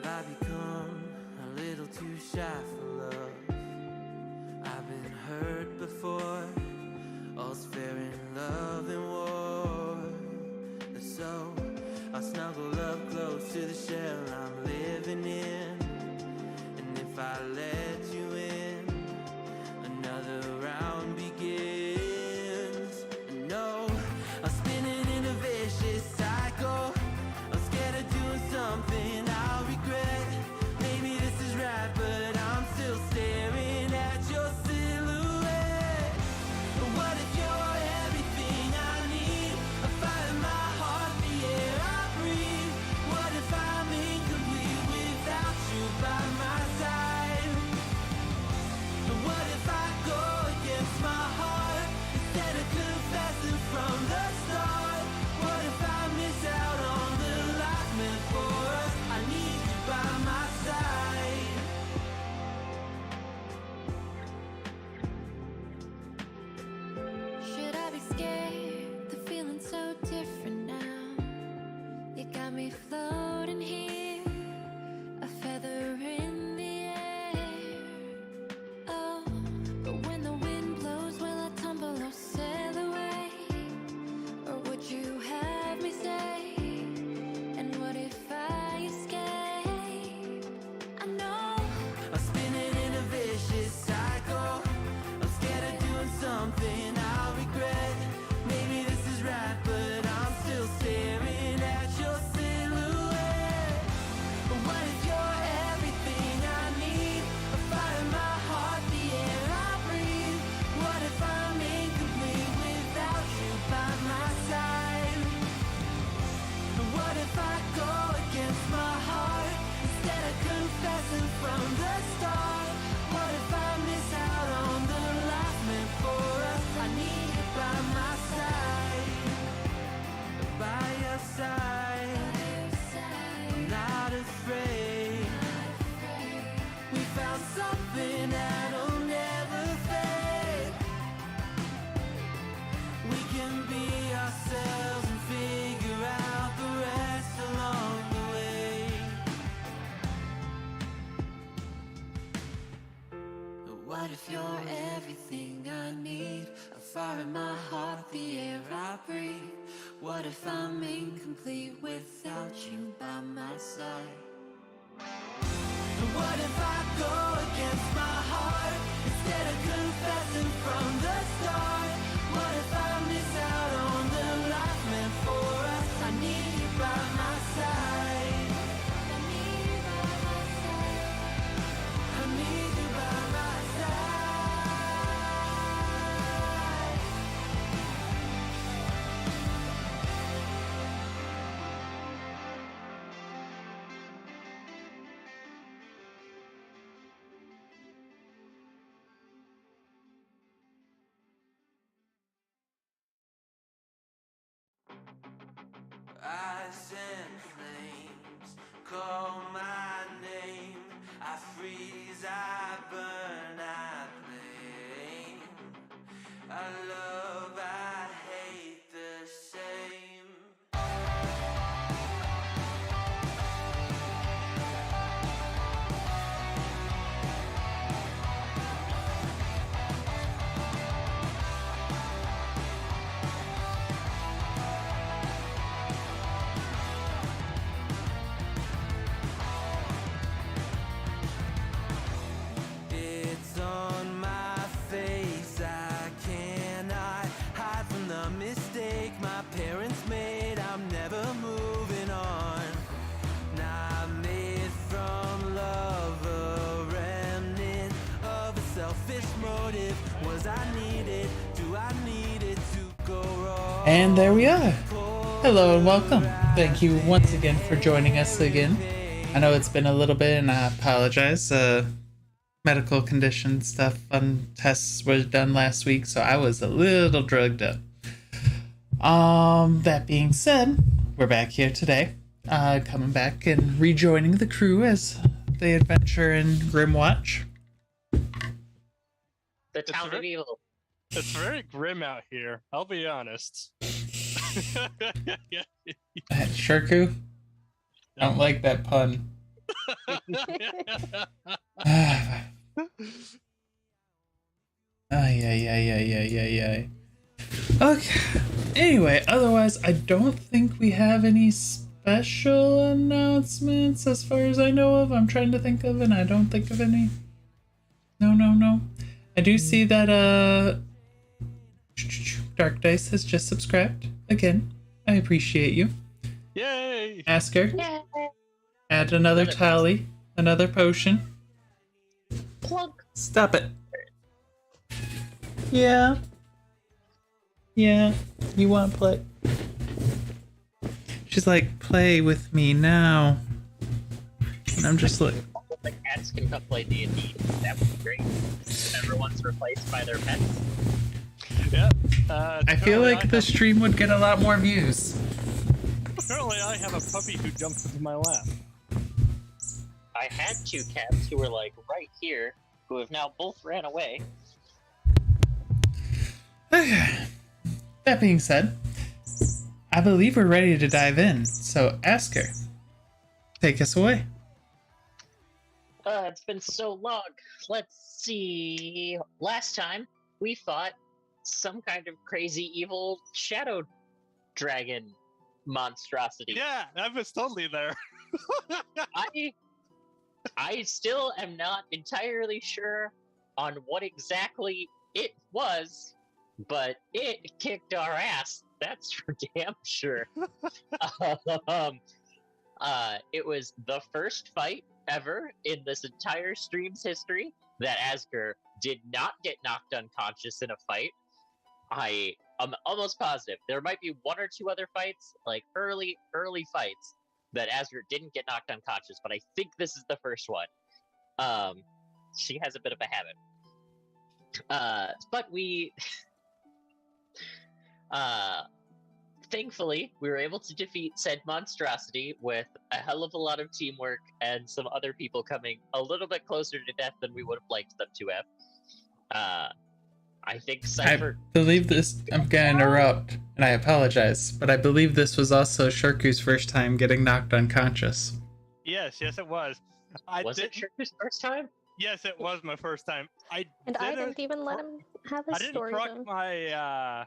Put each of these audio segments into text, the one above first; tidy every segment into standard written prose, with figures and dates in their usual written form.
Have I become a little too shy for love? I've been hurt before. All's fair in love and war. So I'll snuggle up close to the shell I'm living in. And if I let you in, another round begins. And no, I'm spinning in a vicious cycle. I'm scared of doing something I'll regret. Maybe this is right, but I'm still staring at your silhouette. What if you're everything I need? A fire in my heart, the air I breathe. What if I'm incomplete without you by my side? What if I go against my heart instead of confessing from the start? What if I miss out on the life meant for us? I need you by my side. Should I be scared? The feeling's so different now. You got me floating here, a feather in the air. Oh, but when the wind blows, will I tumble or sail away? Or would you have me stay? And what if I escape? I know I'm spinning in a vicious cycle. I'm scared of doing something I'll regret. Maybe this is right, but I'm still staring at your silhouette. What if you're everything I need? A fire in my heart, the air I breathe. What if I'm incomplete without you by my side? What if I go against my heart instead of confessing from the start? What if I miss out on the life meant for us? I need you by my side, by your side. I'm not afraid. We found something that'll never fade. We can be ourselves and figure out the rest along the way. What if you're everything I need? A fire in my heart, the air I breathe. What if I'm incomplete without you by my side? What if I go against my heart instead of confessing from the start? What if I miss out on the life meant for us? I need you by my side. I need you by my side. I need you by my side. Ice and flames call my name. I freeze, I burn, I blame. I love, I hate the same. It's on my face, I cannot hide from the mistake my parents made. I'm never moving on. Not made from love, a remnant of a selfish motive. Was I needed? Do I need it to go wrong? And there we are. Hello and welcome. Thank you once again for joining us again. I know it's been a little bit and I apologize. Medical condition stuff, fun tests were done last week, so I was a little drugged up. That being said, we're back here today. Coming back and rejoining the crew as they adventure in Grimwatch. The town of evil. It's very grim out here, I'll be honest. Shirku? I don't like that pun. Ay. Okay. Anyway, otherwise, I don't think we have any special announcements as far as I know of. I'm trying to think of, and I don't think of any. No. I do see that, Dark Dice has just subscribed. Again, I appreciate you. Yay! Asker, Yeah. add another tally, another potion. Plug. Stop it. Yeah, you want to play? She's like, play with me now. And I'm just like, The cats can come play D&D. That would be great. Everyone's replaced by their pets. Yep. I feel like the stream would get a lot more views. Currently, I have a puppy who jumped into my lap. I had 2 cats who were like right here, who have now both ran away. Okay. That being said, I believe we're ready to dive in. So, Asker, take us away. It's been so long. Let's see. Last time, we fought some kind of crazy evil shadow dragon monstrosity. Yeah, I was totally there. I still am not entirely sure on what exactly it was, but it kicked our ass. That's for damn sure. It was the first fight ever in this entire stream's history that Asger did not get knocked unconscious in a fight. I am almost positive there might be 1 or 2 other fights, like early fights, that Asger didn't get knocked unconscious, but I think this is the first one. She has a bit of a habit. But we thankfully, we were able to defeat said monstrosity with a hell of a lot of teamwork and some other people coming a little bit closer to death than we would have liked them to have. I think Cypher... I believe this... I'm gonna interrupt, and I apologize, but I believe this was also Shirku's first time getting knocked unconscious. Yes, it was. Was it Shirku's first time? Yes, it was my first time. I didn't even let him have his I didn't story proc zone. my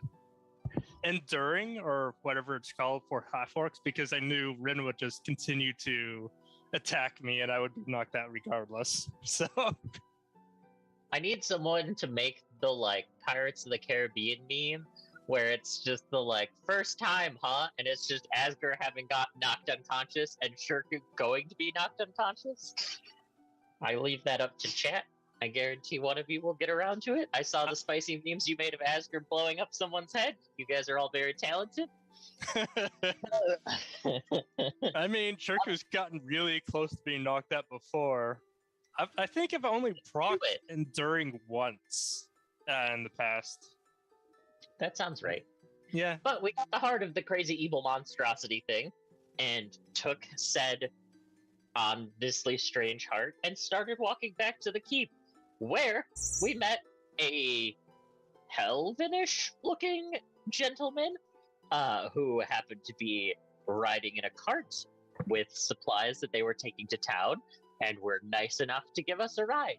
enduring or whatever it's called for half orcs because I knew Rin would just continue to attack me and I would be knocked out regardless. So I need someone to make the like Pirates of the Caribbean meme where it's just the like first time, huh? And it's just Asger having got knocked unconscious and Shirku going to be knocked unconscious. I leave that up to chat. I guarantee one of you will get around to it. I saw the spicy memes you made of Asger blowing up someone's head. You guys are all very talented. I mean, Shirku's gotten really close to being knocked out before. I think I've only proc enduring once in the past. That sounds right. Yeah. But we got the heart of the crazy evil monstrosity thing and took said ominously strange heart and started walking back to the keep, where we met a Helvinish looking gentleman who happened to be riding in a cart with supplies that they were taking to town and were nice enough to give us a ride.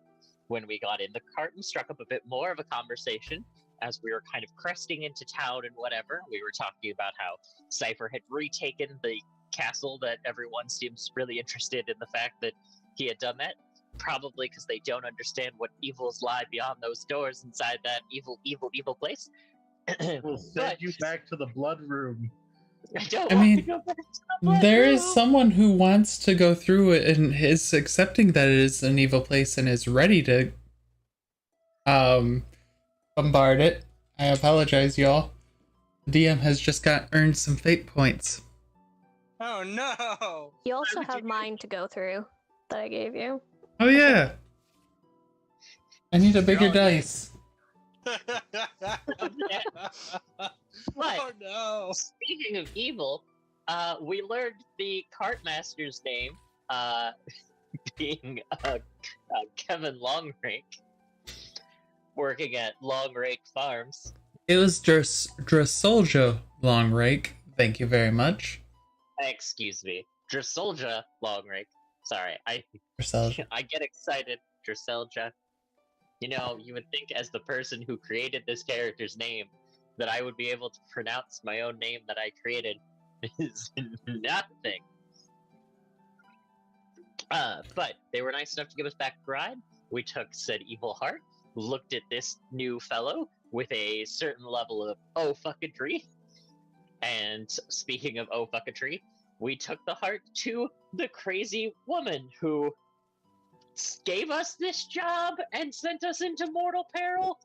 When we got in the cart and struck up a bit more of a conversation, as we were kind of cresting into town and whatever, we were talking about how Cypher had retaken the castle that everyone seems really interested in the fact that he had done that. Probably because they don't understand what evils lie beyond those doors inside that evil place. We'll send you back to the blood room. I don't I want mean, to go back to the blood There room. is someone who wants to go through it and is accepting that it is an evil place and is ready to bombard it. I apologize, y'all. The DM has just earned some fate points. Oh no! You also have mine to go through that I gave you. Oh yeah. I need a bigger Oh, dice. Oh no! Speaking of evil, we learned the cart master's name, being Kevin Longrake, working at Longrake Farms. It was Drassolja Longrake. Thank you very much. Excuse me, Drassolja Longrake. Sorry, I Yourself. I get excited, Drselja. You know, you would think as the person who created this character's name that I would be able to pronounce my own name that I created is nothing. But they were nice enough to give us back a ride. We took said evil heart, looked at this new fellow with a certain level of oh fuckatry. And speaking of oh fuckatry, we took the heart to the crazy woman who gave us this job and sent us into mortal peril.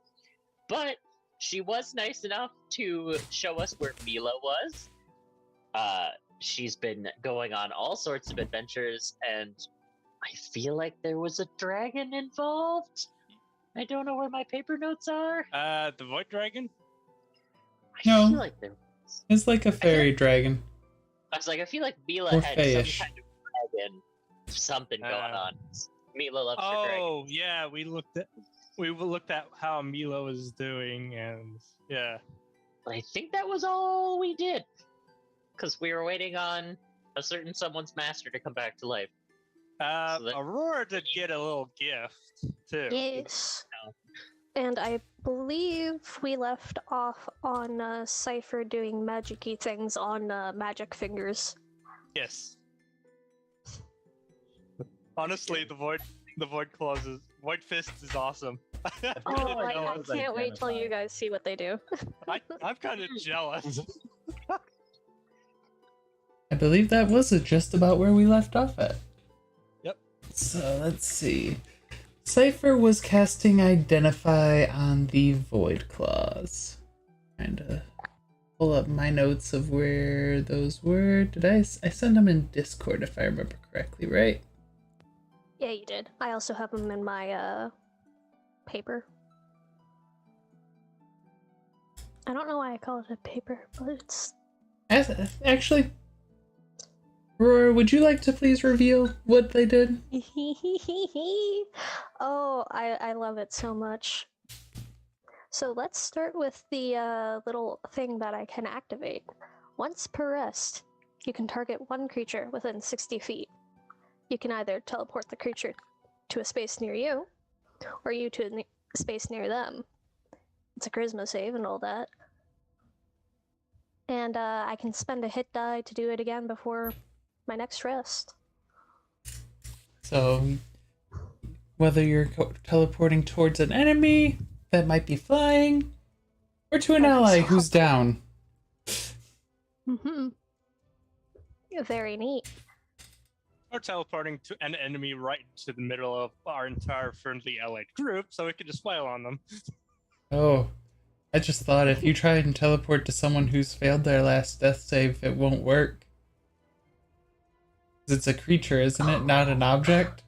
But she was nice enough to show us where Mila was. She's been going on all sorts of adventures, and I feel like there was a dragon involved. I don't know where my paper notes are. The Void Dragon? No. I feel like there was. It's like a fairy dragon. I was like, I feel like Mila Or had fayish. some kind of dragon, something going on. Mila loves her dragon. Oh, yeah, we looked at how Milo was doing, and yeah. I think that was all we did. Because we were waiting on a certain someone's master to come back to life. So that- Aurora did get a little gift, too. Yes. No. And I believe we left off on Cypher doing magic-y things on magic fingers. Yes. Honestly, the Void Fist is awesome. Oh, I can't wait till you guys see what they do. I'm kind of jealous. I believe that was just about where we left off at. Yep. So let's see. Cypher was casting Identify on the Void Claws. Trying to pull up my notes of where those were. Did I send them in Discord if I remember correctly, right? Yeah, you did. I also have them in my paper. I don't know why I call it a paper, but it's... Actually, Aurora, would you like to please reveal what they did? Oh, I love it so much. So let's start with the little thing that I can activate. Once per rest, you can target one creature within 60 feet. You can either teleport the creature to a space near you, or you to a space near them. It's a charisma save and all that. And I can spend a hit die to do it again before my next rest. So, whether you're teleporting towards an enemy that might be flying, or to an ally who's down. Mm-hmm. Very neat. Or teleporting to an enemy right to the middle of our entire friendly allied group, so we could just flail on them. Oh, I just thought if you try and teleport to someone who's failed their last death save, it won't work. 'Cause it's a creature, isn't it? Not an object?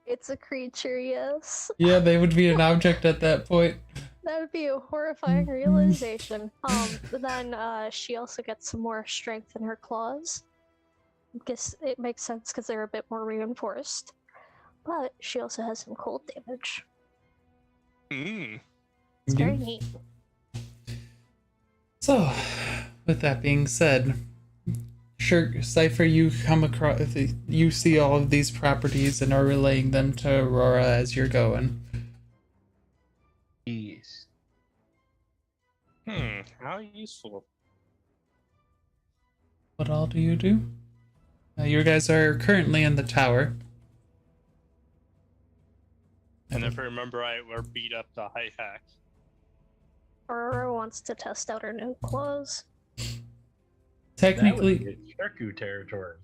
It's a creature, yes. Yeah, they would be an object at that point. That would be a horrifying realization. But then she also gets some more strength in her claws. I guess it makes sense because they're a bit more reinforced. But she also has some cold damage. It's very neat. So, with that being said, sure, Cypher, you come across, you see all of these properties and are relaying them to Aurora as you're going. Yes. How useful. What all do you do? You guys are currently in the tower. And if I remember right, we're beat up to high hack. Aurora wants to test out her new claws. Technically, That would be Sharku territory.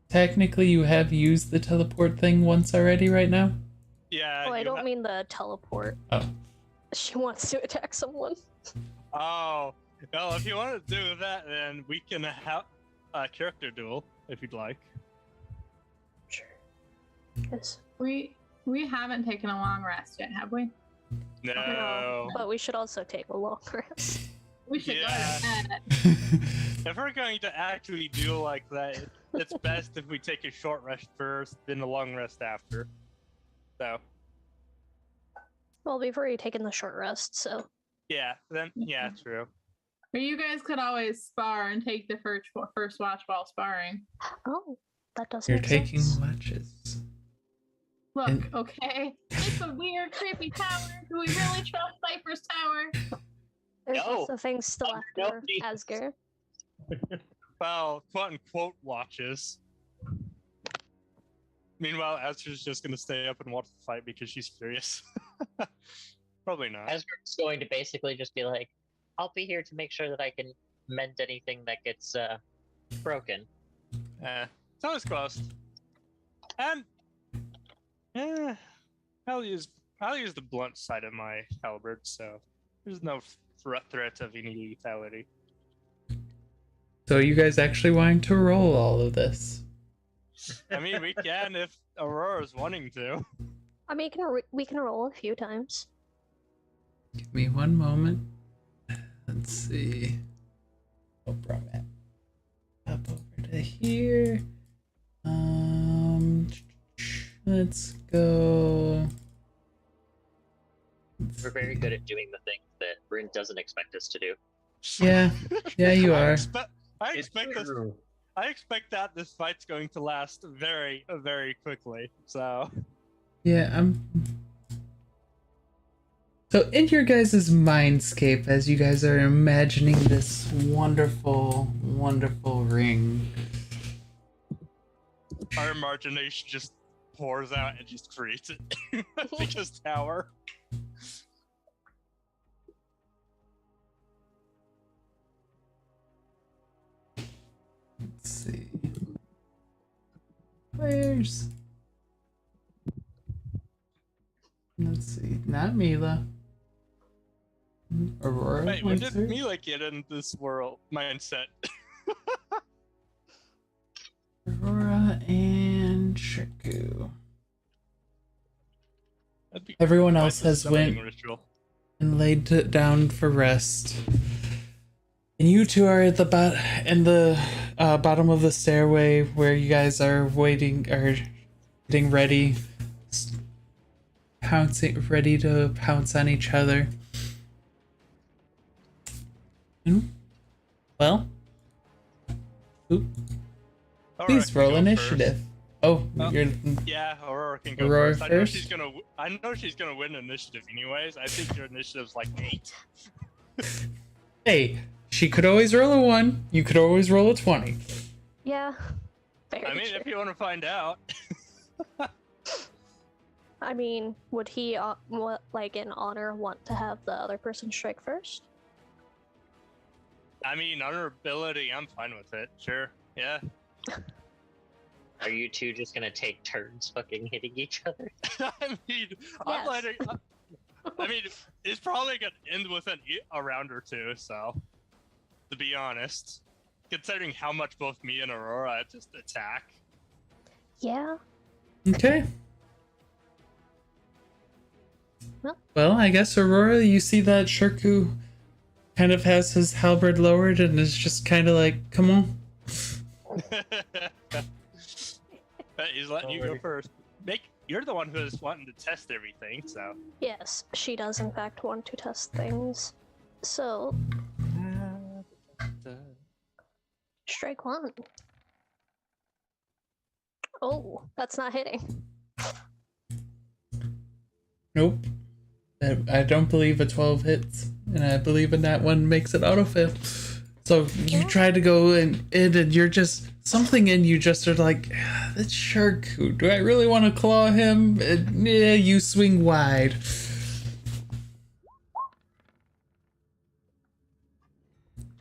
technically, you have used the teleport thing once already right now? Yeah. Oh, I don't mean the teleport. Oh. She wants to attack someone. Oh, well, if you want to do that, then we can have a character duel, if you'd like. Sure. Yes. We haven't taken a long rest yet, have we? No. But we should also take a long rest. We should Yeah. go to bed. If we're going to actually do like that, it's best if we take a short rest first, then a long rest after. So, Well, we've already taken the short rest, so yeah, then, yeah, true. Or you guys could always spar and take the first watch while sparring. Oh, that does You're make taking sense. watches. Look, And- okay. It's a weird, creepy tower. Do we really trust Cypher's tower? There's No. lots of things still No, after please. Asger. Well, quote unquote watches. Meanwhile, Asger's just gonna stay up and watch the fight because she's furious. Probably not. Asgard's going to basically just be like, I'll be here to make sure that I can mend anything that gets broken. It's always close. And I'll use the blunt side of my halberd, so there's no threat of any lethality. So you guys actually wanting to roll all of this? I mean, we can if Aurora's wanting to. I mean, we can roll a few times. Give me one moment. Let's see. Oh, bro, man. Up over to here. Let's go. We're very good at doing the things that Bryn doesn't expect us to do. Yeah, yeah, you I are. expect that this fight's going to last very, very quickly. So Yeah, So in your guys' mindscape, as you guys are imagining this wonderful, wonderful ring, our imagination just pours out and just creates it. Because tower. let's see. Where's... Let's see, not Mila. Aurora. Wait, when went did through? Mila get in this world mindset? Aurora and Shirku. That'd be Everyone quite else the has summoning went ritual. and laid down for rest. And you two are at the bottom of the stairway where you guys are waiting, or getting ready, ready to pounce on each other. Well, oop, Aurora please can roll go initiative. Oh, Oh. you're First. Yeah, Aurora can go Aurora first. I know first? she's gonna win initiative anyways. I think your initiative's like 8. Hey, she could always roll a 1. You could always roll a 20. Yeah. Very I mean, true. if you want to find out. I mean, would he, like in honor, want to have the other person strike first? I mean, under ability, I'm fine with it. Sure. Yeah. Are you two just gonna take turns fucking hitting each other? I mean, I'm Yes. letting. I mean, it's probably gonna end with a round or two. So, to be honest, considering how much both me and Aurora just attack. Yeah. Okay. Well. Well, I guess Aurora, you see that Shirku kind of has his halberd lowered and is just kind of like, come on. He's letting you go first. You're the one who's wanting to test everything, so. Yes, she does in fact want to test things. So, strike 1. Oh, that's not hitting. Nope. I don't believe a 12 hits, and I believe in that one makes it autofill. So you try to go in and you're just, something in you just are like, that's Shirku. Do I really want to claw him? Yeah, you swing wide.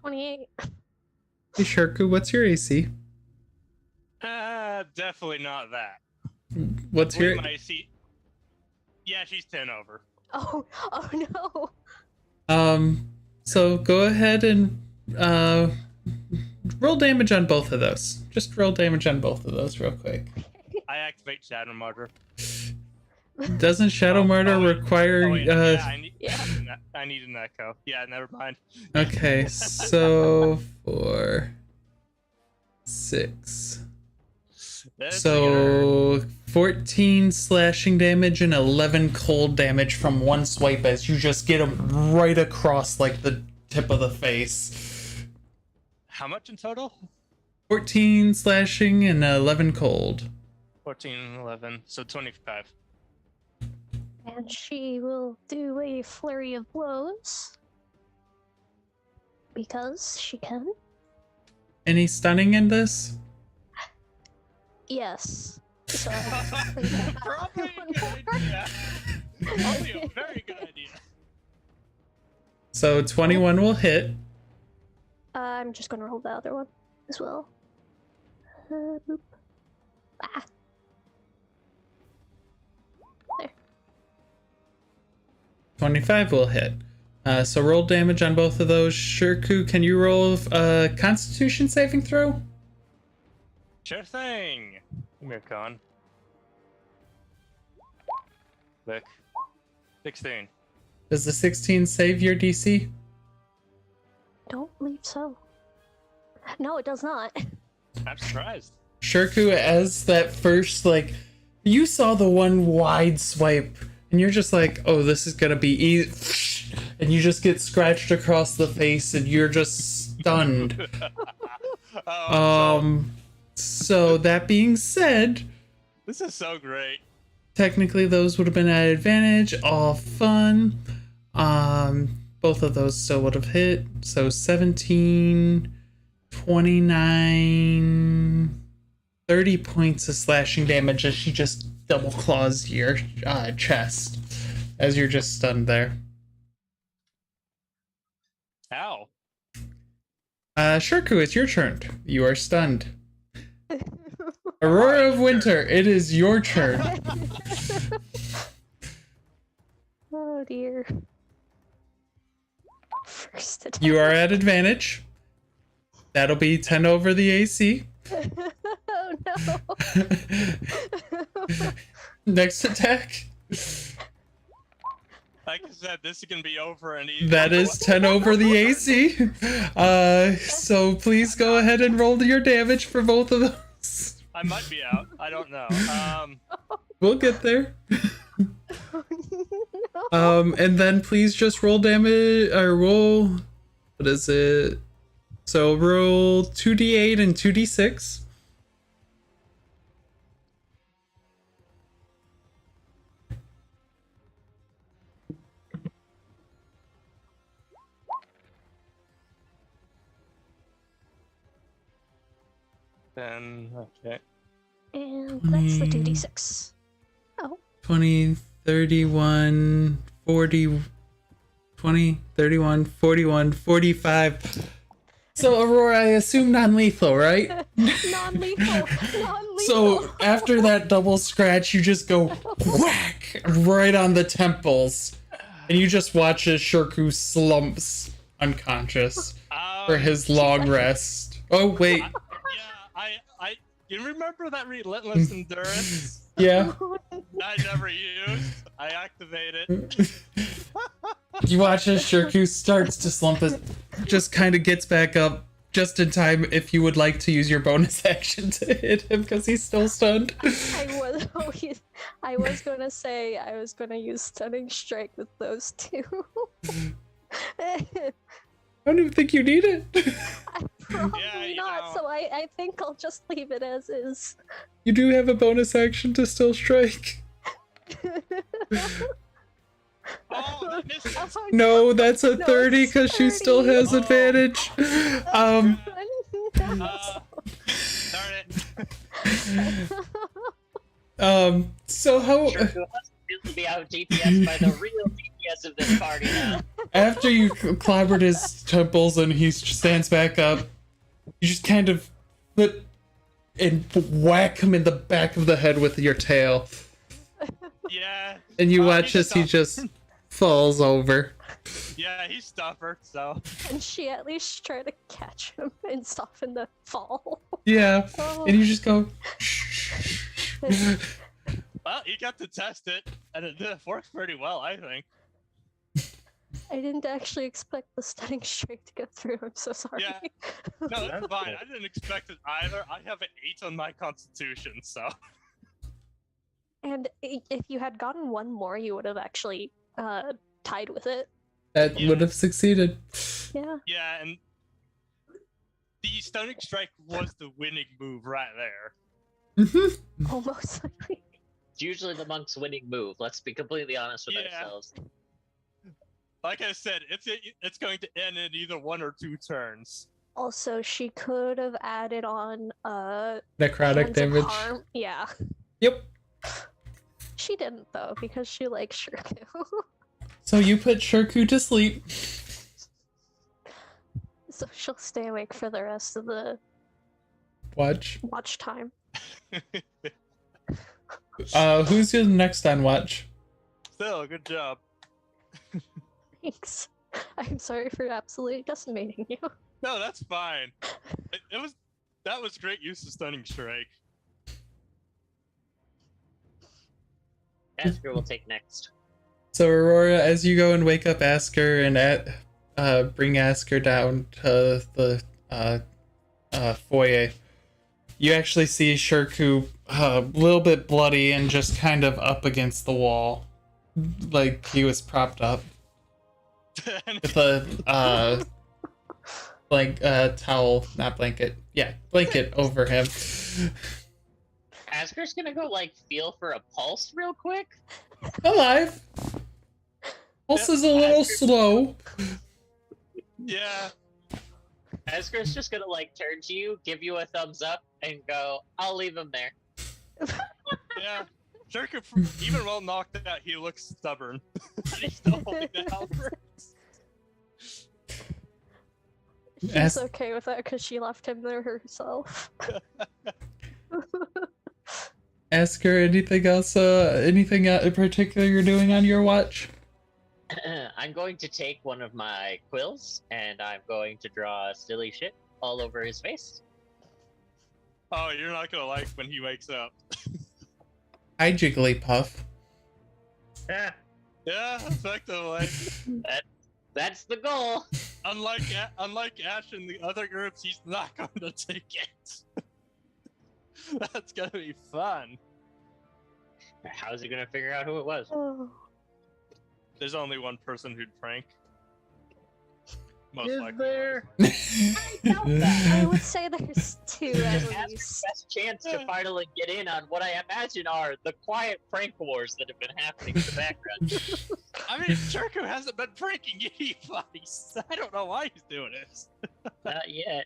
$28. Hey Shirku, what's your AC? Definitely not that. What's your... My AC. Yeah, she's 10 over. Oh no. So go ahead and roll damage on both of those. Just roll damage on both of those real quick. I activate Shadow Martyr. Doesn't Shadow Martyr require wait, I need an echo. Yeah, never mind. Okay, so 4 6. That's So 14 slashing damage and 11 cold damage from one swipe as you just get him right across like the tip of the face. How much in total? 14 slashing and 11 cold. 14, 11, so 25. And she will do a flurry of blows. Because she can. Any stunning in this? Yes. So Probably a good idea. Probably a very good idea. So 21 will hit. I'm just gonna roll the other one as well. Boop. Ah. There. 25 will hit. So roll damage on both of those. Shirku, can you roll a Constitution saving throw? Sure thing. Give me a con. Look. 16. Does the 16 save your DC? Don't believe so. No, it does not. I'm surprised. Shirku, as that first, like, you saw the one wide swipe, and you're just like, oh, this is gonna be easy. And you just get scratched across the face, and you're just stunned. So that being said, This is so great. technically those would have been at advantage. All fun. Both of those still would have hit. So 17, 29, 30 points of slashing damage as she just double claws your chest as you're just stunned there. Ow. Shirku, it's your turn. You are stunned. Aurora of Winter, it is your turn. Oh dear. First attack. You are at advantage. That'll be 10 over the AC. Oh no. Next attack. Like I said, this can be over and easy. That is 10 over the AC. So please go ahead and roll your damage for both of those. I might be out. I don't know. We'll get there. No. And then please just roll damage, or roll, what is it? So roll 2d8 and 2d6. Then, okay. And that's the 2d6. Oh. 20, 31, 40, 20, 31, 41, 45. So, Aurora, I assume non-lethal, right? Non-lethal. Non-lethal. So, after that double scratch, you just go whack right on the temples. And you just watch as Shirku slumps unconscious for his long rest. Oh, wait. You remember that relentless endurance? Yeah. I never used. I activated. You watch as Shirku starts to slump, as just kind of gets back up just in time if you would like to use your bonus action to hit him because he's still stunned. I was gonna say I was gonna use Stunning Strike with those two. I don't even think you need it. Probably not, so I think I'll just leave it as is. You do have a bonus action to still strike. Oh, that misses. No, that's a No, 30 it's because she still 30. has advantage. Darn it. So how Sure, who wants to be out DPS by the real DPS of this party now? after you clobbered his temples and he stands back up, you just kind of flip and whack him in the back of the head with your tail. Yeah. And you Oh, watch he's as he just falls over. Yeah, he's stuffer, so. And she at least tried to catch him and soften the fall. Yeah. Oh. And you just go Well, you got to test it, and it worked pretty well, I think. I didn't actually expect the Stunning Strike to go through. I'm so sorry. Yeah. No, that's fine. I didn't expect it either. I have an 8 on my constitution, so. And if you had gotten one more, you would have actually tied with it. that Yeah. would have succeeded. Yeah. Yeah, and the stunning strike was the winning move right there. Almost likely. It's usually the monk's winning move. Let's be completely honest with ourselves. Like I said, it's going to end in either 1 or 2 turns. Also, she could have added on Necrotic hands of damage. harm. Yeah. Yep. She didn't though, because she likes Shirku. So you put Shirku to sleep. So she'll stay awake for the rest of the Watch. time. Who's your next on watch? Still, good job. Thanks. I'm sorry for absolutely decimating you. No, that's fine. That was great use of stunning strike. Asker will take next. So Aurora, as you go and wake up Asker and bring Asker down to the foyer, you actually see Shirku a little bit bloody and just kind of up against the wall, like he was propped up with a towel, not blanket. Yeah, blanket over him. Asker's gonna go feel for a pulse real quick. Alive. Pulse is a little slow. Yeah. Asker's just gonna turn to you, give you a thumbs up, and go, I'll leave him there. Yeah. Shirku, even well knocked out, he looks stubborn. He's still holding the halberd. She's okay with that because she left him there herself. Asker, anything else? Anything in particular you're doing on your watch? I'm going to take one of my quills, and I'm going to draw silly shit all over his face. Oh, you're not gonna like when he wakes up. Hi, Jigglypuff. Yeah, effectively. That's the goal. Unlike Ash and the other groups, he's not going to take it. That's gonna be fun. How's he gonna figure out who it was? Oh. There's only one person who'd prank. Most Is likely. there? I would say there's 2 at Asker's least. best chance to finally get in on what I imagine are the quiet prank wars that have been happening in the background. I mean, Shirku hasn't been pranking anybody. So I don't know why he's doing this. Not yet.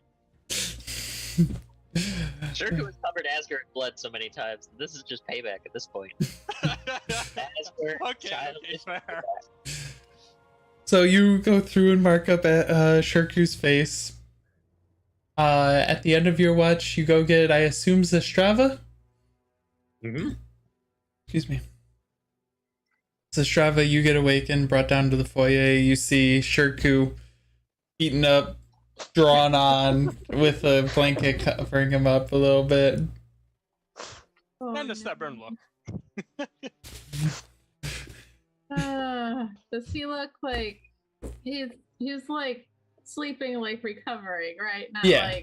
Shirku has covered Asker in blood so many times. This is just payback at this point. Asker, Okay, fair. So you go through and mark up at Shirku's face. At the end of your watch, you go get, I assume, Zastrava? Mm-hmm. Excuse me. Zastrava, you get awakened, brought down to the foyer. You see Shirku eaten up, drawn on, with a blanket covering him up a little bit. And a stubborn look. Does he look like he's sleeping, recovering, right? Not Yeah.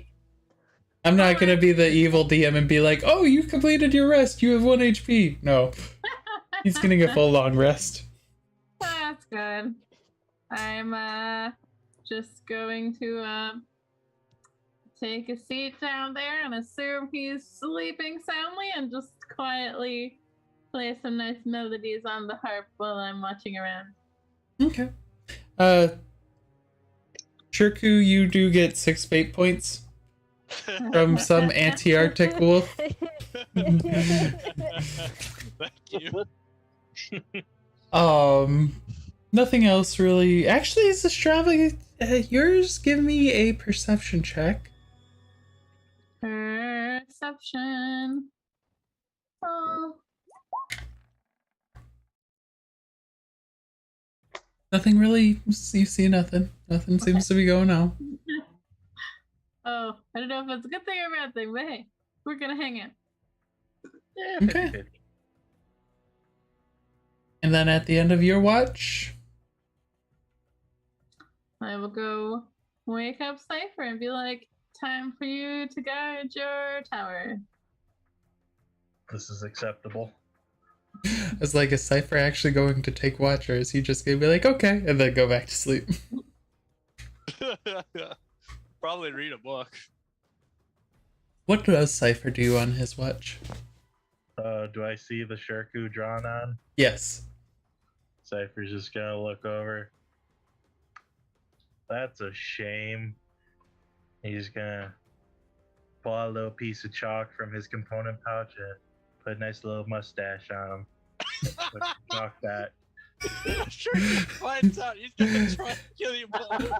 I'm not gonna be the evil DM and be like, oh, you completed your rest, you have 1 HP. No. He's getting a full long rest. That's good. I'm just going to take a seat down there and assume he's sleeping soundly and just quietly play some nice melodies on the harp while I'm watching around. Okay. Shirku, you do get 6 fate points from some anti-Arctic wolf. Thank you. Nothing else really. Actually, is Zastrava, yours? Give me a perception check. Perception. Oh. Nothing really. You see nothing. Nothing seems to be going on. Oh, I don't know if it's a good thing or a bad thing, but hey, we're gonna hang in. Yeah, Okay. 50-50. And then at the end of your watch, I will go wake up Cypher and be like, time for you to guard your tower. This is acceptable. is like, is Cypher actually going to take watch, or is he just gonna be like, okay, and then go back to sleep? Probably read a book. What does Cypher do on his watch? Do I see the Shirku drawn on? Yes. Cypher's just gonna look over. That's a shame. He's gonna pull out a little piece of chalk from his component pouch and put a nice little mustache on him. Put the chalk back. Sure, he finds out he's gonna try and kill you both.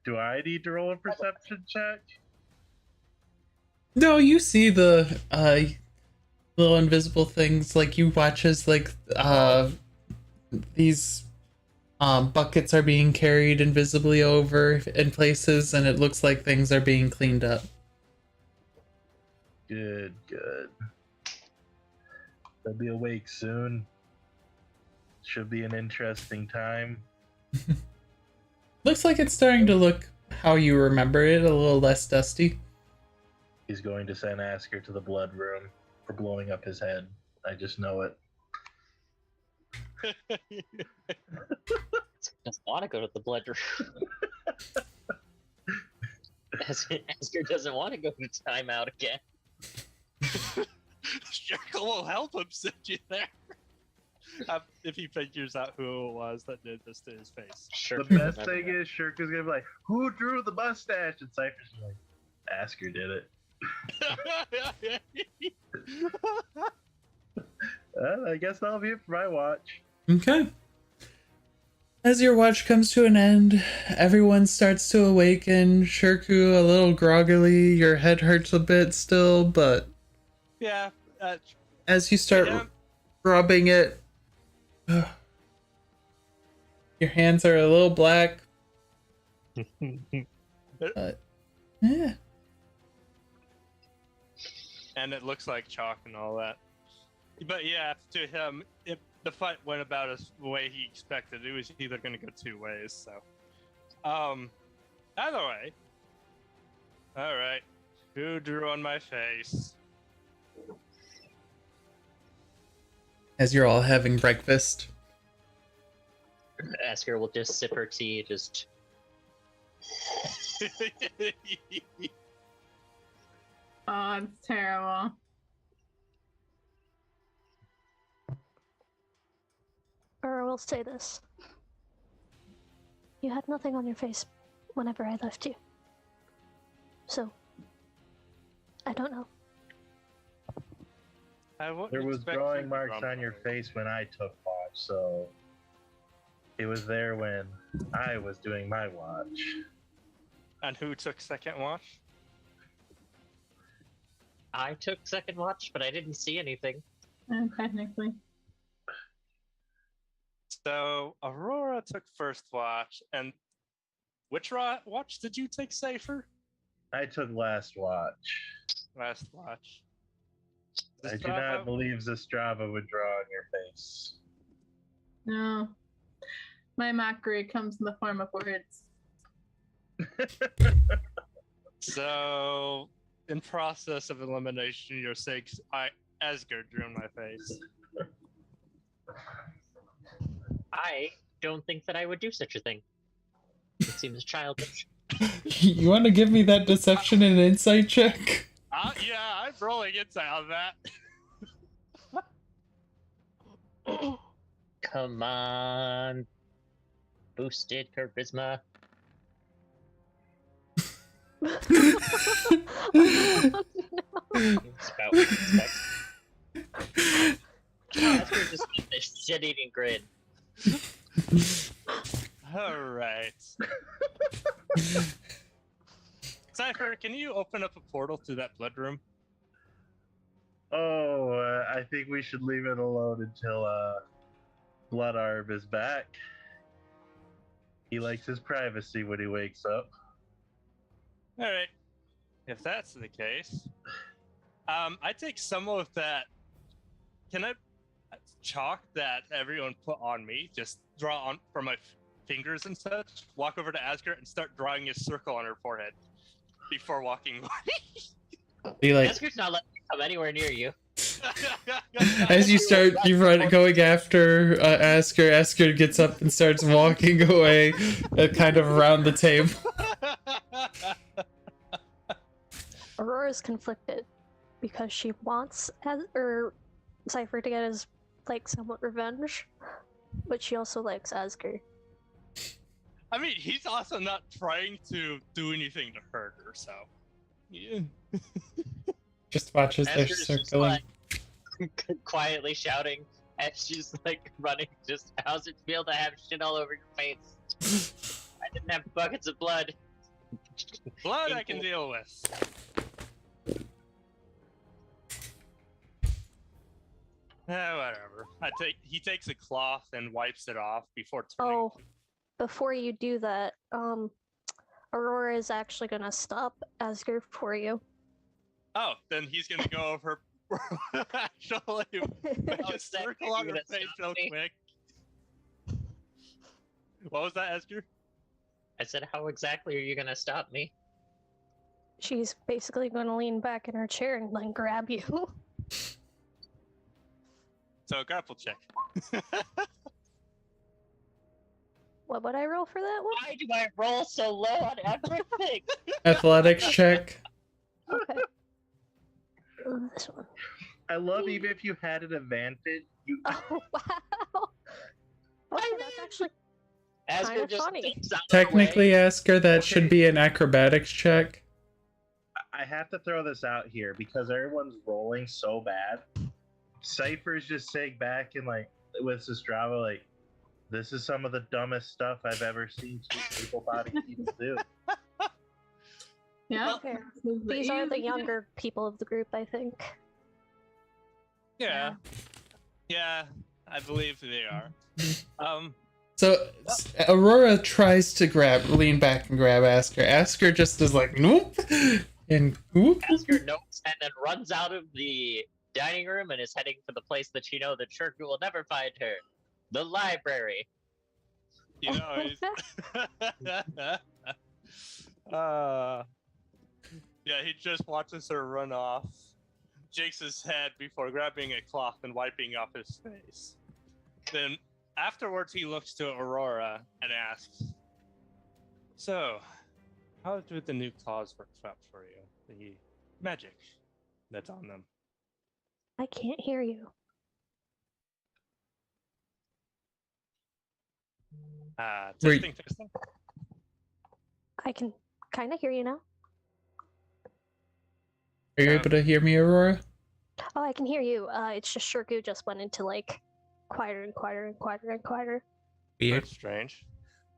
Do I need to roll a perception check? No, you see the little invisible things. Like you watch as like these buckets are being carried invisibly over in places, and it looks like things are being cleaned up. Good. They'll be awake soon. Should be an interesting time. Looks like it's starting to look how you remember it, a little less dusty. He's going to send Asker to the blood room for blowing up his head. I just know it. Doesn't want to go to the blood room. Asker doesn't want to go to timeout again. Jekyll will help him send you there. If he figures out who it was that did this to his face. Sure. The best thing is Shirku's gonna be like, "Who drew the mustache?" And Cypher's like, "Asker did it." I guess that'll be it for my watch. Okay. As your watch comes to an end, everyone starts to awaken. Shirku a little groggily, your head hurts a bit still, but Yeah. as you start rubbing it, your hands are a little black. But, yeah. And it looks like chalk and all that. But yeah, to him, if the fight went about the way he expected, it was either going to go two ways. So, either way, all right. Who drew on my face? As you're all having breakfast. Asker will just sip her tea, just. Oh, it's terrible. Or I will say this. You had nothing on your face whenever I left you. So, I don't know. There was drawing marks on your face when I took watch, so it was there when I was doing my watch. And who took second watch? I took second watch, but I didn't see anything. Technically. So Aurora took first watch, and which watch did you take, Cypher? I took last watch. Last watch. I do not believe Zestrava would draw on your face. No. My mockery comes in the form of words. So, in process of elimination, you're saying Asgard drew on my face. I don't think that I would do such a thing. It seems childish. You want to give me that deception and insight check? Yeah, I'm rolling insight on that. Come on. Boosted charisma. It's about what you expect. Asker just got this shit-eating grin. Alright. Cypher, can you open up a portal to that blood room? Oh, I think we should leave it alone until Blood Arb is back. He likes his privacy when he wakes up. Alright. If that's the case, I take some of that. Can I chalk that everyone put on me? Just draw on from my fingers and such. Walk over to Asgard and start drawing a circle on her forehead before walking away. Be like, Asker's not letting me come anywhere near you. As you run going after Asker gets up and starts walking away, kind of around the table. Aurora's conflicted because she wants Cypher to get his like somewhat revenge, but she also likes Asker. I mean, he's also not trying to do anything to hurt her, so. Yeah. Just watches their Asker's just, circling. like, quietly shouting as she's like running. Just how's it feel to have shit all over your face? I didn't have buckets of blood. Blood I can deal with. Whatever. He takes a cloth and wipes it off before turning. Oh, before you do that, Aurora is actually gonna stop Asker for you. Oh, then he's gonna go over. Actually, just circle on her face real quick. What was that, Asker? I said, how exactly are you gonna stop me? She's basically gonna lean back in her chair and like grab you. So a grapple check. What would I roll for that one? Why do I roll so low on everything? Athletics check. Okay. This one. I love even if you had an advantage, you Oh wow. Okay, that's actually Asker Kinda just funny. steps out of the way. Technically, Asker, that Okay. should be an acrobatics check. I have to throw this out here because everyone's rolling so bad. Cypher's just sitting back and like with his Strava, like, this is some of the dumbest stuff I've ever seen able-bodied people do. Yeah. fair. These are the younger people of the group, I think. Yeah. Yeah, I believe they are. So Aurora tries to lean back and grab Asker. Asker just is like, nope, and whoop. Asker notes and then runs out of the dining room and is heading for the place that you know that Shirku will never find her. The library. You know, he's... yeah, he just watches her run off, jakes his head before grabbing a cloth and wiping off his face. Then afterwards he looks to Aurora and asks, so, how do the new claws work out for you? The magic that's on them. I can't hear you. Wait. Testing. I can kind of hear you now. Are you able to hear me, Aurora? Oh, I can hear you. It's just Shirku just went into like quieter and quieter and quieter and quieter. Weird. That's strange.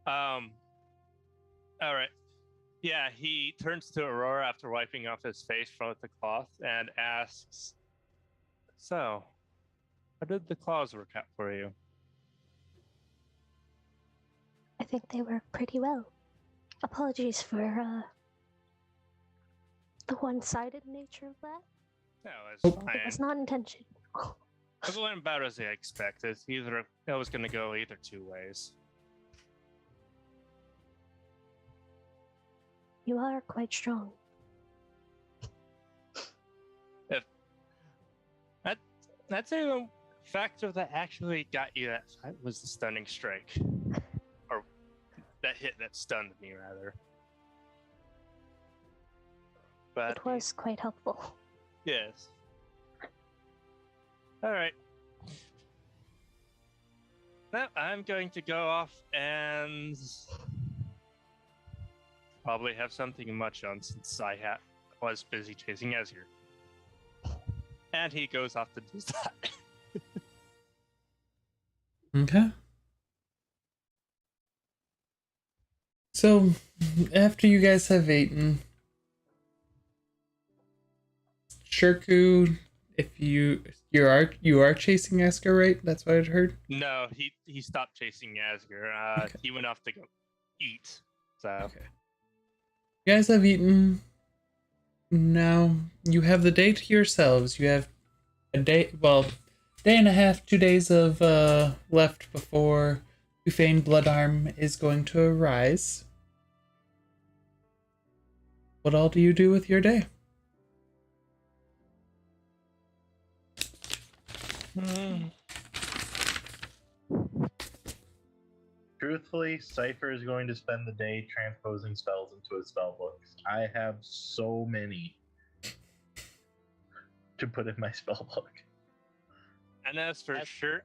All right. Yeah, he turns to Aurora after wiping off his face from the cloth and asks, so, how did the claws work out for you? I think they work pretty well. Apologies for the one-sided nature of that. No, it's Oh. fine. It was not intentional. It went about as I expected. It was going to go either two ways. You are quite strong. I'd say the factor that actually got you that fight was the stunning strike. Or that hit that stunned me, rather. But It was quite helpful. yes. Alright. Well, I'm going to go off and probably have something much on since I was busy chasing Ezreal. And he goes off to do that. Okay. So, after you guys have eaten, Shirku, if you are chasing Asker, right? That's what I'd heard. No, he stopped chasing Asger. Okay. He went off to go eat. So Okay. You guys have eaten. Now you have the day to yourselves. You have a day, day and a half, 2 days of left before Ufane Bloodarm is going to arise. What all do you do with your day? Truthfully, Cypher is going to spend the day transposing spells into his spell books. I have so many to put in my spell book. And as for sure,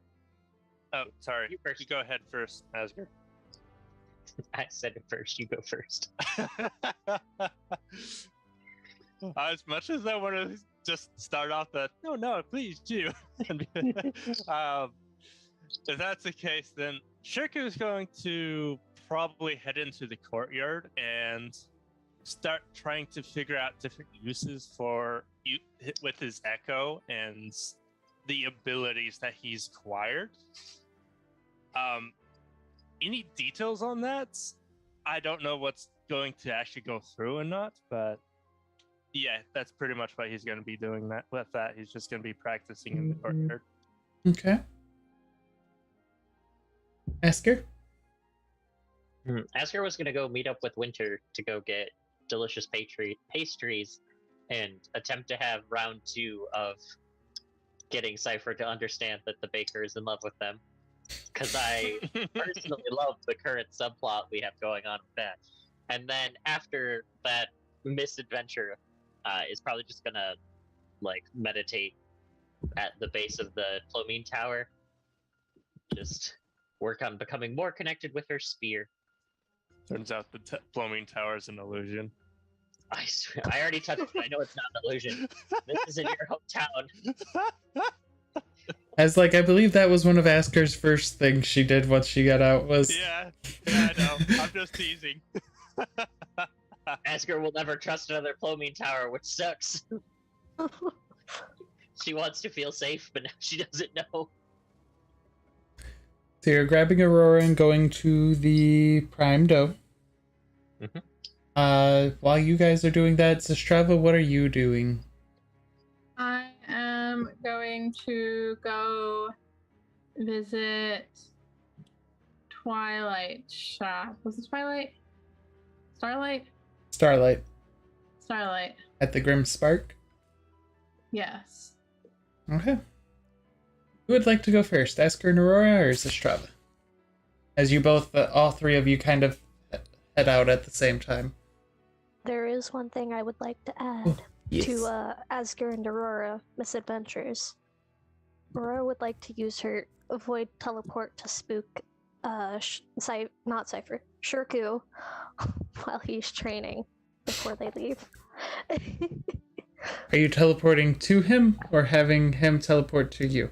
oh, sorry, you go ahead first, Asger. I said it first. You go first. As much as I want to just start off that, no, please do. If that's the case, then Shirku is going to probably head into the courtyard and start trying to figure out different uses for with his echo and the abilities that he's acquired. Any details on that? I don't know what's going to actually go through or not, but yeah, that's pretty much what he's going to be doing. That with that, he's just going to be practicing in the courtyard. Okay. Asker? Asker was going to go meet up with Winter to go get delicious pastries and attempt to have round 2 of getting Cypher to understand that the baker is in love with them. Because I personally love the current subplot we have going on with that. And then after that misadventure, is probably just going to meditate at the base of the Plomine Tower. Just work on becoming more connected with her spear. Turns out the Plomine Tower is an illusion. I swear, I already touched it. I know it's not an illusion. This is in your hometown. As I believe that was one of Asker's first things she did once she got out was... Yeah, I know. I'm just teasing. Asker will never trust another Plomine Tower, which sucks. She wants to feel safe, but now she doesn't know. So you're grabbing Aurora and going to the Prime Doe. While you guys are doing that, Zastrava, what are you doing? I am going to go visit Twilight Shop. Was it Twilight? Starlight? Starlight. At the Grim Spark? Yes. Okay. Who would like to go first, Asker and Aurora, or Zastrava? As you both, all three of you kind of head out at the same time. There is one thing I would like to add Yes. to Asker and Aurora misadventures. Aurora would like to use her void teleport to spook not Cypher, Shirku while he's training before they leave. Are you teleporting to him or having him teleport to you?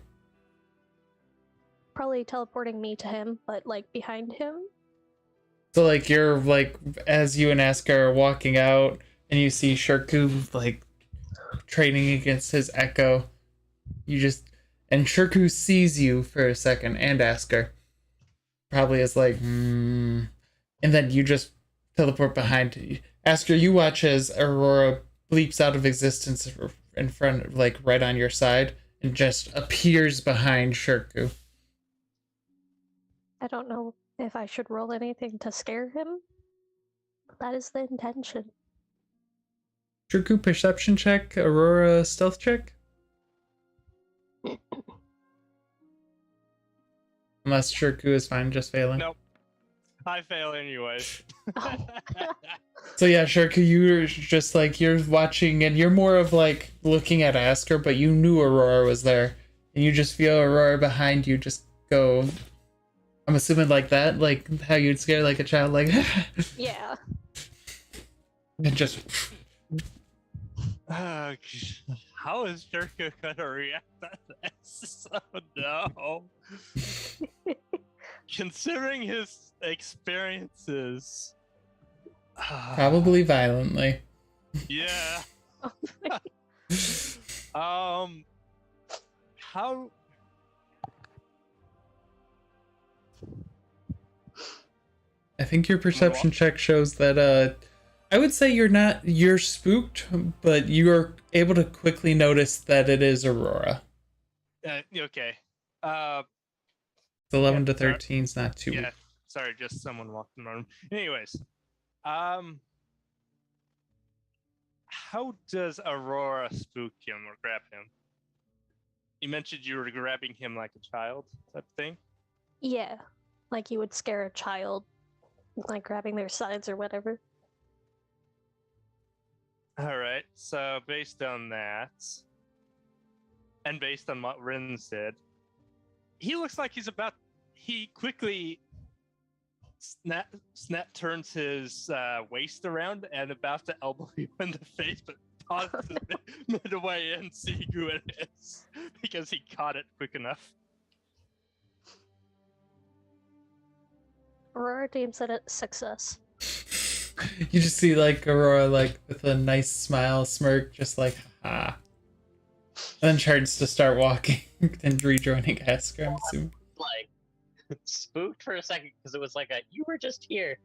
Probably teleporting me to him, but behind him. So you're as you and Asker are walking out and you see Shirku training against his echo. And Shirku sees you for a second and Asker. Probably is and then you just teleport behind you. Asker, you watch as Aurora leaps out of existence in front, right on your side, and just appears behind Shirku. I don't know if I should roll anything to scare him. That is the intention. Shirku, perception check. Aurora, stealth check. Unless Shirku is fine, just failing. Nope. I fail anyway. So yeah, Shirku, you're just you're watching and you're more of looking at Asker, but you knew Aurora was there. And you just feel Aurora behind you just go... I'm assuming that, how you'd scare a child, Yeah. Oh, and just... how is Shirku gonna react to this? Oh no. Considering his experiences. Probably violently. Yeah. How... I think your perception check shows that, I would say you're spooked, but you're able to quickly notice that it is Aurora. Okay. 11 to 13 is not too... Yeah, sorry, just someone walked in the room. Anyways, how does Aurora spook him or grab him? You mentioned you were grabbing him like a child type thing. Yeah, like you would scare a child, like grabbing their sides or whatever. All right. So based on that, and based on what Rin said, he looks like he quickly turns his waist around and about to elbow you in the face, but pauses midway and see who it is because he caught it quick enough. Aurora deems it a success. You just see like Aurora like with a nice smile, smirk, just like ah. And then tries to start walking and rejoining Asker, I'm assuming. Like, spooked for a second because it was like you were just here,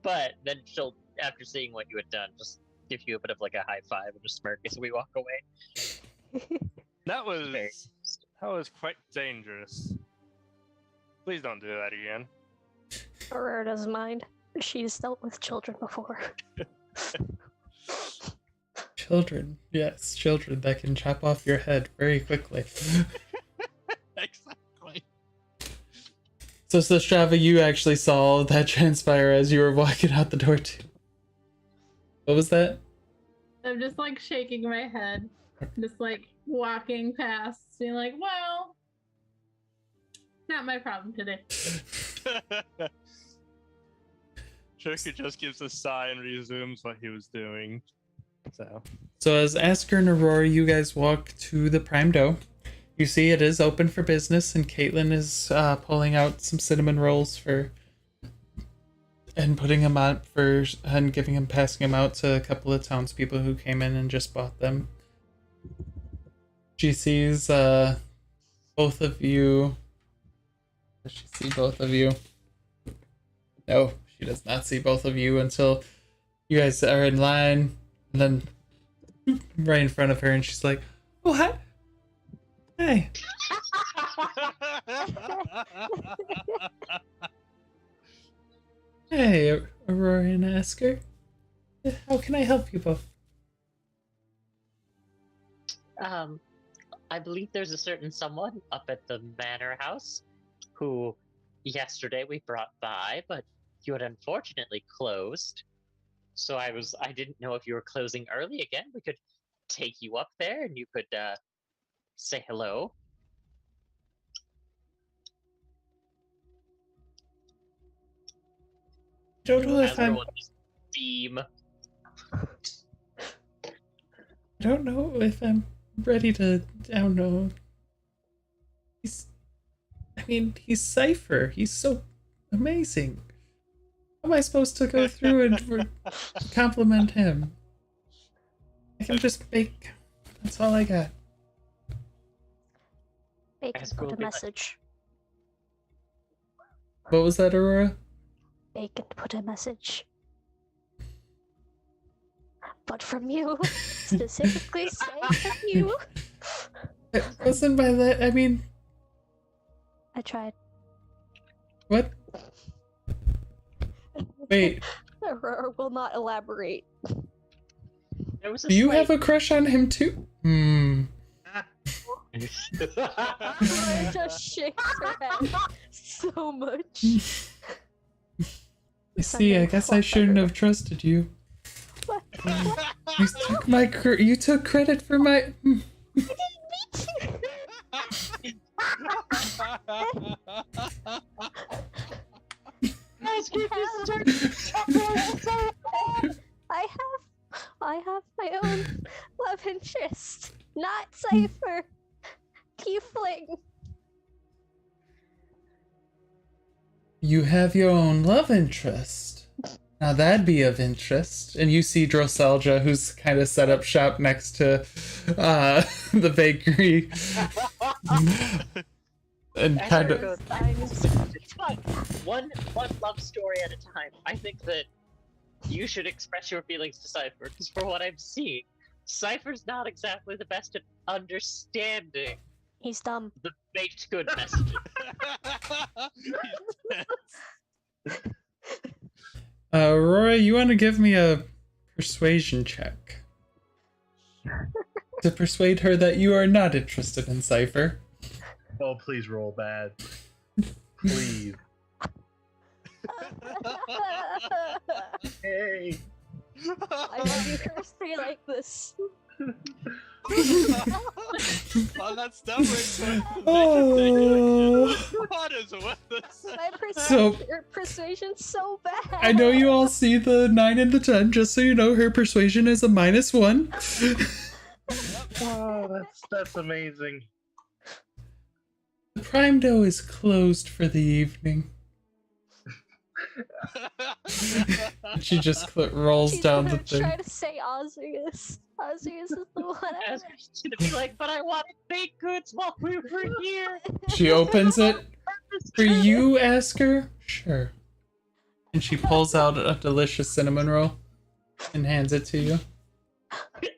but then she'll, after seeing what you had done, just give you a bit of like a high five and a smirk as we walk away. That was quite dangerous. Please don't do that again. Aurora doesn't mind. She's dealt with children before. Children, yes, children that can chop off your head very quickly. Exactly. So Strava, you actually saw all of that transpire as you were walking out the door too. What was that? I'm just like shaking my head, just like walking past, being like, well, not my problem today. Shoku just gives a sigh and resumes what he was doing. So as Asker and Aurora, you guys walk to the Prime Dough. You see it is open for business, and Caitlin is pulling out some cinnamon rolls and putting them out and passing them out to a couple of townspeople who came in and just bought them. She sees both of you. Does she see both of you? No, she does not see both of you until you guys are in line, and then right in front of her, and she's like, "Oh, hi. Hey." Hey, Aurora and Asker. How can I help you both? I believe there's a certain someone up at the manor house who yesterday we brought by, but you had unfortunately closed. So I didn't know if you were closing early again. We could take you up there and you could say hello. Don't know if I'm. Beam. I don't know if I'm ready to. I don't know. He's Cypher. He's so amazing. How am I supposed to go through and compliment him? I can just bake. That's all I got. Bake and put a message. What was that, Aurora? Bake and put a message. But from you. Specifically say from you. It wasn't by that. I mean. I tried. What? Wait. Aurora will not elaborate. Do you have a crush on him too? Aurora just shakes her head so much. You see, I guess I shouldn't have trusted you. What? You took you took credit for my. I have my own love interest, not Cypher. Tiefling. You have your own love interest. Now that'd be of interest. And you see Drosselja, who's kind of set up shop next to the bakery. And kind of. It's fun. One love story at a time. I think that you should express your feelings to Cypher, because for what I've seen, Cypher's not exactly the best at understanding. He's dumb. The baked good messages. Aurora, you want to give me a persuasion check? to persuade her that you are not interested in Cypher. Oh, please roll bad. Please. Hey. I love you, Kirsty, like this. Oh, that's stubborn. Oh. What is with this? My So- persuasion's so bad. I know you all see the 9 and the 10, just so you know her persuasion is a -1. Oh, that's amazing. The Prime Dough is closed for the evening. She just rolls She's down gonna the thing. try to say Osseous. Osseous is the one. Asker's gonna be like, but I wanted baked goods while we were here. She opens it. For you, Asker? Sure. And she pulls out a delicious cinnamon roll and hands it to you.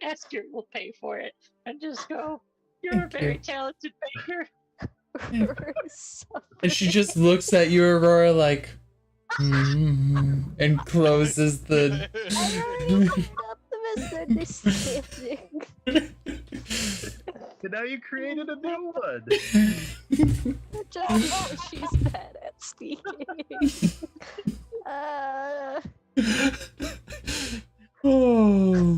Asker will pay for it and just go, you're a Thank very you. talented baker. And she just looks at you, Aurora, like, and closes the. I already looked up the misunderstanding. And now you created a new one. She's bad at speaking. Oh.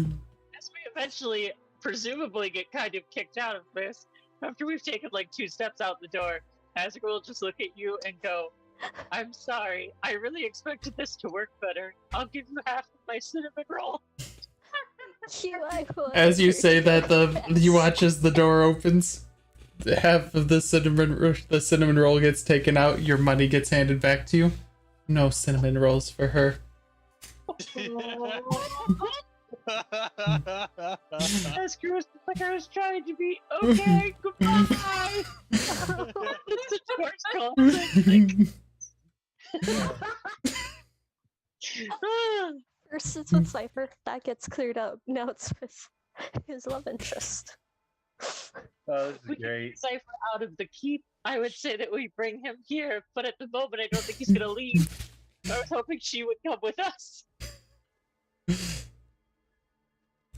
As we eventually, presumably, get kind of kicked out of this, after we've taken like 2 steps out the door, Asker will just look at you and go, I'm sorry, I really expected this to work better. I'll give you half of my cinnamon roll. As you say that, you watch as the door opens. Half of the cinnamon roll gets taken out. Your money gets handed back to you. No cinnamon rolls for her. Asker was like, I was trying to be okay. Goodbye. It's a George Cole. First it's with Cypher, that gets cleared up. Now it's with his love interest. Oh, this We is can great. get Cypher out of the keep. I would say that we bring him here, but at the moment I don't think he's gonna leave. I was hoping she would come with us.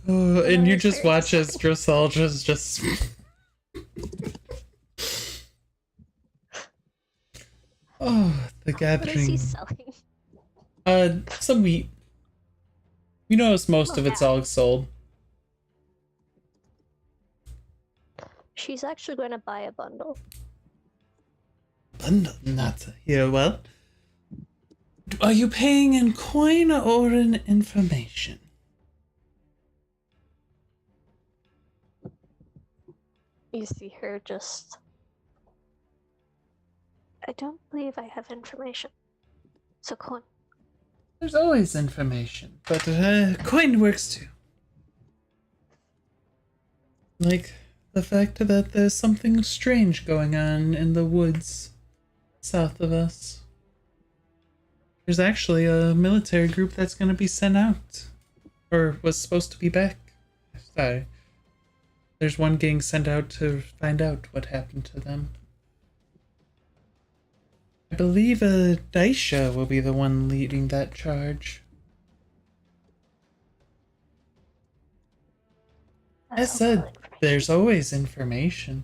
Oh, and you just watch as Drosal just. Oh, the What is he gathering. selling? Some wheat. You notice most of it's all sold. She's actually going to buy a bundle. Bundle, not here. Well, are you paying in coin or in information? You see her just. I don't believe I have information. So coin. There's always information, but coin works too. Like the fact that there's something strange going on in the woods south of us. There's actually a military group that's going to be sent out, or was supposed to be back. Sorry. There's one getting sent out to find out what happened to them. I believe Daisha will be the one leading that charge. As said, there's always information.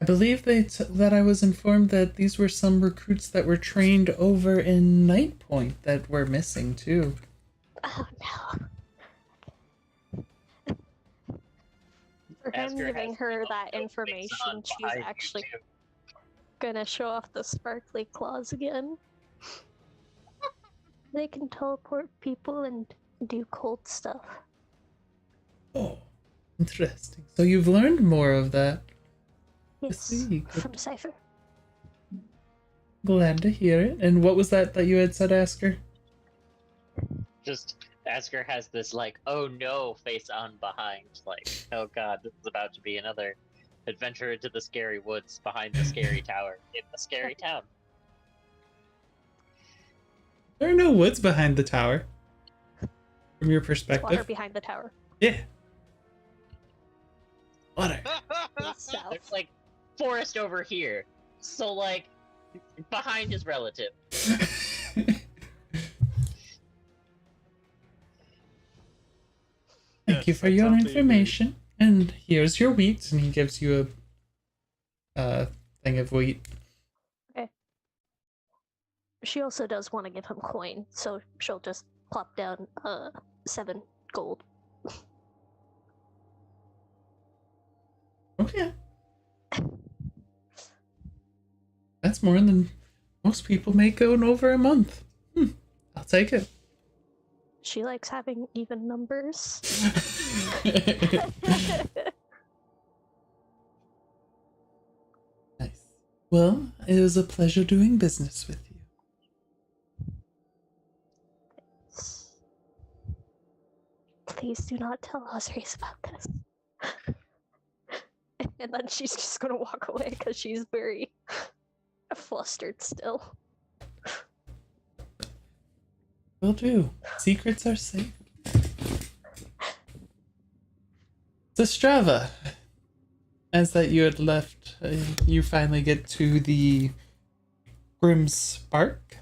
I believe that I was informed that these were some recruits that were trained over in Night Point that were missing too. Oh no. For him Asker giving has her no that face information, on she's behind you, actually too. gonna show off the sparkly claws again. They can teleport people and do cold stuff. Oh, interesting. So you've learned more of that. Yes, see. from Cypher. Glad to hear it. And what was that you had said, Asker? Just Asker has this like, oh no face on behind, like, oh god, this is about to be another adventure into the scary woods behind the scary tower in the scary town. There are no woods behind the tower. From your Water perspective. behind the tower. Yeah. Water. South. There's like forest over here, so like behind is relative. Thank you Yes, for I your totally agree. information. And here's your wheat. And he gives you a thing of wheat. She also does want to give him coin, so she'll just plop down 7 gold. Okay. That's more than most people make in over a month. I'll take it. She likes having even numbers. Nice. Well, it was a pleasure doing business with you. Please do not tell Osiris about this. And then she's just gonna walk away because she's very flustered still. Will do. Secrets are safe. So Strava, as that you had left, you finally get to the Grim Spark.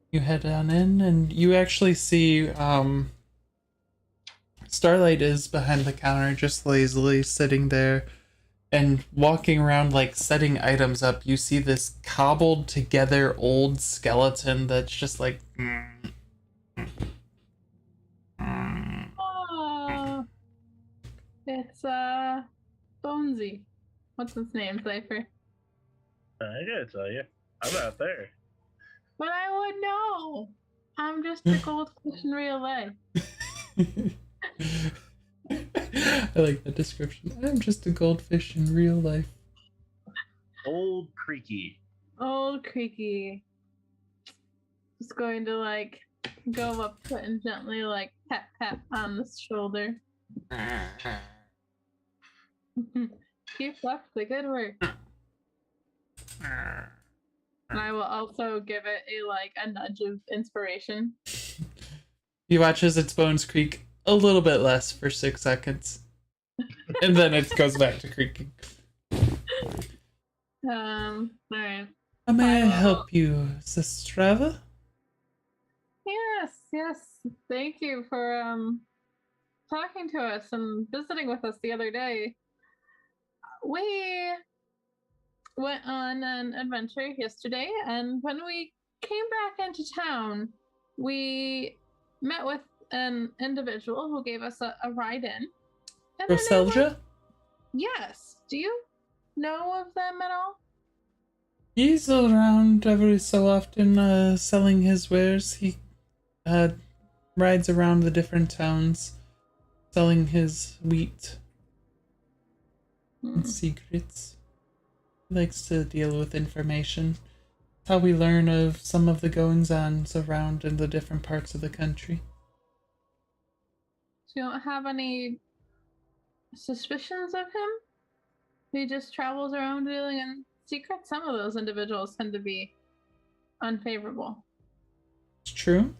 You head on in, and you actually see Starlight is behind the counter, just lazily sitting there and walking around, like setting items up. You see this cobbled together old skeleton that's just like. Oh, it's Bonesy. What's his name, Cypher? I gotta tell you, I'm not there. But I would know. I'm just a goldfish in real life. I like that description. I'm just a goldfish in real life. Old Creaky. Old Creaky. Just going to like go up to it and gently like pat on the shoulder. Keep up the good work. And I will also give it a nudge of inspiration. You watch as its bones creak a little bit less for 6 seconds. And then it goes back to creaking. Alright. How may I will- help you, Sistrava? Yes. Thank you for talking to us and visiting with us the other day. We went on an adventure yesterday, and when we came back into town, we met with an individual who gave us a ride in. And their name was- Roselja? Yes. Do you know of them at all? He's around every so often, selling his wares. He rides around the different towns, selling his wheat and secrets. He likes to deal with information. How we learn of some of the goings-ons around in the different parts of the country. So you don't have any suspicions of him? He just travels around dealing in secrets. Some of those individuals tend to be unfavorable. It's true,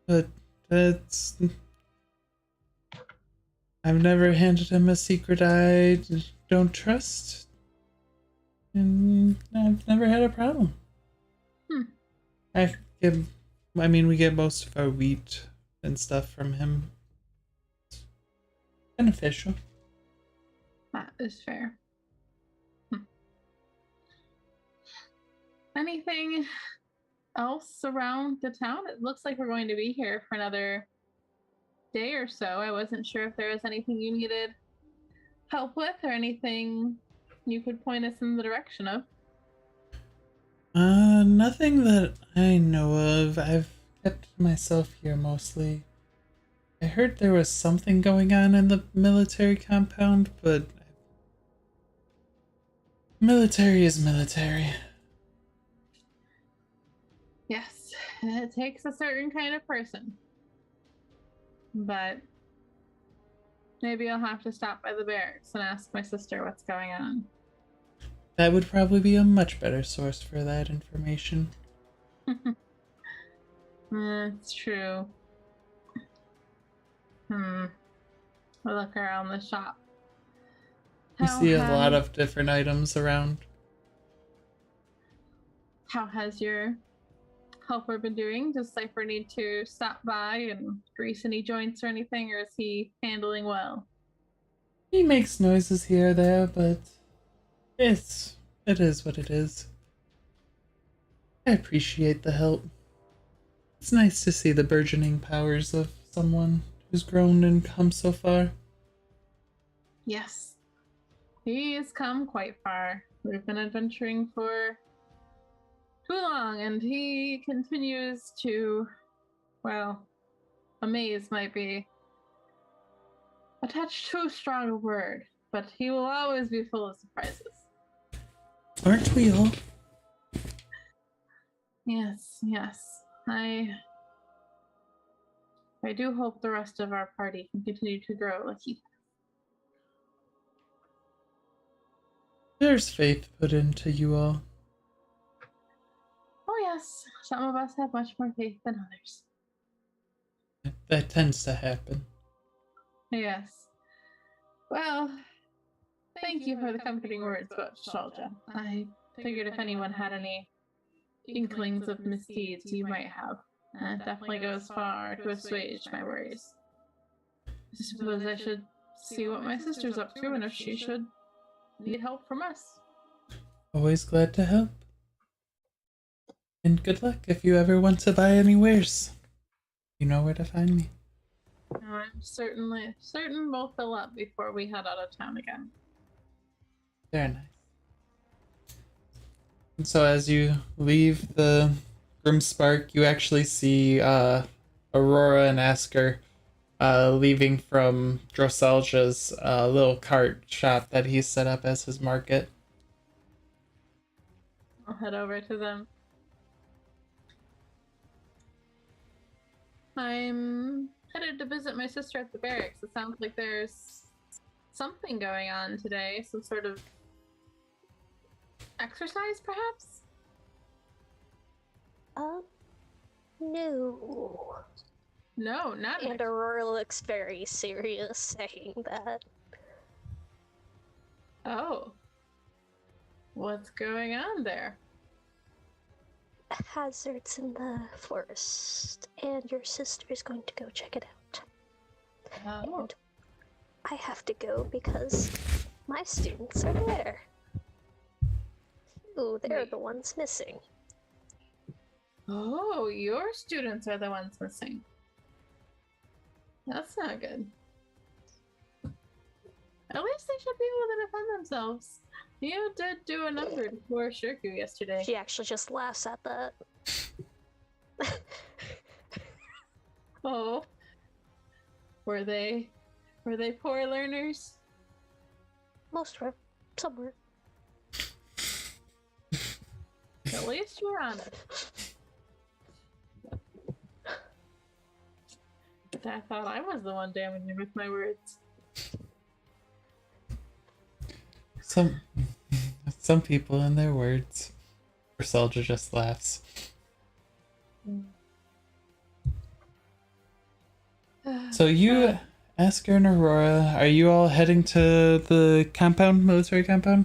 but I've never handed him a secret I don't trust, and I've never had a problem. We get most of our wheat and stuff from him. It's beneficial. That is fair. Anything else around the town? It looks like we're going to be here for another day or so. I wasn't sure if there was anything you needed help with or anything you could point us in the direction of. Nothing that I know of. I've kept myself here mostly. I heard there was something going on in the military compound, but military is military. Yes, it takes a certain kind of person. But maybe I'll have to stop by the barracks and ask my sister what's going on. That would probably be a much better source for that information. That's true. I'll look around the shop. You see a lot of different items around. How has your help we've been doing? Does Cypher need to stop by and grease any joints or anything, or is he handling well? He makes noises here or there, but it is what it is. I appreciate the help. It's nice to see the burgeoning powers of someone who's grown and come so far. Yes. He has come quite far. We've been adventuring for too long, and he continues to, well, amaze might be a touch too strong a word, but he will always be full of surprises. Aren't we all? Yes, yes. I do hope the rest of our party can continue to grow like he. There's faith put into you all. Oh yes, some of us have much more faith than others. That tends to happen. Yes. Well, thank you for the comforting words about nostalgia. I figured if anyone had any inklings of misdeeds, you might have. It definitely goes far to assuage my worries. I suppose I should see what my sister's up to and if she should need help from us. Always glad to help. And good luck if you ever want to buy any wares. You know where to find me. I'm certain we'll fill up before we head out of town again. Very nice. And so as you leave the Grimspark, you actually see Aurora and Asker leaving from Drosselja's little cart shop that he set up as his market. I'll head over to them. I'm headed to visit my sister at the barracks. It sounds like there's something going on today. Some sort of exercise, perhaps? No. No, not And Aurora looks very serious saying that. Oh. What's going on there? Hazards in the forest, and your sister's going to go check it out. Oh. And I have to go because my students are there. Ooh, they're Wait. the ones missing. Oh, your students are the ones missing. That's not good. At least they should be able to defend themselves. You did do a number to poor Shirku yesterday. She actually just laughs at that. Oh. Were they poor learners? Most were. Some were. At least you're honest. I thought I was the one damaging with my words. Some people and their words. Drosselja just laughs. So you, Asker and Aurora, are you all heading to the compound, military compound?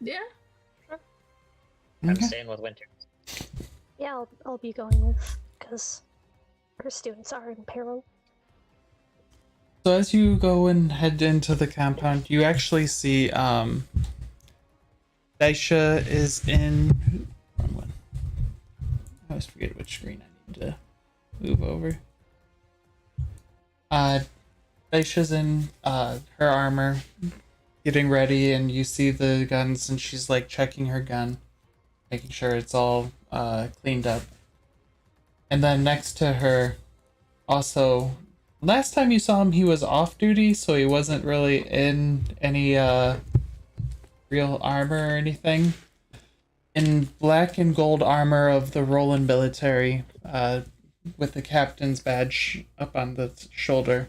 Yeah. I'm Okay. staying with Winter. Yeah, I'll be going with, because her students are in peril. So as you go and head into the compound, you actually see Daisha is in. Wrong one. I always forget which screen I need to move over. Daisha's in her armor, getting ready, and you see the guns, and she's like checking her gun, making sure it's all cleaned up. And then next to her, also. Last time you saw him, he was off duty, so he wasn't really in any real armor or anything. In black and gold armor of the Roland military, with the captain's badge up on the shoulder,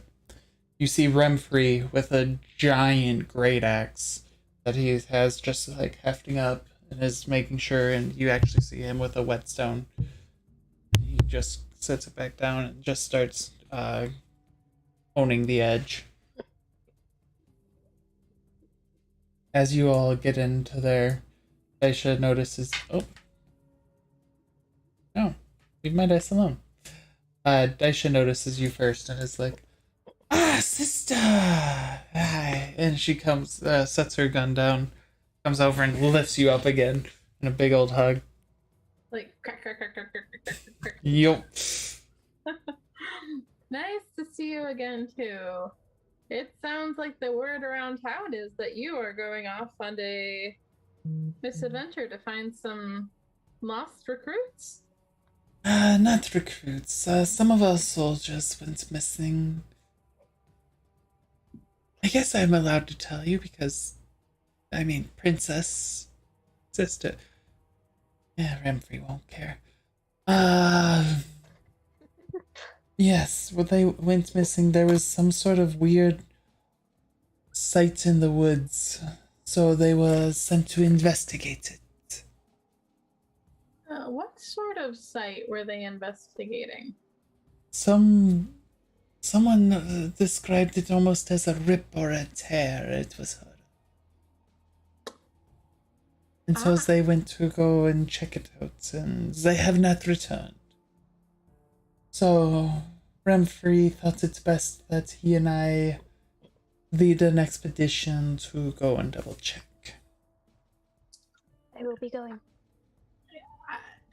you see Remfrey with a giant great axe that he has just like hefting up and is making sure, and you actually see him with a whetstone. He just sets it back down and just starts owning the edge. As you all get into there, Daisha notices, oh, leave my dice alone. Daisha notices you first and is like, "Ah, sister!" Hi. And she comes, sets her gun down, comes over and lifts you up again in a big old hug. Like crack, crack, crack, crack, crack, crack, crack, crack. Yup. Nice to see you again too. It sounds like the word around town is that you are going off on a misadventure to find some lost recruits. Not recruits. Some of our soldiers went missing. I guess I'm allowed to tell you because, I mean, Princess, sister. Yeah, Remfrey won't care. Yes, when they went missing, there was some sort of weird site in the woods, so they were sent to investigate it. What sort of site were they investigating? Someone described it almost as a rip or a tear, it was heard. And so they went to go and check it out, and they have not returned. So, Remfrey thought it best that he and I lead an expedition to go and double check. I will be going.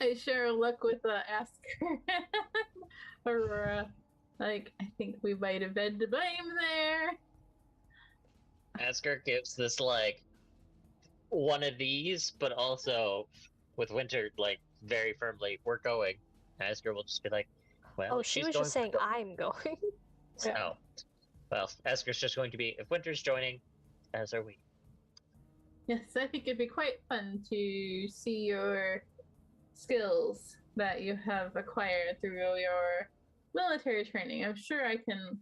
I share a look with Asker. Aurora. Like, I think we might have been to blame there. Asker gives this, like, one of these, but also with Winter, like, very firmly, we're going. Asker will just be like, well, Oh, she she's was going just saying to go. I'm going. Oh. Well, Asker's just going to be, if Winter's joining, as are we. Yes, I think it'd be quite fun to see your skills that you have acquired through your military training. I'm sure I can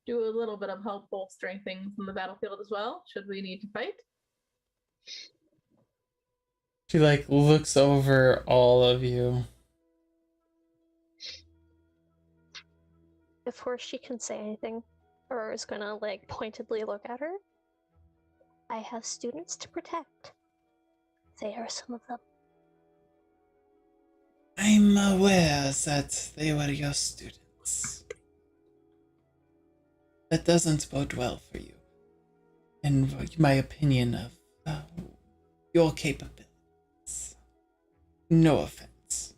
do a little bit of help bolstering things in the battlefield as well, should we need to fight. She, like, looks over all of you. Before she can say anything, Aurora's gonna, like, pointedly look at her. I have students to protect. They are some of them. I'm aware that they were your students. That doesn't bode well for you, in my opinion of your capabilities. No offense.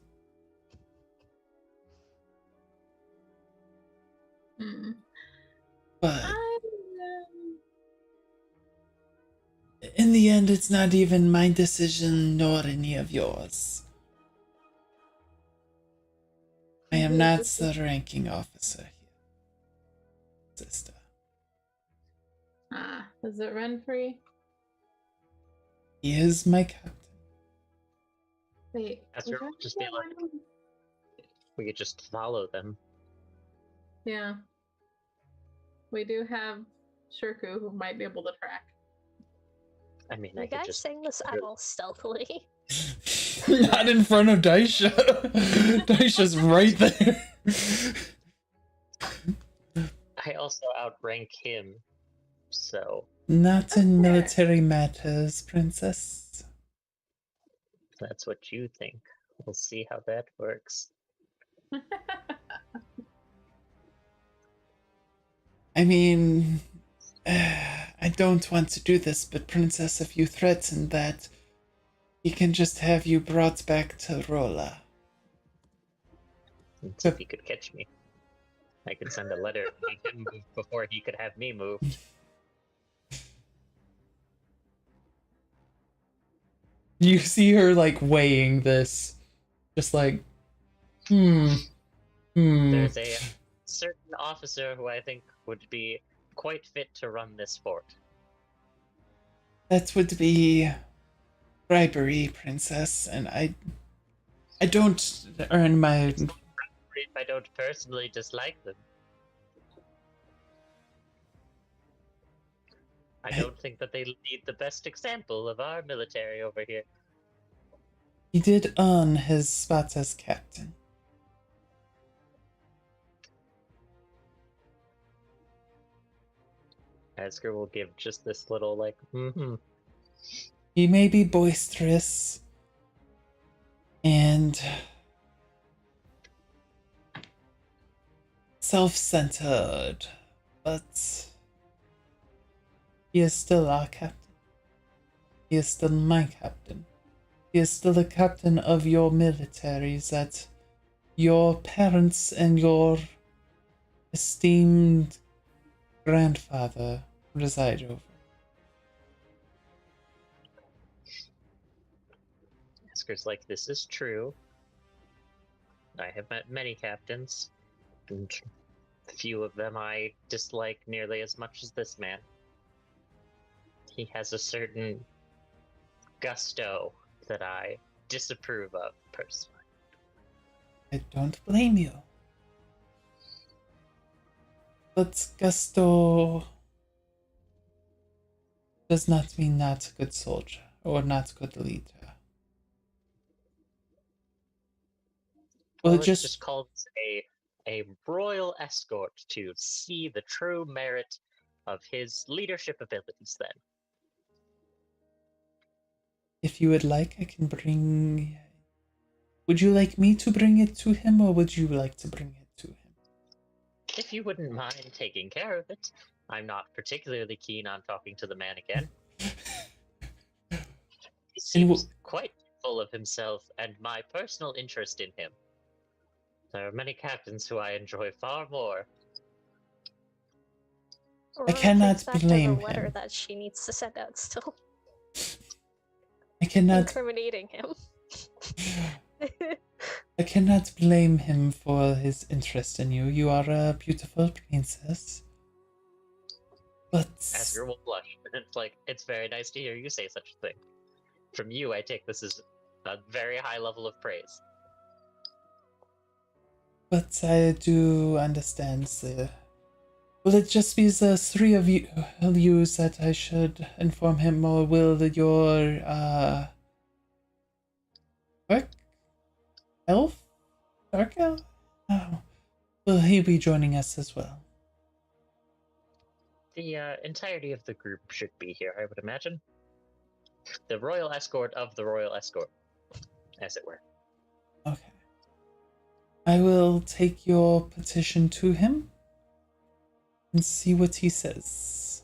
But in the end, it's not even my decision nor any of yours. I am not the ranking officer here, sister. Is it Renfrey? He is my captain. Wait, That's was right, Renfrey just be one like- of them? We could just follow them. Yeah. We do have Shirku who might be able to track. I mean, You I could guys just... saying this at all stealthily? Not in front of Daisha. Daisha's right there. I also outrank him, so Not in military matters, princess. that's what you think. We'll see how that works. I mean, I don't want to do this, but princess, if you threaten that, he can just have you brought back to Rolla. Let's see if he could catch me. I could send a letter and make him move before he could have me moved. You see her, like, weighing this. Just like, There's a certain officer who I think would be quite fit to run this fort. That would be bribery, princess, and I don't earn my... If I don't personally dislike them. I don't think that they lead the best example of our military over here. He did earn his spot as captain. Asker will give just this little, like, He may be boisterous, and self-centered, but he is still our captain. He is still my captain. He is still the captain of your militaries that your parents and your esteemed grandfather reside over. Asker's like, this is true. I have met many captains, and few of them I dislike nearly as much as this man. He has a certain gusto that I disapprove of, personally. I don't blame you. But gusto does not mean not a good soldier or not a good leader. Well, It's just called a royal escort to see the true merit of his leadership abilities, then. If you would like, I can bring... Would you like me to bring it to him, or would you like to bring it to him? If you wouldn't mind taking care of it. I'm not particularly keen on talking to the man again. He seems quite full of himself and my personal interest in him. There are many captains who I enjoy far more. I cannot blame the letter him. that she needs to send out still. I cannot... Incriminating him. I cannot blame him for his interest in you. You are a beautiful princess. But... Asker will blush, and it's like, it's very nice to hear you say such a thing. From you, I take this as a very high level of praise. But I do understand the... Will it just be the three of you that I should inform him, or will your, Dark Elf? Dark Elf? Oh. Will he be joining us as well? The entirety of the group should be here, I would imagine. The royal escort of the royal escort, as it were. Okay. I will take your petition to him and see what he says.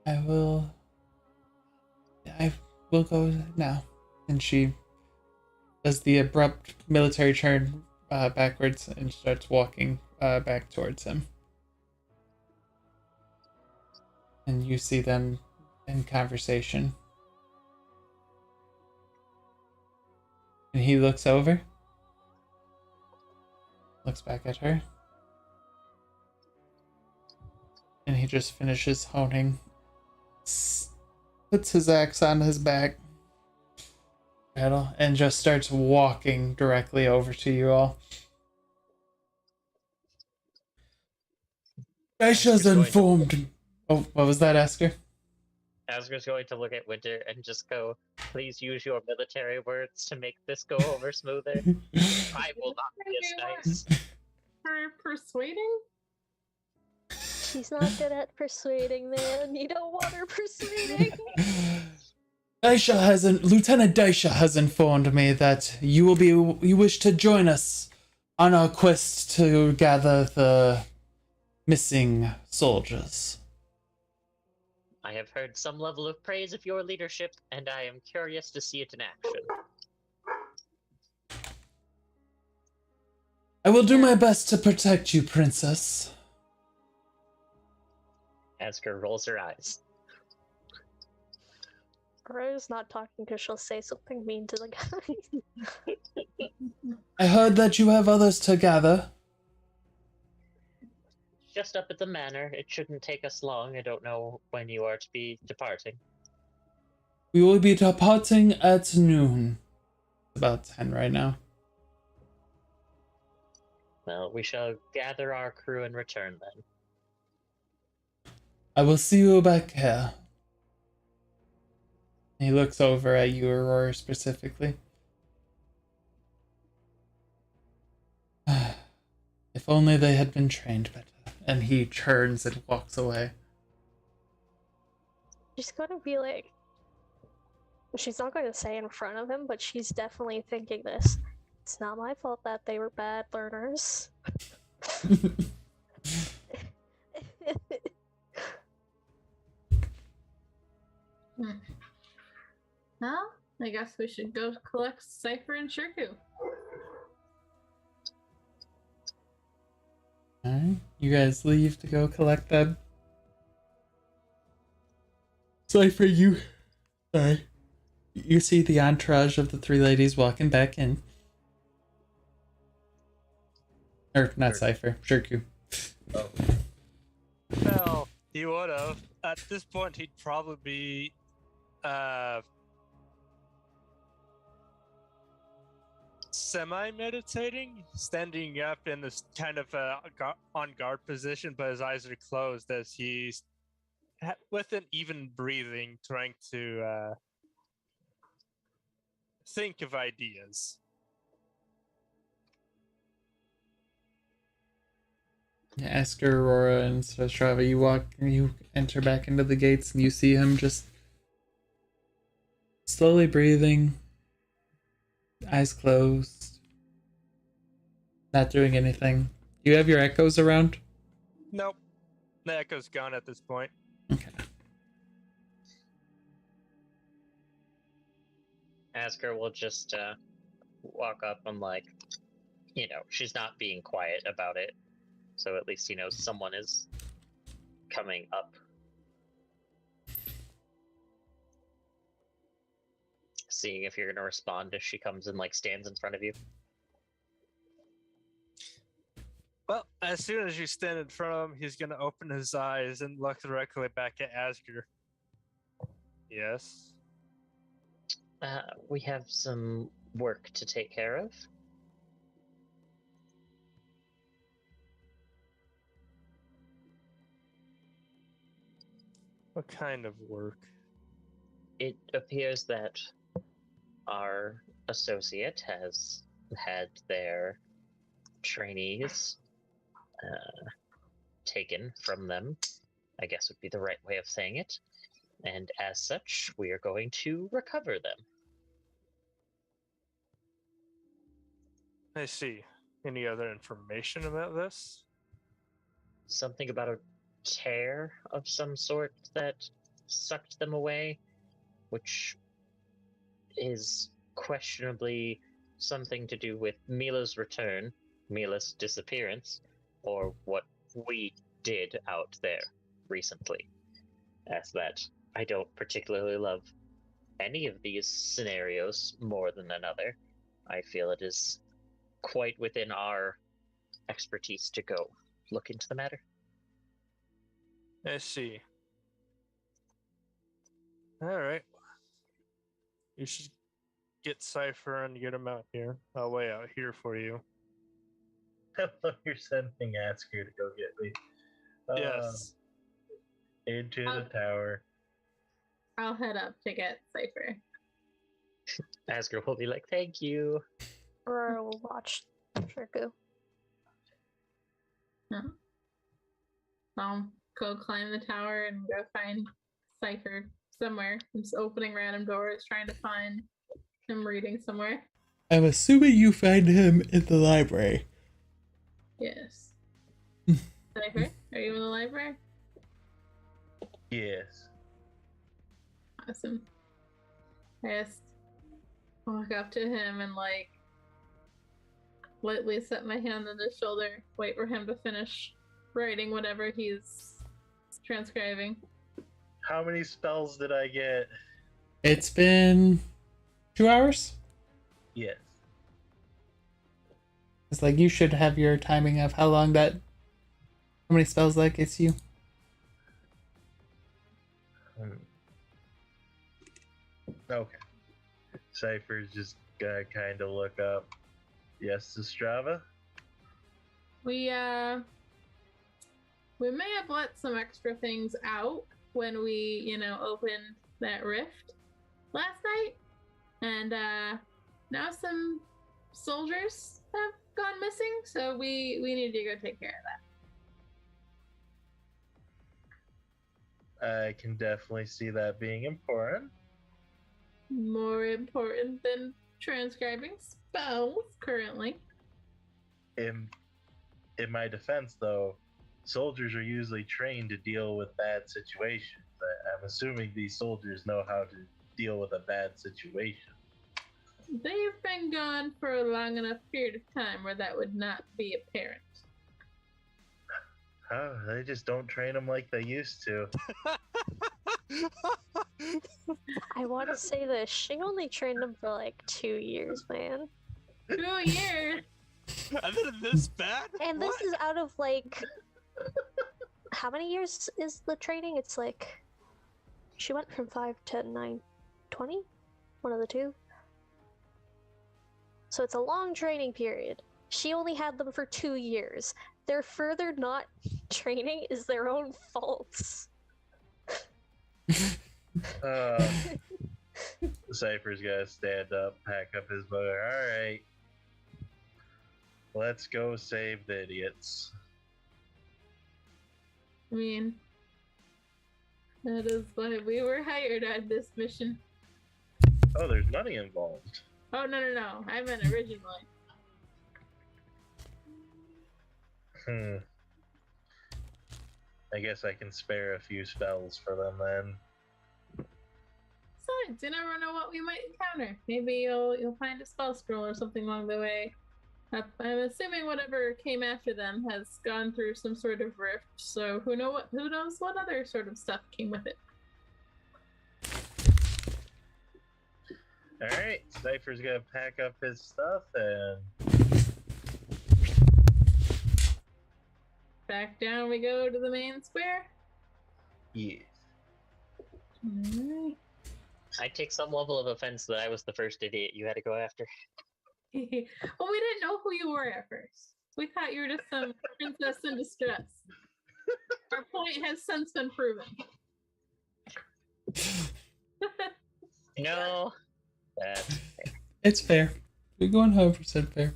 I will go now. And she does the abrupt military turn backwards and starts walking back towards him. And you see them in conversation. And he looks over, looks back at her, and he just finishes honing, puts his axe on his back, and just starts walking directly over to you all. Daisha's informed. Oh, what was that, Asker? Asker's going to look at Winter and just go, please use your military words to make this go over smoother. I will not be as nice. Her persuading? She's not good at persuading, man. You don't want her persuading. Lieutenant Daisha has informed me that you wish to join us on our quest to gather the missing soldiers. I have heard some level of praise of your leadership, and I am curious to see it in action. I will do my best to protect you, Princess. Asker rolls her eyes. Rose not talking because she'll say something mean to the guy. I heard that you have others to gather. Just up at the manor. It shouldn't take us long. I don't know when you are to be departing. We will be departing at noon. About 10 right now. Well, we shall gather our crew and return then. I will see you back here. He looks over at you, Aurora, specifically. If only they had been trained better. And he turns and walks away. She's gonna be like... She's not going to say in front of him, but she's definitely thinking this. It's not my fault that they were bad learners. Well, I guess we should go collect Cypher and Shirku. Alright, you guys leave to go collect them. Cypher, sorry. You see the entourage of the three ladies walking back in. Or, not Cypher, Shirku. Oh. Well, he would have. At this point, he'd probably be semi-meditating, standing up in this kind of on guard position, but his eyes are closed as he's with an even breathing, trying to think of ideas. Yeah, Esker, Aurora, and Strava, you enter back into the gates and you see him just slowly breathing, eyes closed, not doing anything. Do you have your echoes around? Nope. The echo's gone at this point. Okay. Asker will just walk up and, like, she's not being quiet about it. So at least he knows someone is coming up. Seeing if you're going to respond as she comes and, like, stands in front of you. Well, as soon as you stand in front of him, he's going to open his eyes and look directly back at Asker. Yes? We have some work to take care of. What kind of work? It appears that our associate has had their trainees taken from them, I guess would be the right way of saying it. And as such, we are going to recover them. I see. Any other information about this? Something about a tear of some sort that sucked them away, which is questionably something to do with Mila's return, Mila's disappearance, or what we did out there recently. As that, I don't particularly love any of these scenarios more than another. I feel it is quite within our expertise to go look into the matter. I see. Alright. You should get Cypher and get him out here. I'll wait out here for you. You're sending Asker to go get me. Yes. Into the tower. I'll head up to get Cypher. Asker will be like, thank you. Aurora will watch Shirku. I'll go climb the tower and go find Cypher somewhere. I'm just opening random doors, trying to find him reading somewhere. I'm assuming you find him in the library. Yes. Cypher, are you in the library? Yes. Awesome. I just walk up to him and, like, lightly set my hand on his shoulder, wait for him to finish writing whatever he's transcribing. How many spells did I get? It's been 2 hours? Yes. It's like you should have your timing of how many spells that gets you. Okay. Cypher's just gonna kind of look up. Yes, to Strava. We may have let some extra things out when we, opened that rift last night. And now some soldiers have gone missing, so we need to go take care of that. I can definitely see that being important. More important than transcribing spells currently. In my defense, though, soldiers are usually trained to deal with bad situations. I'm assuming these soldiers know how to deal with a bad situation. They've been gone for a long enough period of time where that would not be apparent. Oh, they just don't train them like they used to. I want to say this. She only trained him for like 2 years, man. 2 years. And then this bad? And this What? is out of like. How many years is the training? It's like. She went from 5 to 9, 20? One of the two. So it's a long training period. She only had them for 2 years. Their further not training is their own faults. Cypher's gotta stand up, pack up his book. Alright. Let's go save the idiots. I mean, that is why we were hired on this mission. Oh, there's money involved. Oh, no. I meant originally. I guess I can spare a few spells for them then. Besides, you never know what we might encounter. Maybe you'll find a spell scroll or something along the way. I'm assuming whatever came after them has gone through some sort of rift, so who knows what other sort of stuff came with it. Alright, Cypher's gonna pack up his stuff and Back down we go to the main square. yeah. Alright. I take some level of offense that I was the first idiot you had to go after. Well, we didn't know who you were at first. We thought you were just some princess in distress. Our point has since been proven. No, It's fair. You're going 100% fair.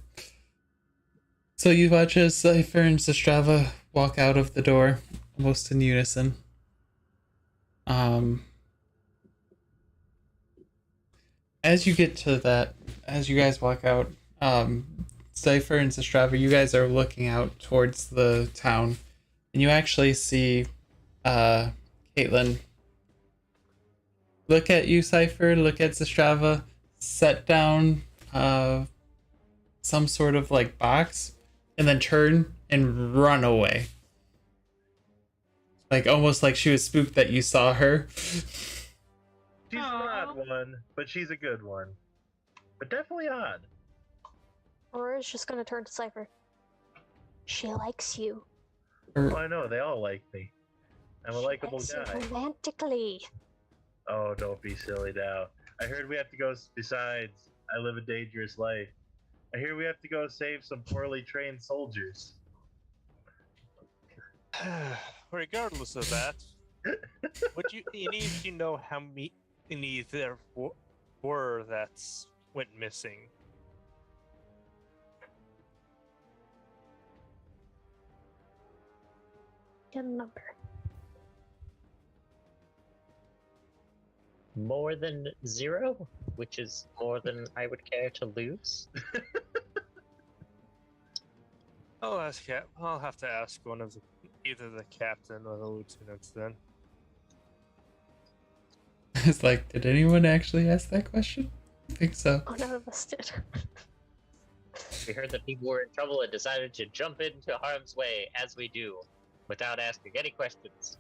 So you watch as Cypher and Zastrava walk out of the door, almost in unison. As you get to that, as you guys walk out, Cypher and Zastrava, you guys are looking out towards the town, and you actually see Caitlin look at you, Cypher, look at Zastrava, set down some sort of like box, and then turn and run away. Like almost like she was spooked that you saw her. She's an odd one, but she's a good one. But definitely odd. Aurora's just gonna turn to Cypher. She likes you. Oh, I know, they all like me. I'm a likable Likes you guy. romantically. Oh, don't be silly now. I heard we have to go, besides, I live a dangerous life. I hear we have to go save some poorly trained soldiers. Regardless of that, you need to know how many there were that went missing. Get a number. more than 0, which is more than I would care to lose. I'll have to ask one of either the captain or the lieutenants then. It's like, did anyone actually ask that question? I think so. Oh, none of us did. We heard that people were in trouble and decided to jump into harm's way, as we do, without asking any questions.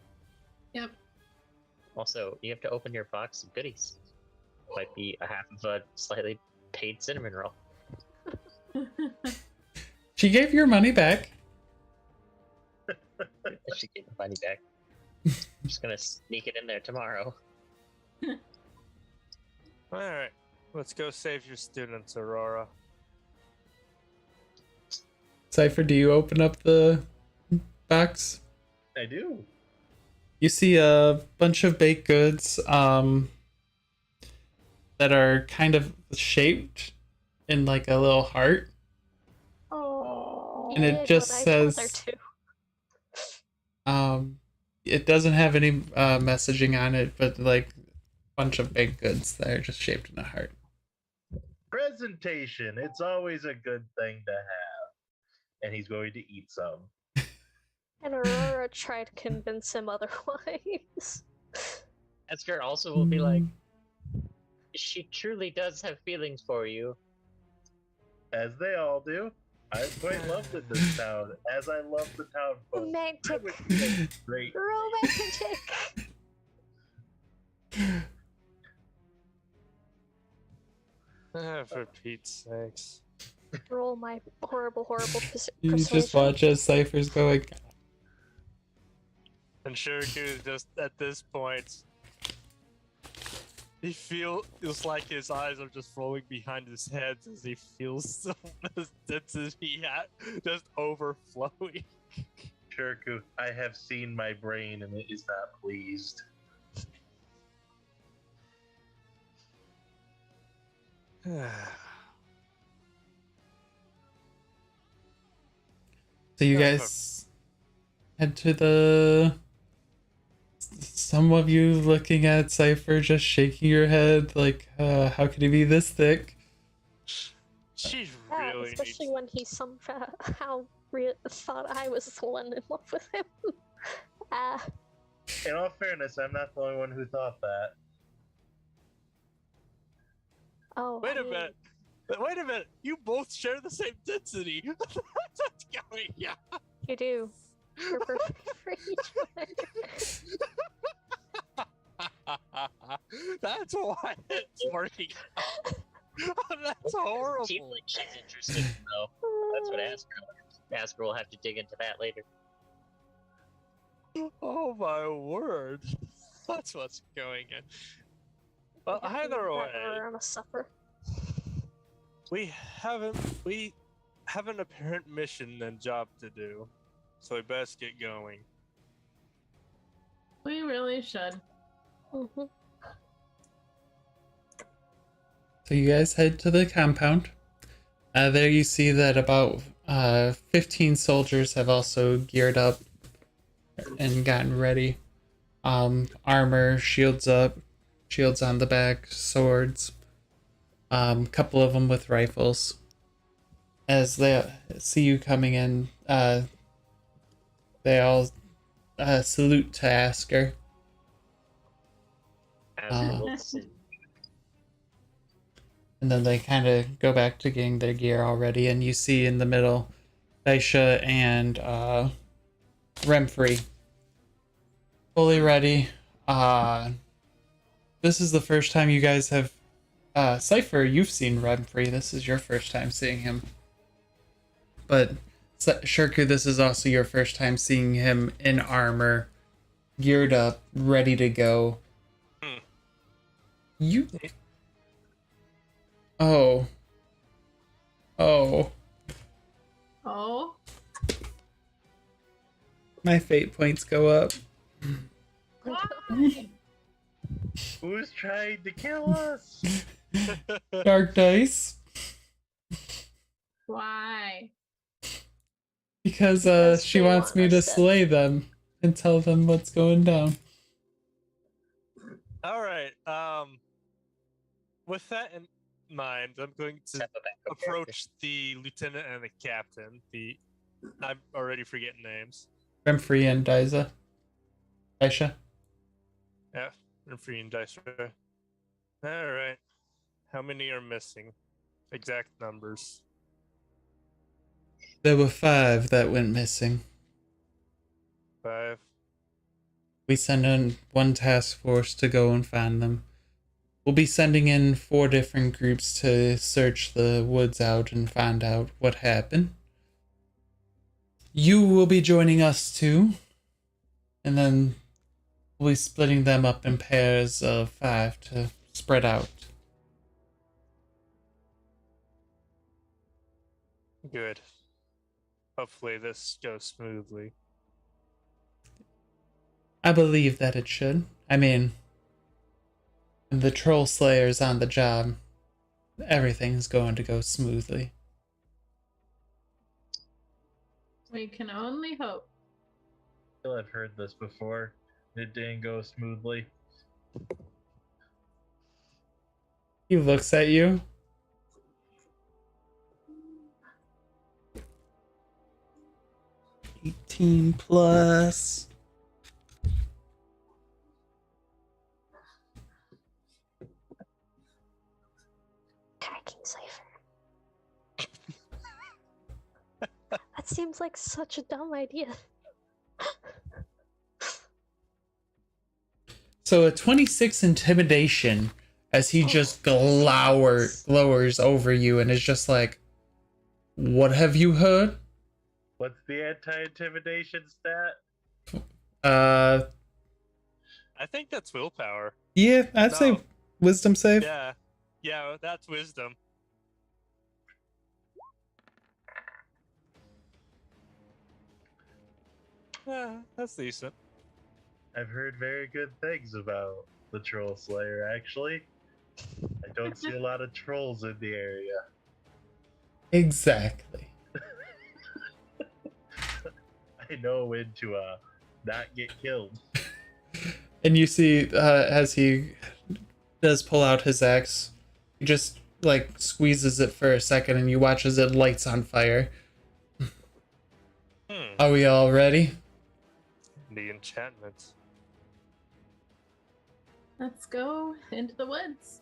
Yep. Also, you have to open your box of goodies. Might be a half of a slightly paid cinnamon roll. She gave your money back. I should get the money back. I'm just gonna sneak it in there tomorrow. Alright, let's go save your students, Aurora. Cypher, do you open up the box? I do. You see a bunch of baked goods that are kind of shaped in like a little heart. Oh. And it just says, it doesn't have any messaging on it, but like a bunch of baked goods that are just shaped in a heart. Presents! presentation. It's always a good thing to have. And he's going to eat some. And Aurora tried to convince him otherwise. Esker also will be like, she truly does have feelings for you. As they all do. I'm quite loved in this town, as I love the town folk. Romantic. Great. Romantic. For Pete's sakes. Roll my horrible You persuasion. just watch as Cypher's going. And Shuriku is just at this point. He feels like his eyes are just rolling behind his head as he feels so much density just overflowing. Shuriku, I have seen my brain and it is not pleased. So you guys head to the. Some of you looking at Cypher just shaking your head like, how could he be this thick? She Yeah, really especially needs... when he somehow thought I was the one in love with him. In all fairness, I'm not the only one who thought that. Oh, Wait a minute. Wait a minute. You both share the same density. What's going on? You do. You're perfect for each other. That's why it's working out. That's horrible. Seems like she's interested, though. That's what Asker will have to dig into that later. Oh my word. That's what's going on. Well, either way, I'm a supper. we have an apparent mission and job to do, so we best get going. We really should. Mm-hmm. So you guys head to the compound. There you see that about 15 soldiers have also geared up and gotten ready. Armor, shields up, shields on the back, swords. Couple of them with rifles. As they see you coming in, they all salute to Asker. And then they kind of go back to getting their gear already, and you see in the middle Daisha and Remfrey fully ready. This is the first time you guys have Cypher, you've seen Remfrey. This is your first time seeing him. But Shurku, this is also your first time seeing him in armor, geared up, ready to go. You... Oh. Oh. My fate points go up. Why? Who's trying to kill us? Dark dice. Why? Because Because she they wants want me to us dead. slay them and tell them what's going down. All right. With that in mind, I'm going to approach the lieutenant and the captain. I'm already forgetting names. Remfrey and Daisha. Yeah, I'm free and dice. All right. How many are missing? Exact numbers. There were 5 that went missing. 5. We sent in one task force to go and find them. We'll be sending in 4 different groups to search the woods out and find out what happened. You will be joining us too. And then we'll be splitting them up in pairs of 5 to spread out. Good. Hopefully this goes smoothly. I believe that it should. I mean, the troll slayer's on the job. Everything's going to go smoothly. We can only hope. I feel I've heard this before. It didn't go smoothly. He looks at you. 15 plus. Attacking Cypher. That seems like such a dumb idea. So a 26 intimidation as he just glowers over you and is just like, what have you heard? What's the anti-intimidation stat? Uh, I think that's willpower. yeah, I'd say No. wisdom save. Yeah, that's wisdom. Yeah, that's decent. I've heard very good things about the Troll Slayer, actually. I don't see a lot of trolls in the area. Exactly. I know when to not get killed. And you see, as he does pull out his axe, he just like squeezes it for a second, and you watch as it lights on fire. Are we all ready? The enchantment. Let's go into the woods.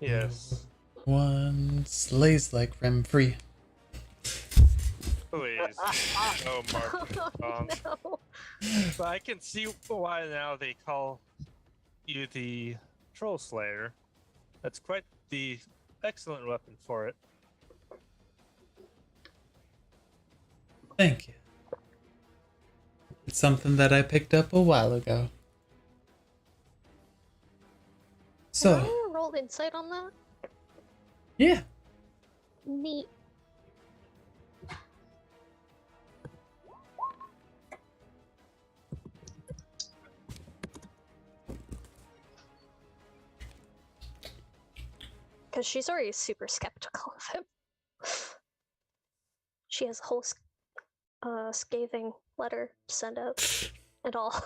Yes. One slays like Remfree. Please. No Mark. No. But I can see why now they call you the Troll Slayer. That's quite the excellent weapon for it. Thank you. It's something that I picked up a while ago. Can So, I roll insight on that? yeah. Neat. Because she's already super skeptical of him. She has a whole scathing letter to send out and all.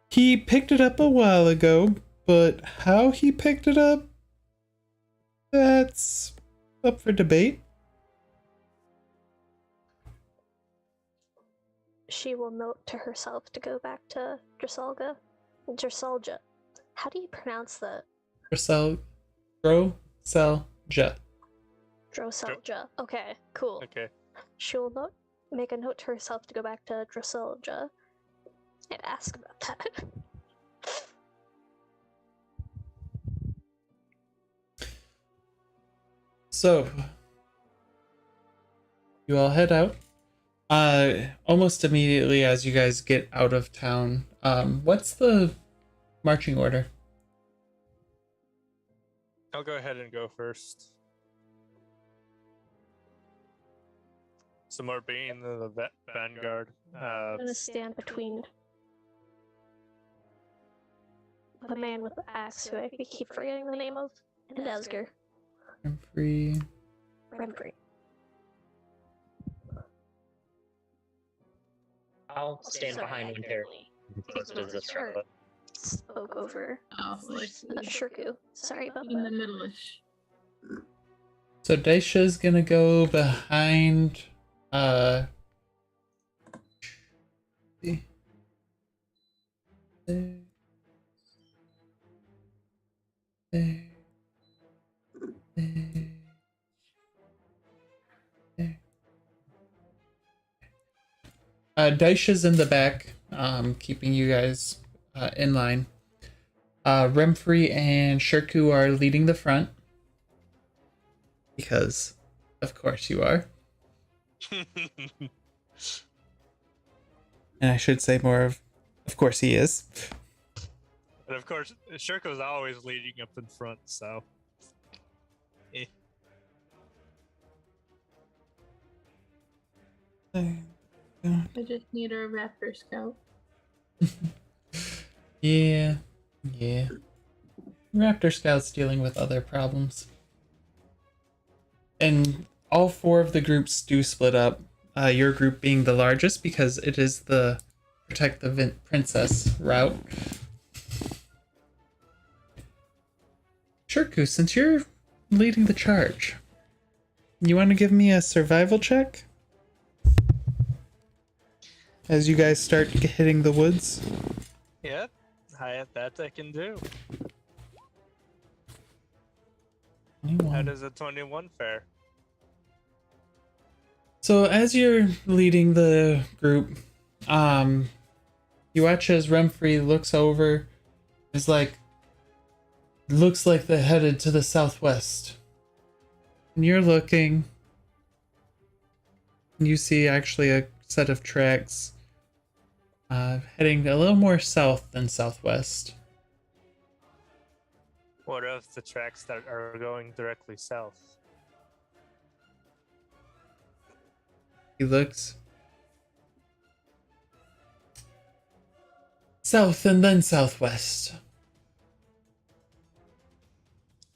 He picked it up a while ago, but how he picked it up, that's up for debate. She will note to herself to go back to Drasalga. Drasalja. How do you pronounce that? Droselja. Drosalja. Okay, cool. Okay. She will make a note to herself to go back to Drosalja and ask about that. So, you all head out. Almost immediately as you guys get out of town, what's the marching order? I'll go ahead and go first. Some more being the vanguard. I'm gonna stand between the man with the axe, who I keep forgetting the name of, and Esger. Free. Remfree. I'll stand behind Winter. Close to the struggle. Spoke over Oh, like Shirku. Sorry about in the that. middle-ish. So Daisha's gonna go behind there. There. There. There. There. Daisha's in the back, keeping you guys in line. Remfree and Shirku are leading the front. Because, of course, you are. And I should say more of course he is. And of course, Shirko's always leading up in front, so. Eh. I just need a raptor scout. Yeah. Raptor Scout's dealing with other problems. And all four of the groups do split up. Your group being the largest because it is the protect the princess route. Shirku, since you're leading the charge, you want to give me a survival check? as you guys start hitting the woods. Yep, that I can do. How 21. does a 21 fare? So as you're leading the group, you watch as Remfrey looks over, is like, looks like they're headed to the southwest. And you're looking, and you see actually a set of tracks heading a little more south than southwest. What of the tracks that are going directly south? He looks south and then southwest.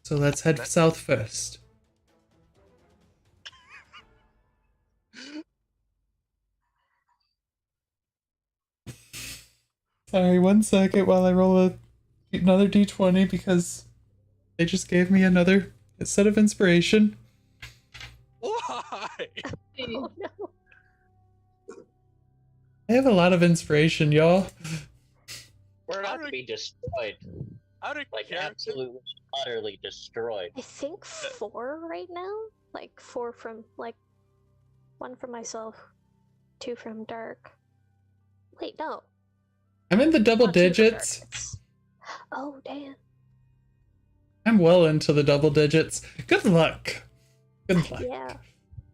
So let's head south first. Sorry, 1 second while I roll another d20 because they just gave me another set of inspiration. Why? Oh no. I have a lot of inspiration, y'all. We're about to be destroyed. Out of Like, character. absolutely, utterly destroyed. I think 4 right now. Like 4 from 1 from myself, 2 from Dark. Wait, no. I'm in the double Not 2 from digits. Dark. Oh damn. I'm well into the double digits. Good luck. Good luck. Yeah.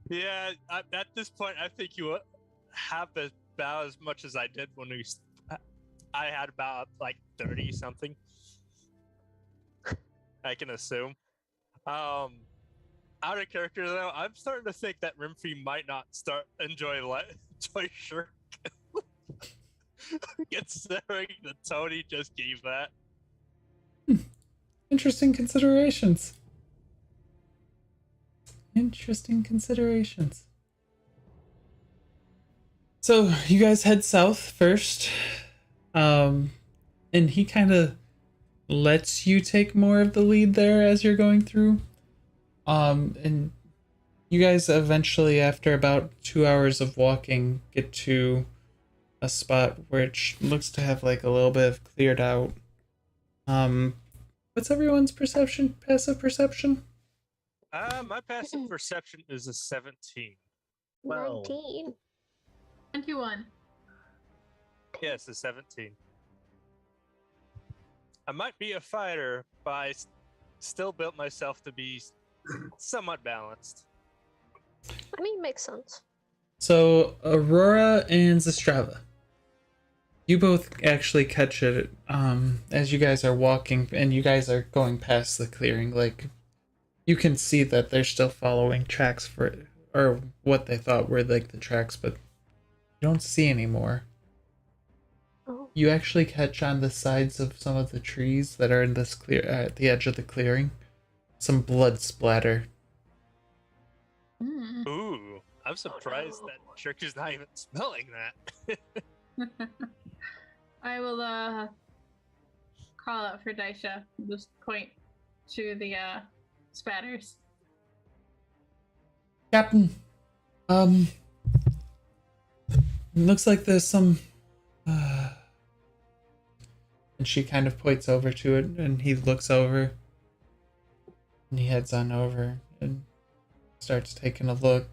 Yeah, at this point, I think you have about as much as I did when I had about like 30 something. I can assume. Out of character though, I'm starting to think that Rimfree might not enjoy Shirk. Considering that Tony just gave that. Interesting considerations. Interesting considerations. So you guys head south first. And he kind of lets you take more of the lead there as you're going through. And you guys eventually, after about 2 hours of walking, get to a spot which looks to have like a little bit of cleared out. What's everyone's perception? Passive perception? My passive perception is a 17. 19. 21. Yes, a 17. I might be a fighter, but I still built myself to be somewhat balanced. I mean, makes sense. So Aurora and Zastrava, you both actually catch it as you guys are walking and you guys are going past the clearing. Like, you can see that they're still following tracks for, or what they thought were like the tracks, but you don't see any more. Oh. You actually catch on the sides of some of the trees that are in this at the edge of the clearing some blood splatter. Mm. Ooh, I'm surprised no. that Shirk is not even smelling that. I will call out for Daisha. Just point to the spatters. Captain, looks like there's some and she kind of points over to it and he looks over and he heads on over and starts taking a look,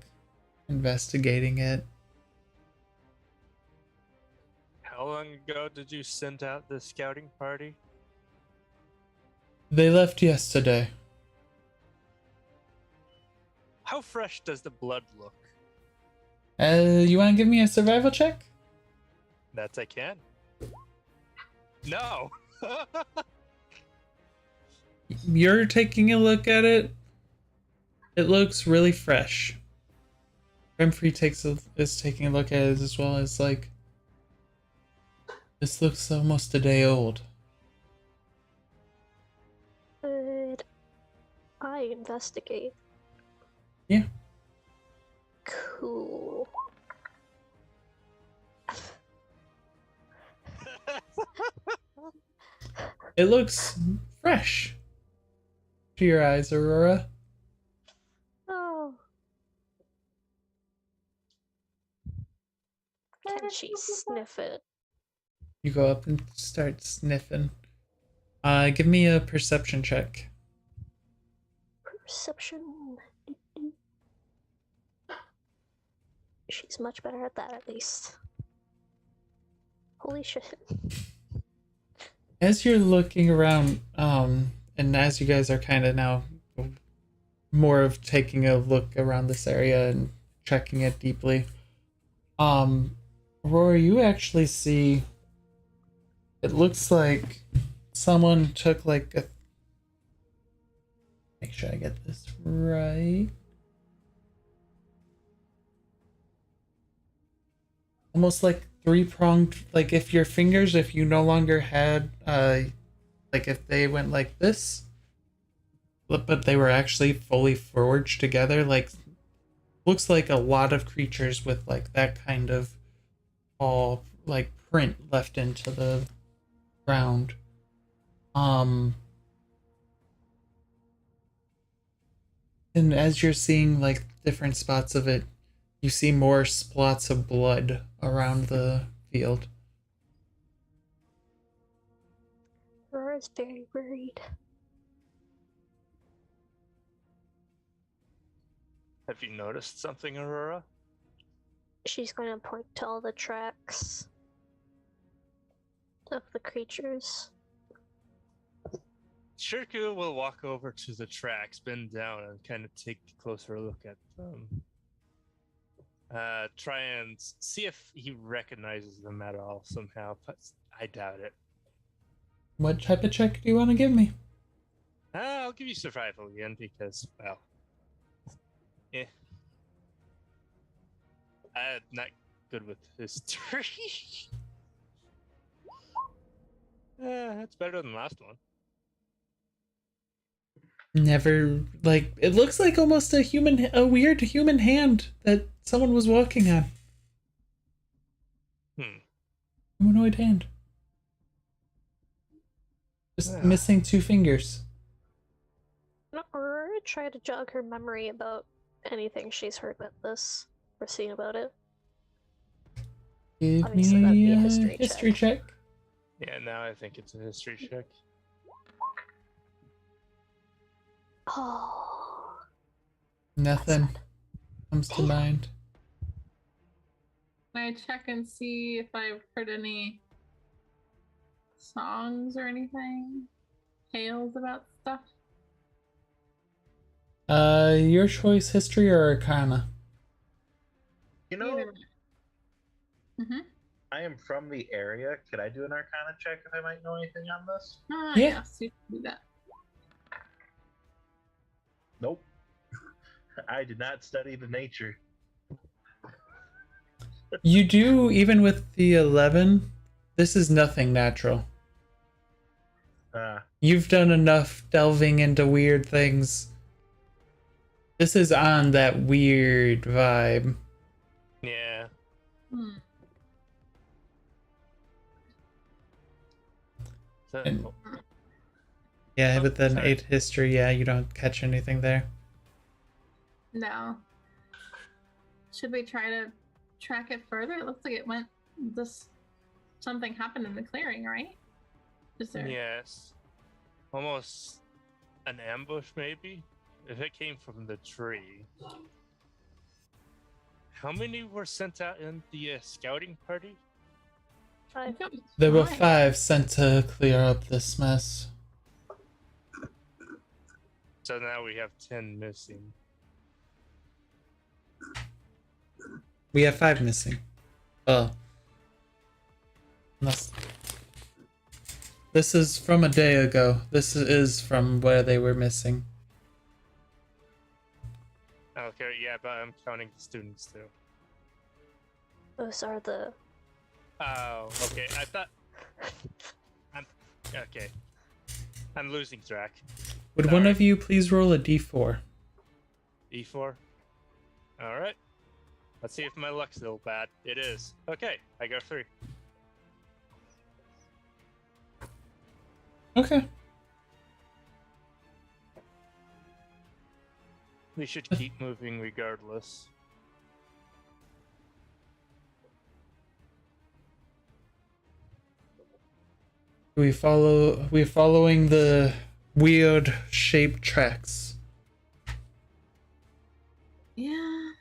investigating it. How long ago did you send out the scouting party? They left yesterday. How fresh does the blood look? You want to give me a survival check? That I can. No. You're taking a look at it. It looks really fresh. Remfrey is taking a look at it as well as like, this looks almost a day old. Could I investigate? Yeah. Cool. It looks fresh to your eyes, Aurora. Oh. Can she sniff it? You go up and start sniffing. Give me a perception check. Perception. She's much better at that, at least. Holy shit. As you're looking around, and as you guys are kind of now more of taking a look around this area and checking it deeply, Aurora, you actually see, it looks like someone took like a, make sure I get this right. Almost like three-pronged, like if your fingers, if you no longer had, like if they went like this, but they were actually fully forged together, like, looks like a lot of creatures with like that kind of all like print left into the ground. And as you're seeing like different spots of it, you see more splots of blood around the field. Aurora's very worried. Have you noticed something, Aurora? She's going to point to all the tracks of the creatures. Shirku will walk over to the tracks, bend down, and kind of take a closer look at them. Try and see if he recognizes them at all somehow, but I doubt it. What type of check do you want to give me? I'll give you survival again because, well, I'm not good with history. That's better than the last one. Never, like, it looks like almost a weird human hand that someone was walking on. Humanoid hand. Just missing 2 fingers. Aurora try to jog her memory about anything she's heard about this or seen about it. Give Obviously, that'd be me a a history check. Yeah, now I think it's a history check. Oh. Nothing That's comes to Damn. mind. Can I check and see if I've heard any songs or anything? Tales about stuff? Your choice, history or arcana? You know, Mm-hmm. I am from the area. Could I do an Arcana check if I might know anything on this? Ah, Yeah. yes, you can do that. Nope. I did not study the nature. You do, even with the 11, this is nothing natural. You've done enough delving into weird things. This is on that weird vibe. Yeah. Hmm. So, And- Yeah, but then 8 history, yeah, you don't catch anything there. No. Should we try to track it further? It looks like it went something happened in the clearing, right? Is there yes. Almost an ambush, maybe? If it came from the tree. How many were sent out in the scouting party? I think it was There were fine. 5 sent to clear up this mess. So now we have 10 missing. We have 5 missing. Oh. Unless... This is from a day ago. This is from where they were missing. Okay, yeah, but I'm counting the students too. Those are the. Oh, okay. I thought. Okay. I'm losing track. Would one Sorry. of you please roll a d4? E4. All right. Let's see if my luck's still bad. It is. Okay, I got 3. Okay. We should keep moving regardless. We're following the weird shaped tracks. Yeah.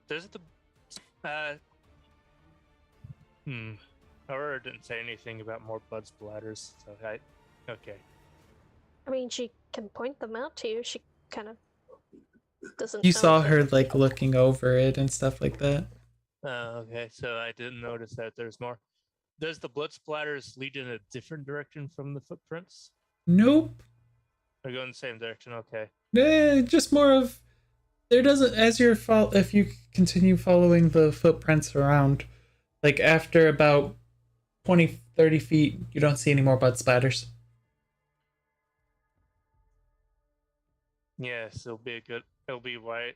Does the Aurora didn't say anything about more blood splatters, so okay. I mean, she can point them out to you. She kind of doesn't. You know saw that- her like looking over it and stuff like that. Okay, so I didn't notice that there's more. Does the blood splatters lead in a different direction from the footprints? Nope. They go in the same direction. Okay. Just more of there doesn't as you're if you continue following the footprints around, like after about 20-30 feet, you don't see any more blood splatters. Yes, it'll be white.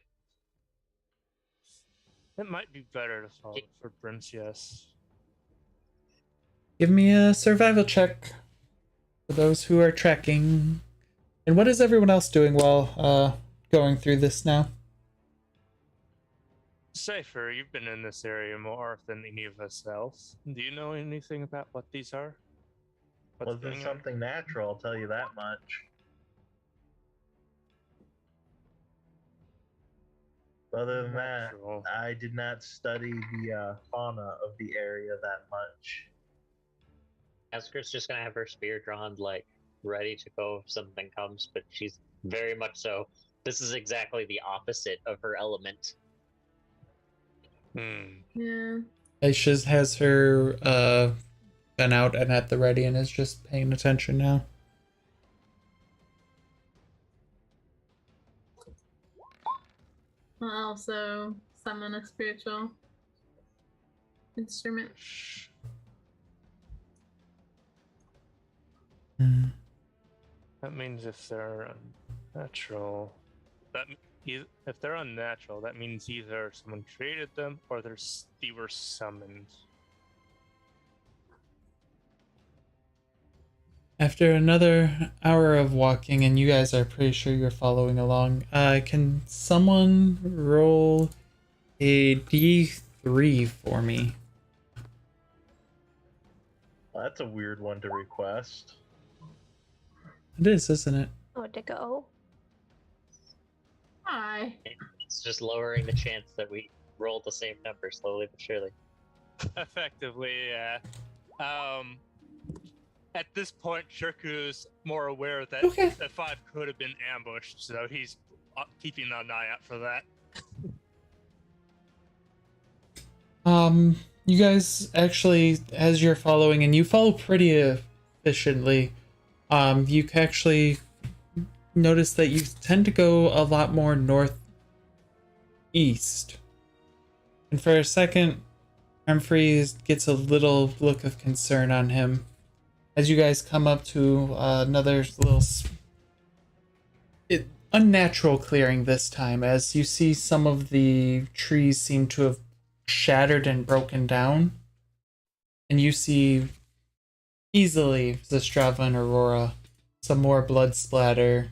It might be better to follow the footprints, yes. Give me a survival check for those who are tracking. And what is everyone else doing while going through this now? Cypher, you've been in this area more than any of us else. Do you know anything about what these are? Was this something natural? I'll tell you that much. Other than that, I did not study the fauna of the area that much. Asker's just gonna have her spear drawn, like, ready to go if something comes, but she's very much so. This is exactly the opposite of her element. Yeah. Aisha has her been out and at the ready and is just paying attention now. I'll also summon a spiritual instrument. That means if they're unnatural, if they're unnatural, that means either someone created them or they were summoned. After another hour of walking, and you guys are pretty sure you're following along, can someone roll a D3 for me? Well, that's a weird one to request. It is, isn't it? Oh, to go. Hi. It's just lowering the chance that we roll the same number slowly but surely. Effectively, yeah. At this point, Shirku's more aware that that 5 could have been ambushed, so he's keeping an eye out for that. You guys actually, as you're following, and you follow pretty efficiently, you actually notice that you tend to go a lot more northeast. And for a second, Humphrey gets a little look of concern on him. As you guys come up to another little unnatural clearing this time, as you see some of the trees seem to have shattered and broken down. And you see easily Zastrava and Aurora, some more blood splatter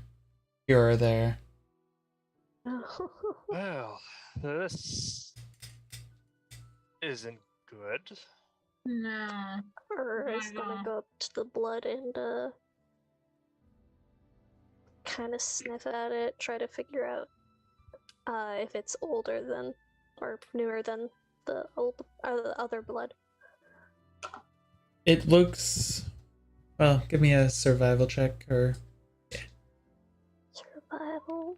here or there. Well, this isn't good. No. Aurora's gonna go up to the blood and kind of sniff at it, try to figure out if it's older than or newer than the other blood. It looks... Well, give me a survival check, or... Yeah. Survival.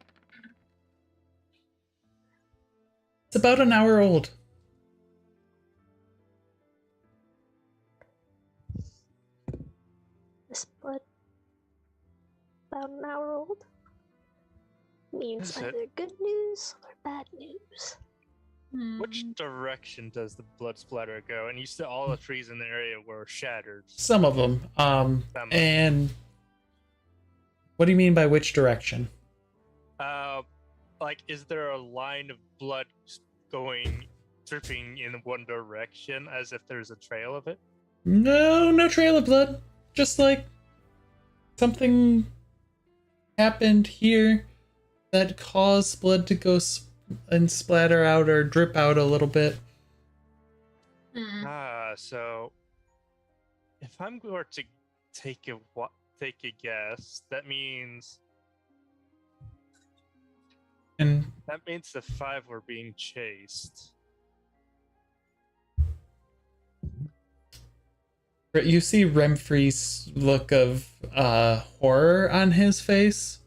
It's about an hour old. This blood, about an hour old, means either good news or bad news. Which direction does the blood splatter go? And you said all the trees in the area were shattered. Some of them. And what do you mean by which direction? Like, is there a line of blood dripping in one direction, as if there's a trail of it? No trail of blood. Just like something happened here that caused blood to go and splatter out or drip out a little bit. So if I'm going to take a guess, that means And the 5 were being chased. you see Remfrey's look of horror on his face.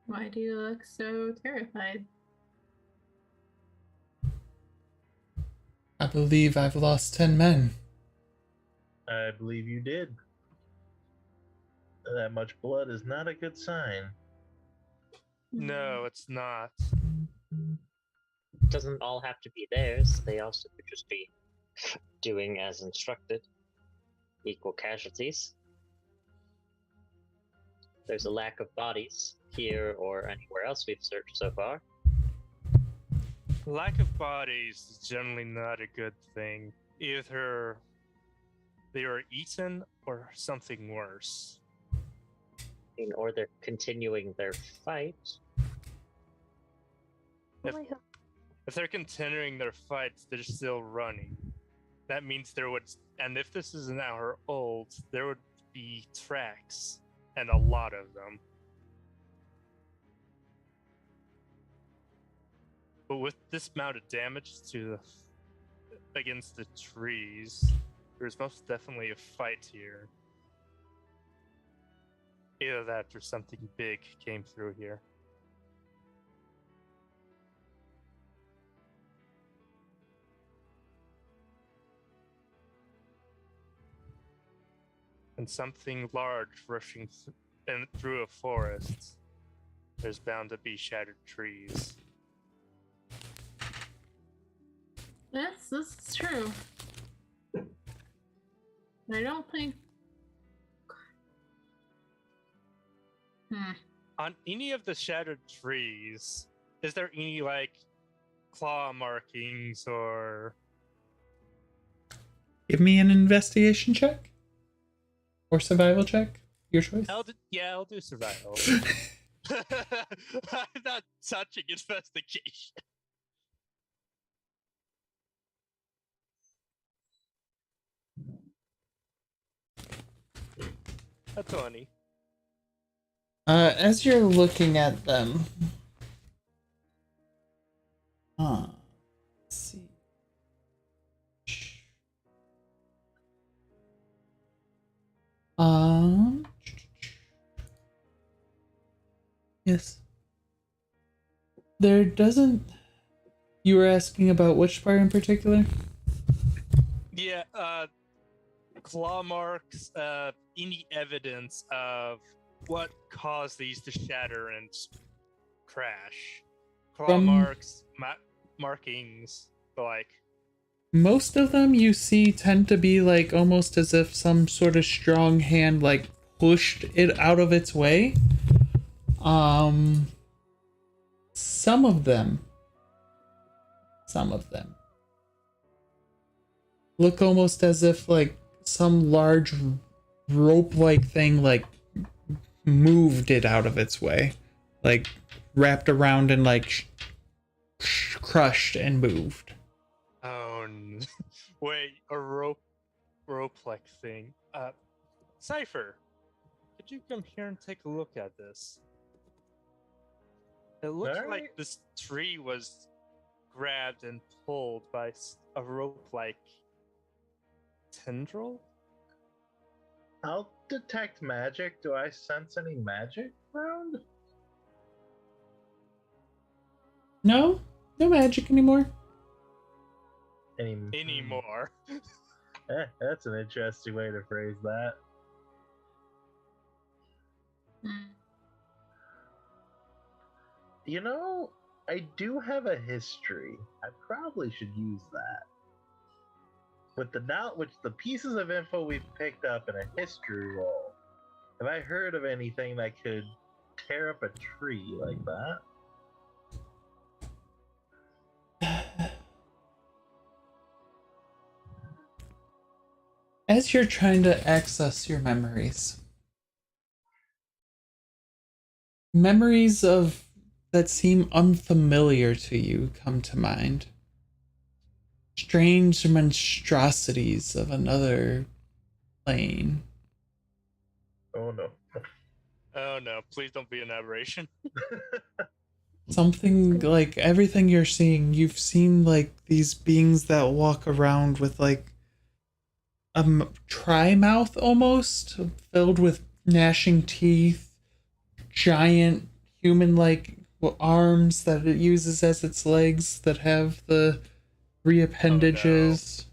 Why do you look so terrified? I believe I've lost 10 men. I believe you did. That much blood is not a good sign. No, it's not. Doesn't all have to be theirs. They also could just be doing as instructed. Equal casualties. There's a lack of bodies here or anywhere else we've searched so far. Lack of bodies is generally not a good thing. Either they were eaten or something worse. Or they're continuing their fight. If- my God. If they're continuing their fights, they're still running. That means there would, and if this is an hour old, there would be tracks, and a lot of them. But with this amount of damage to against the trees, there's most definitely a fight here. Either that or something big came through here. And something large rushing through a forest. There's bound to be shattered trees. Yes, this is true. I don't think. On any of the shattered trees, is there any like claw markings or? Give me an investigation check. Or survival check. Your choice. I'll do survival. I'm not touching investigation. A 20. As you're looking at them, let's see. Yes. There doesn't. You were asking about which part in particular? Yeah, claw marks, any evidence of what caused these to shatter and crash. Claw marks, markings, like. Most of them you see tend to be like almost as if some sort of strong hand like pushed it out of its way. Some of them look almost as if like some large rope-like thing like moved it out of its way, like wrapped around and like crushed and moved. Oh, wait, a rope-like thing. Cypher, could you come here and take a look at this? It looks like this tree was grabbed and pulled by a rope-like tendril. I'll detect magic. Do I sense any magic around? No magic anymore. Anymore. That's an interesting way to phrase that. You know, I do have a history. I probably should use that. With the pieces of info we've picked up in a history roll, have I heard of anything that could tear up a tree like that? As you're trying to access your memories that seem unfamiliar to you come to mind. strange monstrosities of another plane. Oh no. Oh no, please don't be an aberration. Something like everything you're seeing, you've seen like these beings that walk around with like a tri-mouth almost, filled with gnashing teeth, giant human-like arms that it uses as its legs that have the reappendages.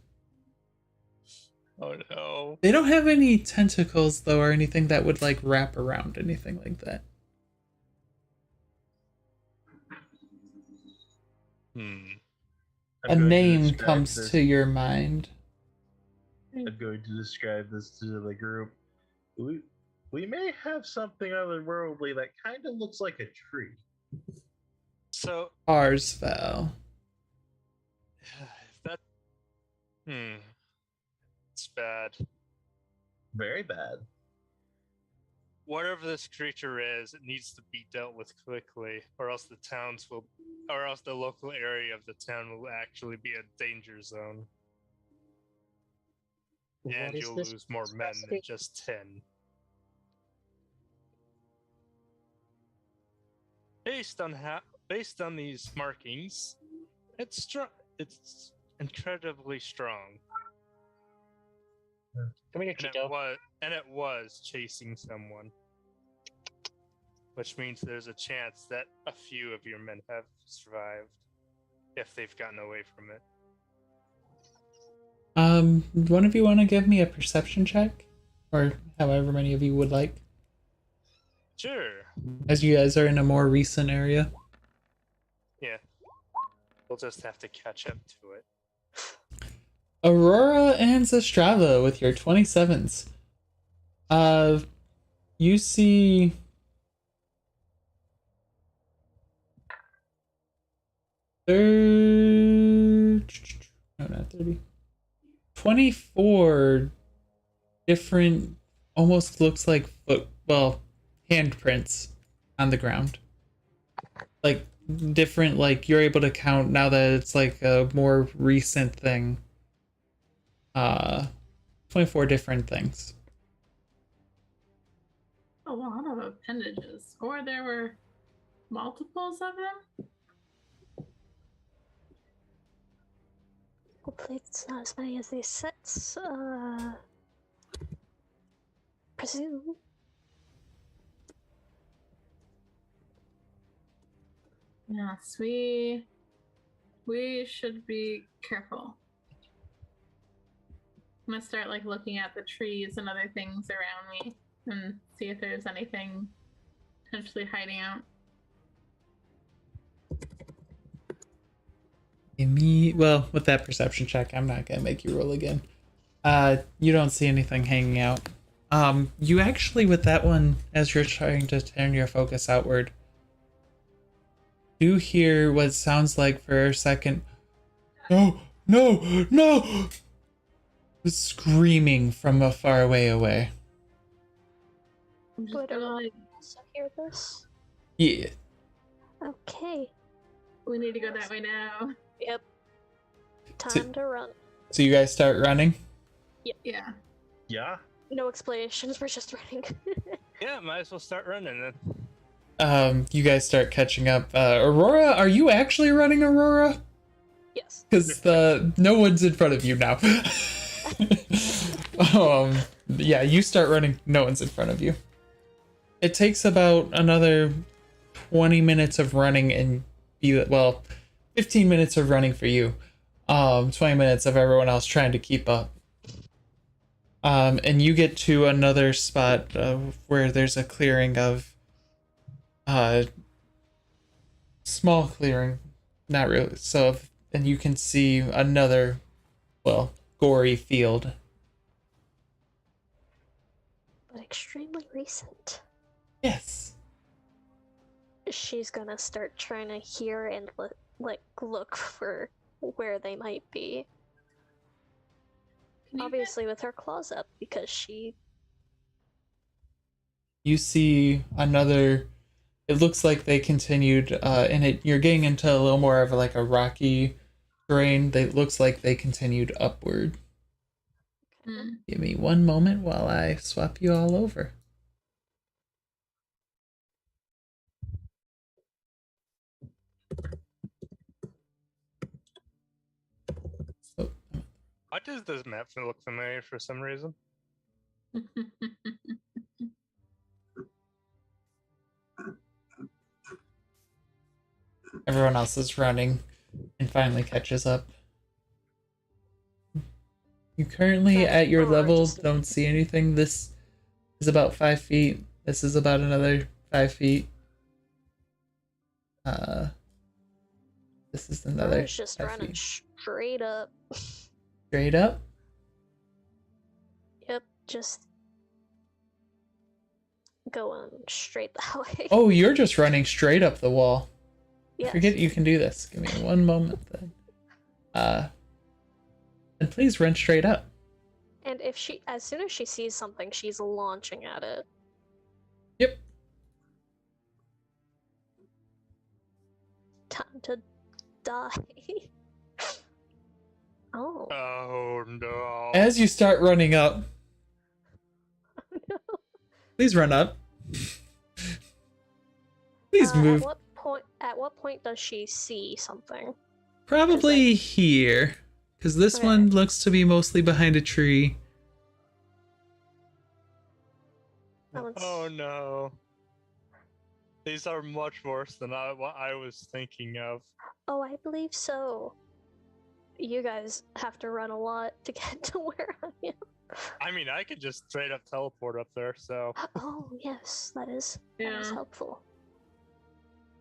Oh no. They don't have any tentacles though, or anything that would like wrap around anything like that. I'm A going to name describe comes this- to your mind. I'm going to describe this to the group. We may have something otherworldly that kind of looks like a tree. So Arsval. if that it's bad. Very bad. Whatever this creature is, it needs to be dealt with quickly, or else the local area of the town will actually be a danger zone. What And is you'll this lose more men than monstrosity? just 10. Based on these markings, it's incredibly strong. Come here, And Chico. it was chasing someone. Which means there's a chance that a few of your men have survived if they've gotten away from it. One of you want to give me a perception check? Or however many of you would like? Sure. As you guys are in a more recent area. Yeah. We'll just have to catch up to it. Aurora and Zastrava with your 27s. You see... No, not 30. 24 different, almost looks like handprints on the ground. Like, different, like, you're able to count now that it's like a more recent thing. 24 different things. A lot of appendages. Or there were multiples of them? Hopefully it's not as many as these sets. Presume. Yes, we should be careful. I'm gonna start like looking at the trees and other things around me and see if there's anything potentially hiding out. Well, with that perception check, I'm not gonna make you roll again. You don't see anything hanging out. You actually, with that one, as you're trying to turn your focus outward, do hear what sounds like for a second, no, no, no! Screaming from a far away. I'm just Would gonna Aurora like, also hear this? Yeah. Okay. we need to go that way now. Yep. Time to run. So you guys start running? Yeah. Yeah? No explanations, we're just running. Yeah, might as well start running then. You guys start catching up. Aurora, are you actually running, Aurora? Yes. Because no one's in front of you now. Yeah, you start running, no one's in front of you. It takes about another 20 minutes of running and 15 minutes of running for you. 20 minutes of everyone else trying to keep up. And you get to another spot where there's a clearing of small clearing, not really. And you can see another, gory field. But extremely recent. Yes. She's gonna start trying to hear and look for where they might be. Can you Obviously with her claws up because she You see another. It looks like they continued, and you're getting into a little more of like a rocky terrain, it looks like they continued upward. Hmm. Give me one moment while I swap you all over. So, Why does this map look familiar for some reason? everyone else is running and finally catches up. You currently, Right. at your Oh, I level, just- don't see anything. This is about 5 feet. This is about another 5 feet. This is I another was just 5 running feet. straight up. Straight up. Yep, just going straight that way. Oh, you're just running straight up the wall. yes. Forget you can do this. Give me one moment then. And please run straight up. And if she, as soon as she sees something, she's launching at it. Yep. Time to die. Oh. Oh no. As you start running up, please run up. Please move. At what point does she see something? Probably here. Because this Okay. one looks to be mostly behind a tree. Oh no. These are much worse than what I was thinking of. Oh, I believe so. You guys have to run a lot to get to where I am. I mean, I could just straight up teleport up there, so. Oh, yes, that is Yeah. helpful.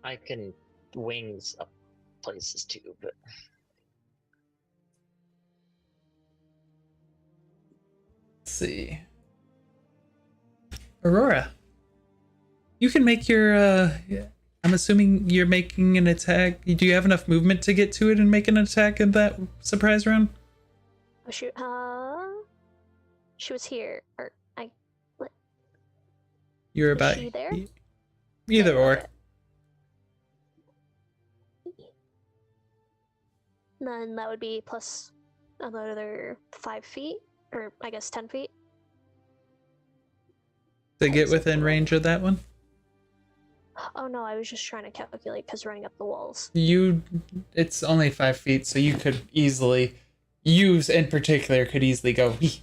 I can wings up places too, but Let's see. Aurora. You can make your, I'm assuming you're making an attack. Do you have enough movement to get to it and make an attack in that surprise round? Oh, shoot. She was here. Or, You're Is about she there? Either Yeah, or. okay. Then that would be plus another 5 feet, or I guess 10 feet. To get within range of that one? Oh no, I was just trying to calculate because running up the walls. It's only 5 feet, so you could easily, in particular, could easily go. Whee.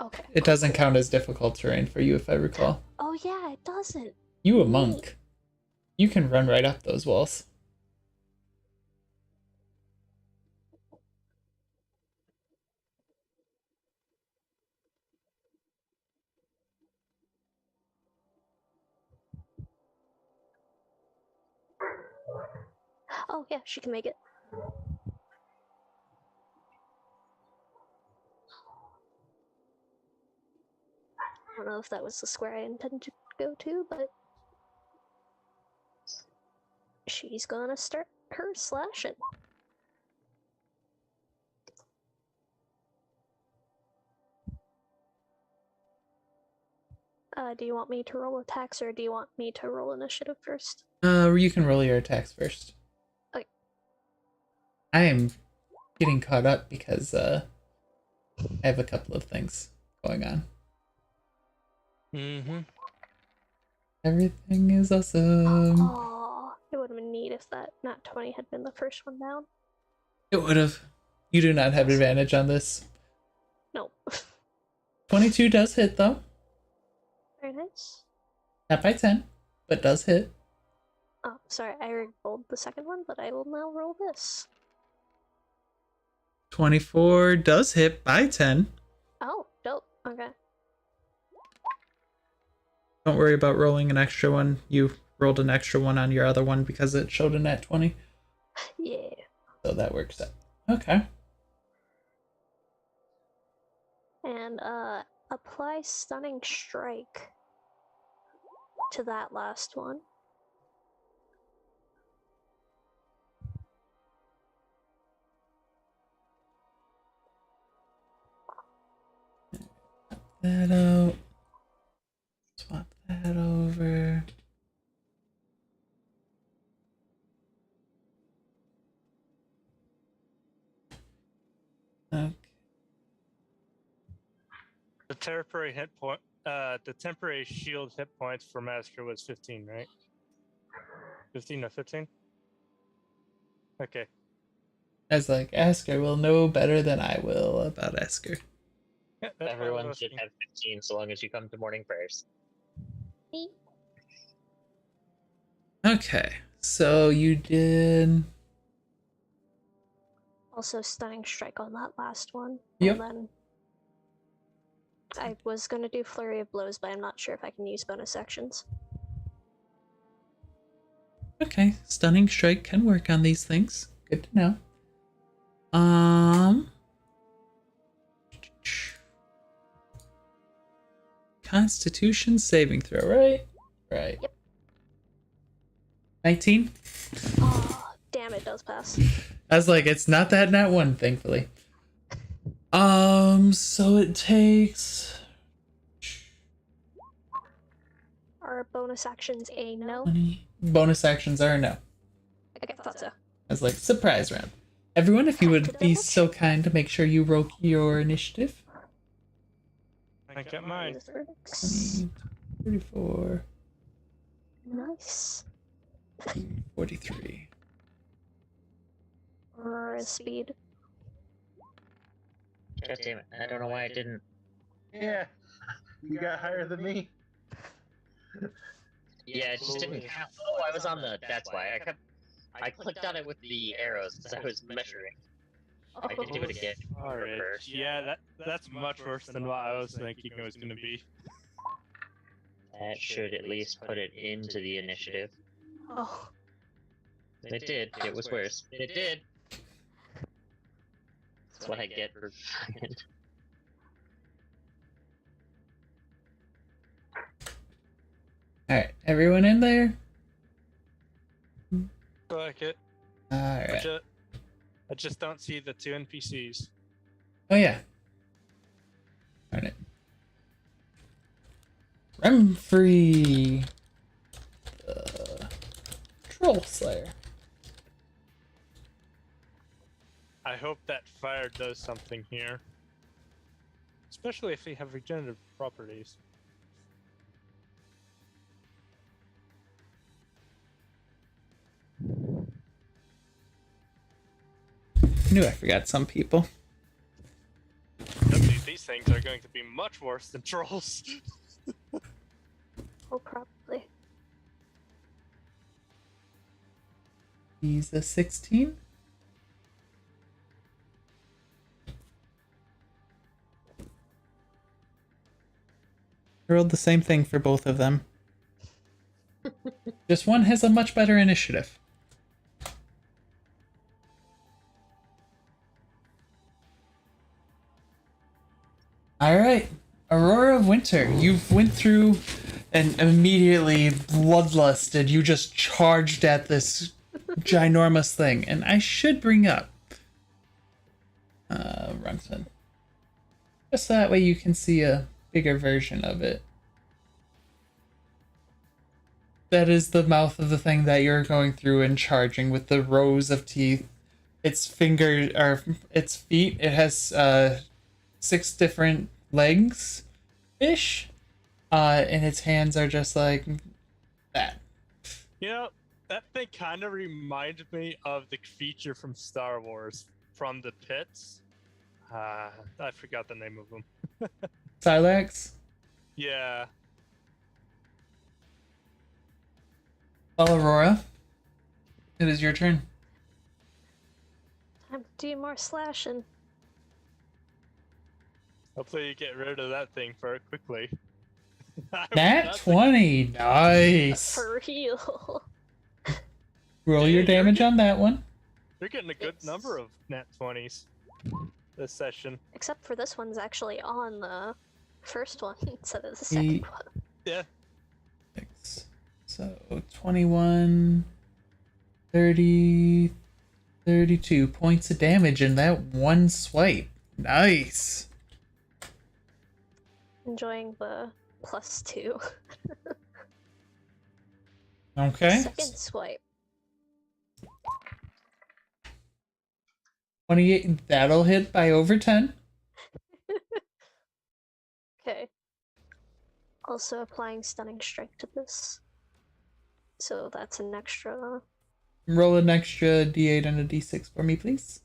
Okay. It doesn't count as difficult terrain for you, if I recall. Oh yeah, it doesn't. You a monk. You can run right up those walls. Oh yeah, she can make it. I don't know if that was the square I intended to go to, but she's gonna start her slashing. Do you want me to roll attacks or do you want me to roll initiative first? You can roll your attacks first. Okay. I am getting caught up because I have a couple of things going on. Mm-hmm. Everything is awesome. Oh, it would have been neat if that nat 20 had been the first one down. It would have. You do not have advantage on this. No. 22 does hit, though. Very nice. Not by 10, but does hit. Oh, sorry, I rolled the second one, but I will now roll this. 24 does hit by 10. Oh, dope. Okay. Don't worry about rolling an extra one. You rolled an extra one on your other one because it showed a nat 20. Yeah. So that works out. Okay. And apply stunning strike to that last one. That out. Swap that over. The temporary shield hit points for Master was 15, right? 15 or 15? Okay. I was like, Asker will know better than I will about Asker. Yeah, that's Everyone should have 15 so long as you come to morning prayers. Okay, so you did. Also, stunning strike on that last one. Yep. And then I was gonna do flurry of blows, but I'm not sure if I can use bonus actions. Okay, stunning strike can work on these things. Good to know. Constitution saving throw, right? Right. Yep. 19? Oh, damn, it does pass. I was like, it's not that nat one, thankfully. So it takes Are bonus actions a no? 20. Bonus actions are a no. Okay, thought so. I was like, surprise round. Everyone, if you would be so kind to make sure you roll your initiative. I got mine. 20, 34, Nice. 43. Or speed. God damn it. I don't know why I didn't. Yeah, you got higher than me. Yeah, it just didn't count. Oh, I was on the. That's why. I clicked on it with the arrows because I was measuring. I did do it again. Alright. Yeah, that's much worse than what I was thinking it was going to be. That should at least put it into the initiative. Oh, It did. It was worse. It did. That's what I get for fucking. Alright, everyone in there? I like it. Alright. I just don't see the two NPCs. Oh, yeah. Darn it. Remfree. Troll Slayer. I hope that fire does something here. Especially if they have regenerative properties. I knew I forgot some people. These things are going to be much worse than trolls. oh, probably. He's a 16. I rolled the same thing for both of them. Just one has a much better initiative. Alright, Aurora of Winter, you've went through and immediately bloodlusted. You just charged at this ginormous thing. And I should bring up Runson. Just so that way you can see a bigger version of it. That is the mouth of the thing that you're going through and charging with the rows of teeth. Its fingers, or its feet, it has 6 different legs ish. And its hands are just like that. You know, that thing kind of reminds me of the creature from Star Wars, from the pits. I forgot the name of them. Silax? Yeah. Well, Aurora, it is your turn. Time to do more slashing. Hopefully you get rid of that thing for quickly. Nat 20, nice. For real. Roll your damage on that one. You're getting a good number of nat 20s this session. Except for this one's actually on the first one instead of the second Eight. one. Yeah. 6. So 21, 30, 32 points of damage in that one swipe. Nice. Enjoying the +2. Okay. Second swipe. 28, that'll hit by over 10. Okay. Also applying stunning strike to this. So that's an extra. Roll an extra d8 and a d6 for me, please.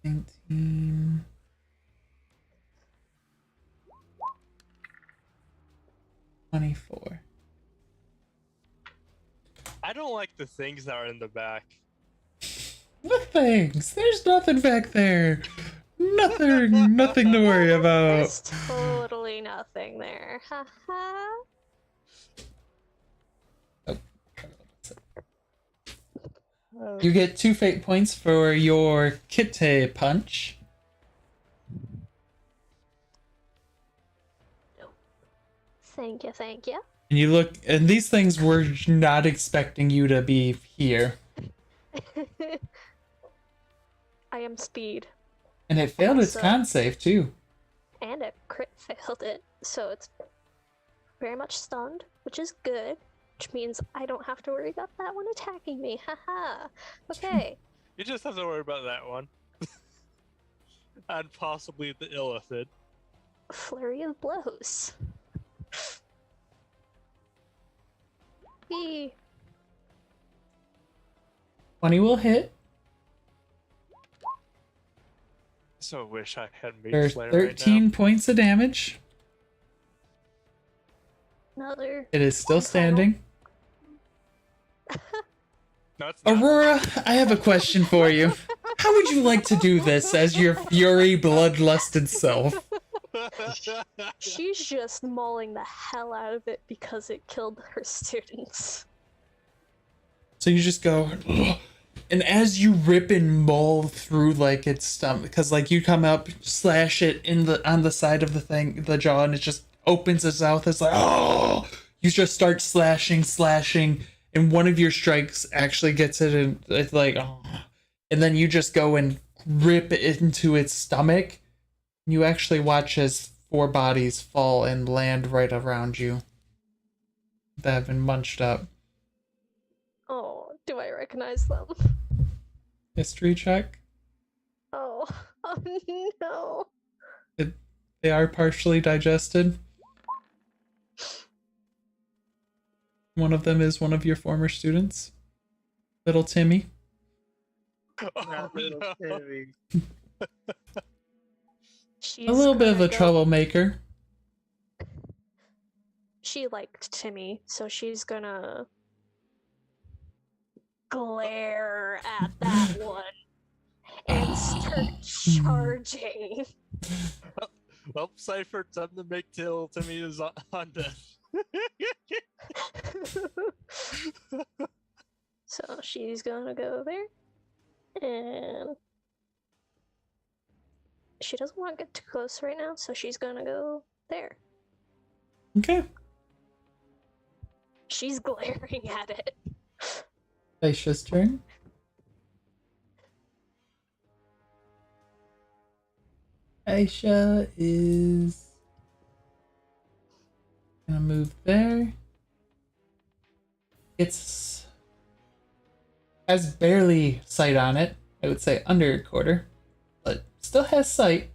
$19. 24. I don't like the things that are in the back. What things? There's nothing back there. Nothing to worry about. There's totally nothing there. Haha. You get 2 fate points for your Kite punch. Thank you, thank you. And you look, and these things were not expecting you to be here. I am speed. And it failed its Also- con save too. And it crit failed it, so it's very much stunned, which is good, which means I don't have to worry about that one attacking me. Haha. Okay. You just have to worry about that one. And possibly the Illithid. Flurry of blows. Yee. 20 will hit. So wish I had Mage There's Slayer 13 right points of damage. Another. It is still Final. standing. now. No, it's not. Aurora, I have a question for you. How would you like to do this as your fury bloodlusted self? She's just mauling the hell out of it because it killed her students. So you just go, and as you rip and maul through like its stomach, because like you come up, slash it on the side of the thing, the jaw, and it just opens its mouth. It's like, oh! You just start slashing, and one of your strikes actually gets it, and it's like, oh. And then you just go and rip it into its stomach. You actually watch as 4 bodies fall and land right around you that have been munched up. Oh, do I recognize them? History check. Oh, oh no. They are partially digested. One of them is one of your former students, little Timmy. Oh, Not little no. Timmy. She's A little bit of gonna a go- troublemaker. She liked Timmy, so she's gonna glare at that one and start charging. Well, Cypher, time to make till Timmy is on death. So she's gonna go there, and she doesn't want to get too close right now, so she's gonna go there. Okay. She's glaring at it. Aisha's turn. Aisha is gonna move there. It's has barely sight on it. I would say under a quarter, but still has sight.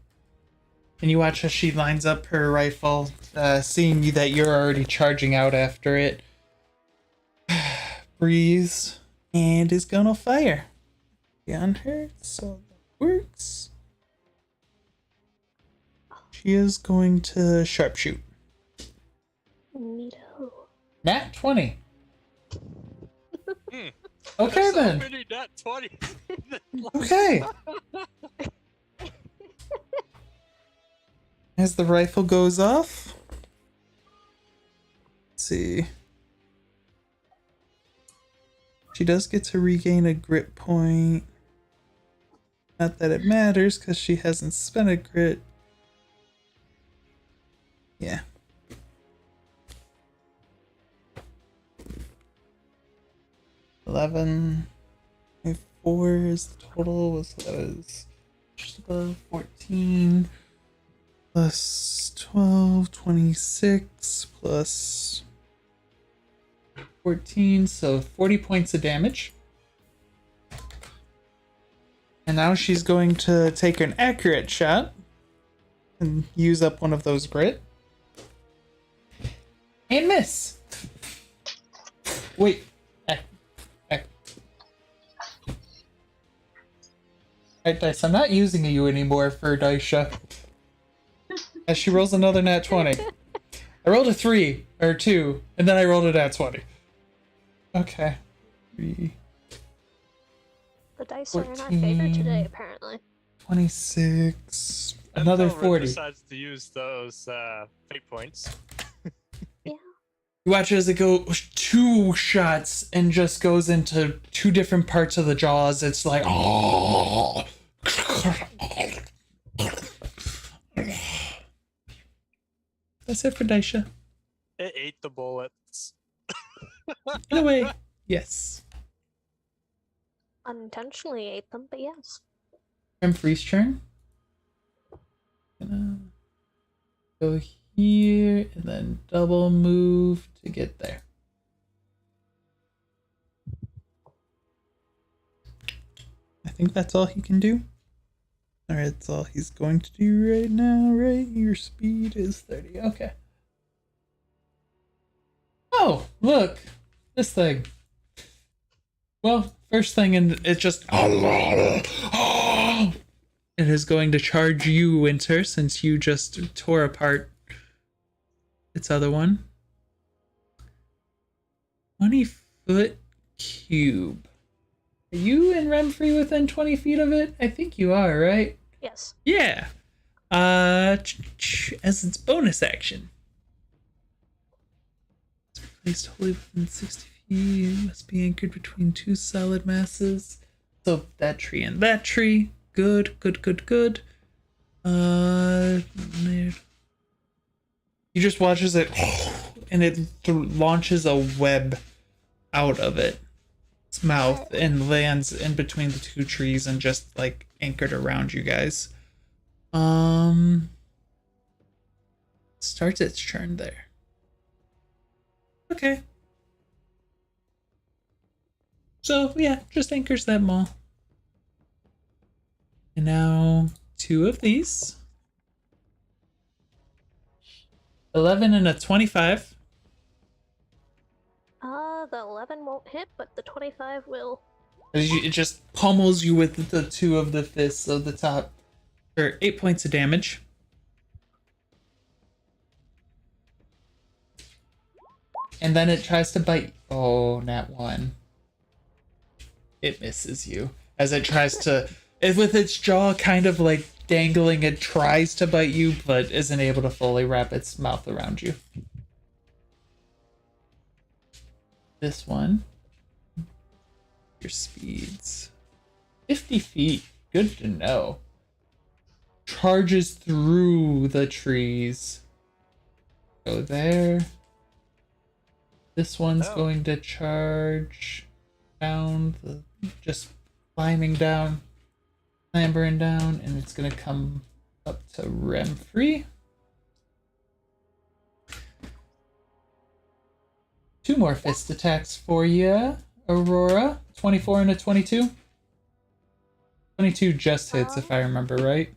And you watch as she lines up her rifle, seeing you that you're already charging out after it. Breathes and is gonna fire on her, so that works. She is going to sharpshoot. Neato. Nat 20. Hmm. Okay There's so then. many nat 20. Okay. As the rifle goes off. Let's see. She does get to regain a grit point. Not that it matters because she hasn't spent a grit. Yeah. $11. 4 is the total. So that is just above 14. Plus 12, 26, plus 14, so 40 points of damage. And And now she's going to take an accurate shot and use up one of those grit. And miss. Wait. Alright, Dice, I'm not using you anymore for Daisha. As she rolls another nat 20. I rolled a 3, or 2, and then I rolled a nat 20. Okay. 3, The dice are in our 14. favor today, apparently. 26. Another Until Red 40. decides to use those fate points. You watch as it goes 2 shots and just goes into 2 different parts of the jaws. It's like, oh. That's it for Daisha. It ate the bullets. In a way, yes. Unintentionally ate them, but yes. Freeze turn. Gonna go here and then double move to get there. I think that's all he can do. Alright, that's all he's going to do right now, right? Your speed is 30. Okay. Oh, look! This thing. Well, first thing, and it just... It is going to charge you, Winter, since you just tore apart its other one. 20-foot cube. Are you in Remfree within 20 feet of it? I think you are, right? Yes. Yeah. As its bonus action. It's placed wholly within 60 feet. It must be anchored between 2 solid masses. So that tree and that tree. Good. You just watch as it and it launches a web out of its mouth and lands in between the 2 trees and just like anchored around you guys. Starts its turn there. Okay. So yeah, just anchors that mall. And now 2 of these. 11 and a 25. The 11 won't hit, but the 25 will. It just pummels you with the 2 of the fists of the top for 8 points of damage. And then it tries to bite. Oh, nat 1. It misses you as it tries to. With its jaw kind of like dangling, it tries to bite you, but isn't able to fully wrap its mouth around you. This one. Your speeds. 50 feet. Good to know. Charges through the trees. Go there. This one's going to charge down, just climbing down. Clambering down, and it's gonna come up to Remfree. 2 more fist attacks for you, Aurora. 24 and a 22. 22 just hits, if I remember right.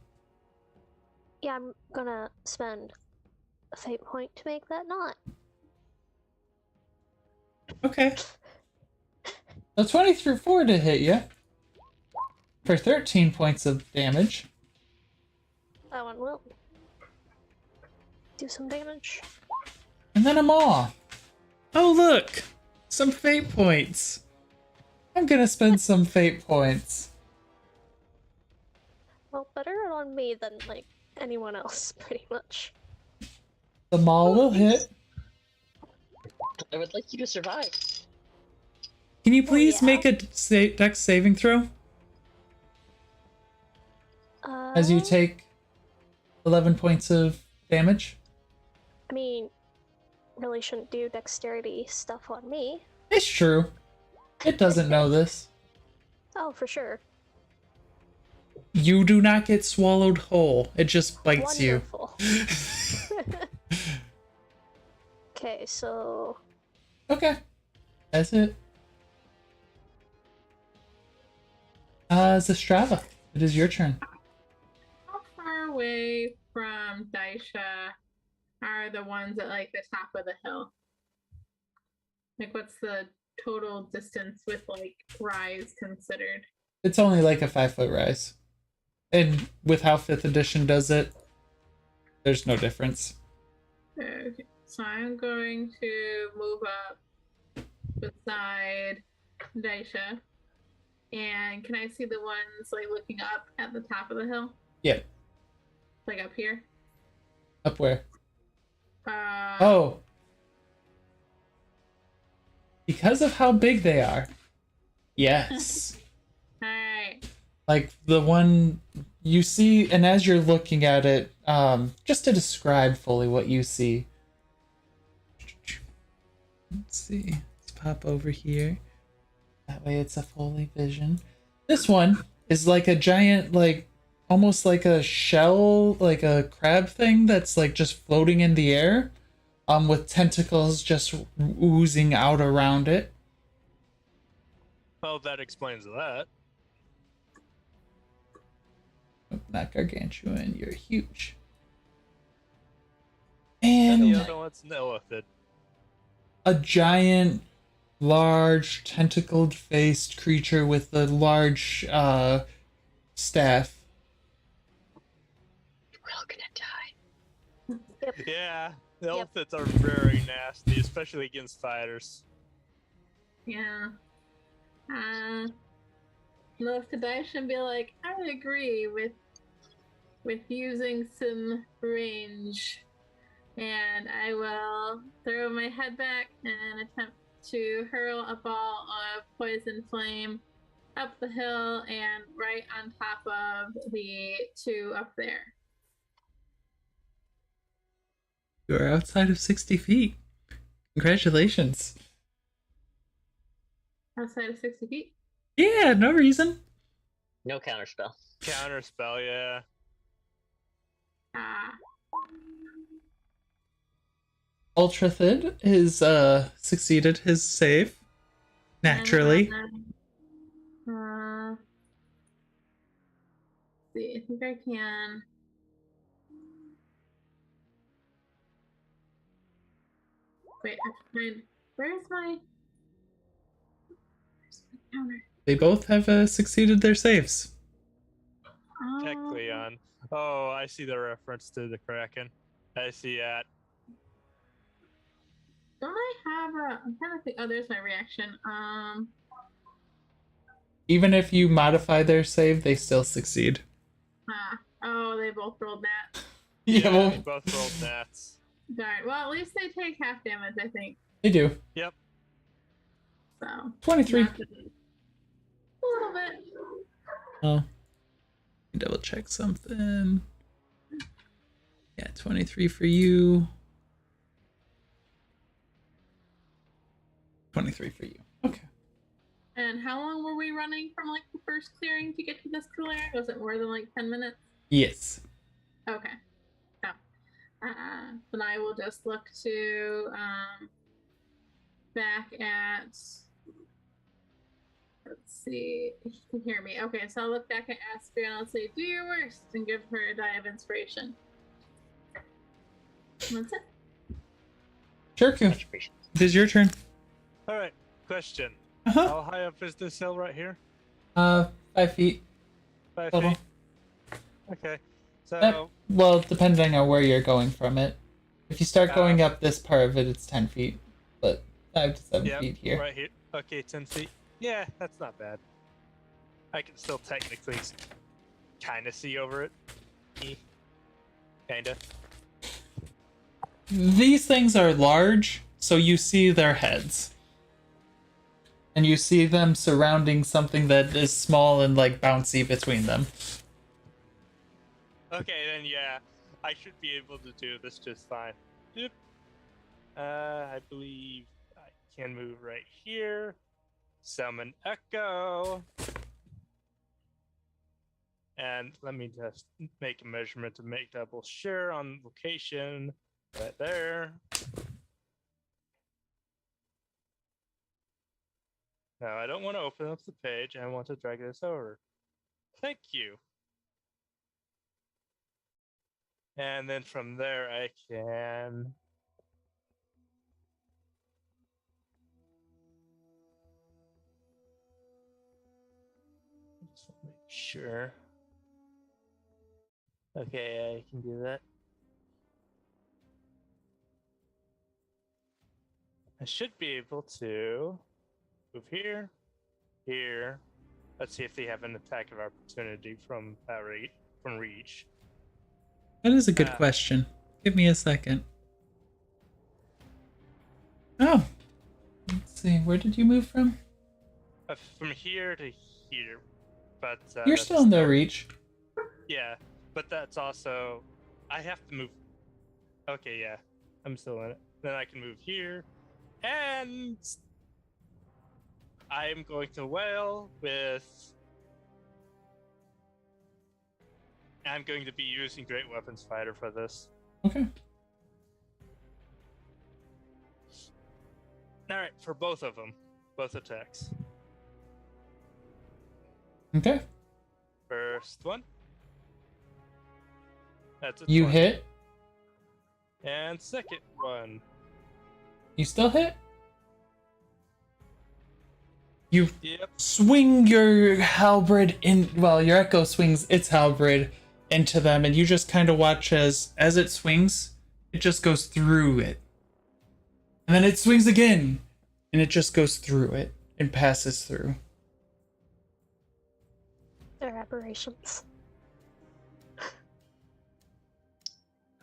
Yeah, I'm gonna spend a fate point to make that not. Okay. So 24 to hit you. For 13 points of damage. That one will do some damage. And then a maw. Oh, look! Some fate points. I'm gonna spend some fate points. Well, better on me than, like, anyone else, pretty much. The maw will hit. I would like you to survive. Can you please yeah. make a dex saving throw? As you take 11 points of damage? I mean, really shouldn't do dexterity stuff on me. It's true. It doesn't know this. Oh, for sure. You do not get swallowed whole. It just bites Wonderful. Okay, so... you. Okay. That's it. Zastrava. It is your turn. How far away from Daisha are the ones at like the top of the hill? Like, what's the total distance with like rise considered? It's only like a 5-foot rise. And with how 5th edition does it, there's no difference. Okay, so I'm going to move up beside Daisha. And can I see the ones like looking up at the top of the hill? Yeah. Like up here? Up where? Uh, Oh. Because of how big they are. Yes. Alright. Like the one you see, and as you're looking at it, just to describe fully what you see. Let's see. Let's pop over here. That way it's a fully vision. This one is like a giant, like, almost like a shell, like a crab thing that's like just floating in the air, with tentacles just oozing out around it. Well, that explains that. Oh, not gargantuan, you're huge. And the And other one's an elephant. a giant, large, tentacled-faced creature with a large staff. We're all gonna die. Yeah, the elephants are very nasty, especially against fighters. Yeah. Look to Daisha and be like, I would agree with using some range. And I will throw my head back and attempt to hurl a ball of poison flame up the hill and right on top of the two up there. You are outside of 60 feet. Congratulations. Outside of 60 feet? Yeah, no reason. No counterspell. Counterspell, yeah. Ah. Ultra Thin has succeeded his save. Naturally. See, I think I can. Wait, I have to find. Where's my counter? They both have succeeded their saves. Technically on. Oh, I see the reference to the Kraken. I see that. Don't I have a? I'm trying to think. Oh, there's my reaction. Even if you modify their save, they still succeed. Oh, they both rolled that. Yeah, They well, both rolled nats. Darn. Well, at least they take half damage, I think. they do. Yep. So 23. not just a little bit. Oh. Double check something. Yeah, 23 for you. 23 for you. Okay. And how long were we running from like the first clearing to get to this cool area? Was it more than like 10 minutes? Yes. Okay. Oh. Then I will just look to back at. Let's see. You can hear me. Okay, so I'll look back at Aspia and I'll say, "Do your worst," and give her a die of inspiration. And that's it. Sure, Much appreciated. it is your turn. Alright, question. Uh-huh. How high up is this hill right here? 5 feet. 5 Total. feet? Okay. So, Well, depending on where you're going from it. If you start going up this part of it, it's 10 feet. But 5 to 7 yeah, feet here. right here. Okay, 10 feet. Yeah, that's not bad. I can still technically kind of see over it. Kinda. These things are large, so you see their heads. And you see them surrounding something that is small and like bouncy between them. Okay, then yeah, I should be able to do this just fine. Yep. I believe I can move right here. Summon Echo. And let me just make a measurement to make double sure on location. Right there. Now I don't want to open up the page, I want to drag this over. Thank you. And then from there, I can. Just want to make sure. Okay, I can do that. I should be able to move here, here. Let's see if they have an attack of opportunity from that rate, from reach. That is a good question. Give me a second. Oh. Let's see. Where did you move from? From here to here, but You're that's still in their reach. Yeah, but that's also I have to move. Okay, yeah, I'm still in it. Then I can move here, and I am going to wail with. I'm going to be using Great Weapons Fighter for this. Okay. All right, for both of them, both attacks. Okay. First one. That's a You 20. hit. And second one. You still hit? You Yep. swing your halberd in. Well, your echo swings its halberd into them, and you just kind of watch as it swings, it just goes through it. And then it swings again, and it just goes through it and passes through. They're aberrations.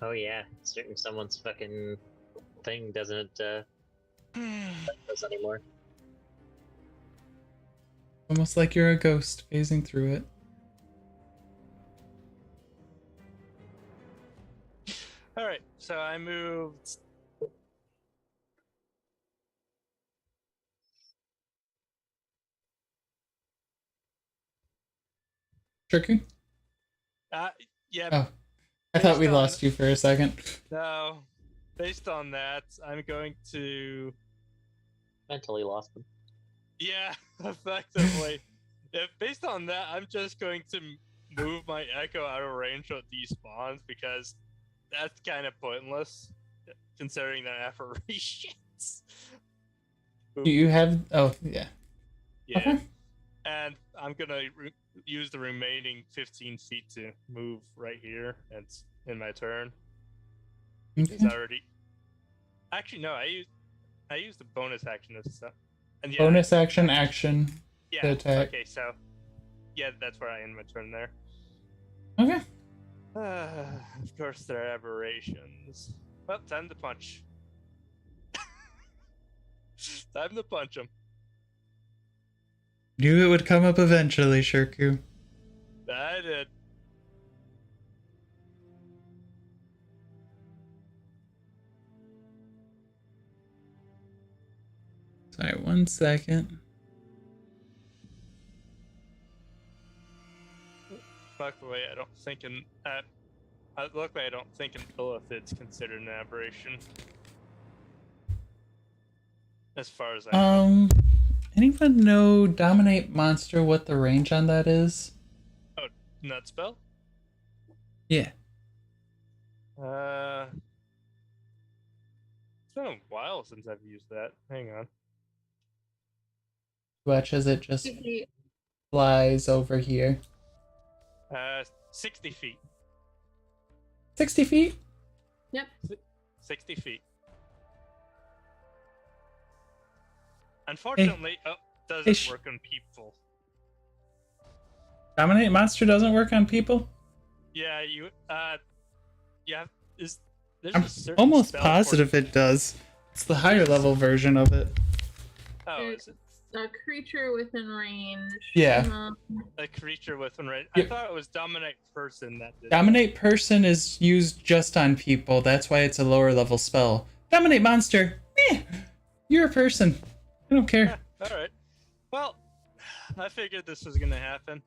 Oh yeah, certain someone's fucking thing doesn't does anymore. Almost like you're a ghost phasing through it. All right, so I moved. Tricky? Yeah. Oh. I thought we Based on- lost you for a second. No. Based on that, I'm going to. Mentally lost them. Yeah, effectively. Based on that, I'm just going to move my echo out of range of these spawns because that's kind of pointless, considering their apparitions. Do you have... Oh, yeah. Yeah. Okay. And I'm gonna use the remaining 15 feet to move right here. And it's in my turn. Okay. It's already. Actually, no. I used the bonus action as stuff. And yeah, Bonus action, action. Yeah. to attack. Okay, so yeah, that's where I end my turn there. Okay. Of course, there are aberrations. Well, time to punch. Time to punch him. Knew it would come up eventually, Shirku. I did. Sorry, 1 second. Luckily, I don't think an illithid's considered an aberration. As far as I know. Anyone know Dominate Monster, what the range on that is? Oh, nut spell? Yeah. It's been a while since I've used that. Hang on. Watch as it just flies over here. 60 feet. 60 feet? Yep. 60 feet. Unfortunately, doesn't Ish. work on people. Dominate Monster doesn't work on people? Yeah, there's I'm a certain almost spell positive it does. It's the higher level version of it. Oh, is it A creature within range. Yeah. a creature with one right? Yeah. I thought it was dominate person that did. Dominate Person is used just on people. That's why it's a lower level spell. Dominate Monster. You're a person. I don't care. All right. Well, I figured this was gonna happen.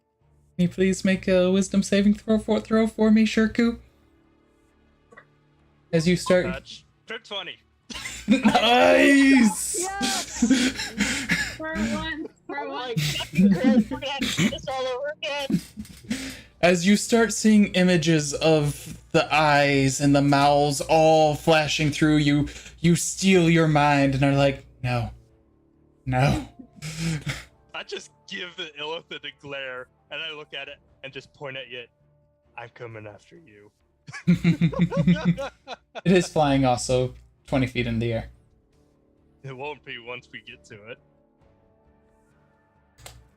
Can you please make a wisdom saving throw for me, Shirku? As you start... Touch. Crit 20. Nice! For one. Oh my god, we're gonna have to do this all over again. As you start seeing images of the eyes and the mouths all flashing through you. You steal your mind and are like, no. No. I just give the illithid a glare, and I look at it and just point at it. I'm coming after you. It is flying also 20 feet in the air. It won't be once we get to it.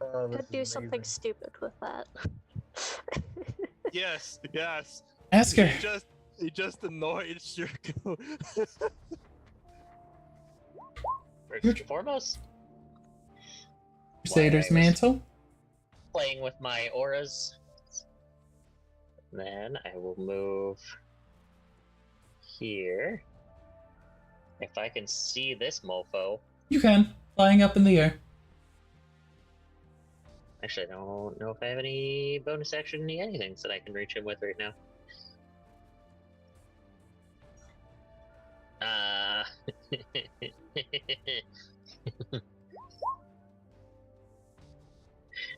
Oh, this Could is do something amazing. stupid with that. Yes. Ask her. He just annoyed Shirko. First and foremost, Crusader's Mantle. playing with my auras. Then I will move here. If I can see this mofo. You can. Flying up in the air. Actually, I don't know if I have any bonus action anything that I can reach him with right now.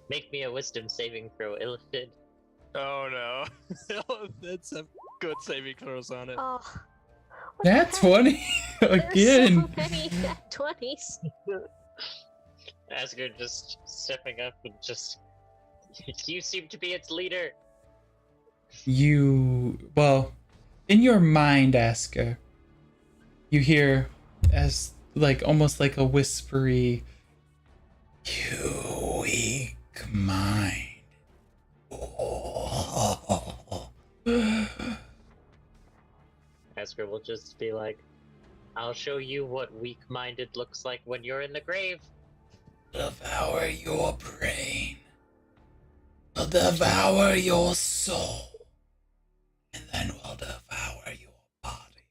Make me a wisdom saving throw, Illithid. Oh no. Illithids have good saving throws on it. Oh. what Nat the heck? 20 again. There's so many nat 20s. Asgard just stepping up and just. You seem to be its leader. Well, in your mind, Asker, you hear as like almost like a whispery, you weak mind. Asgard will just be like, I'll show you what weak-minded looks like when you're in the grave. Devour your brain. Will devour your soul. And then will devour your body.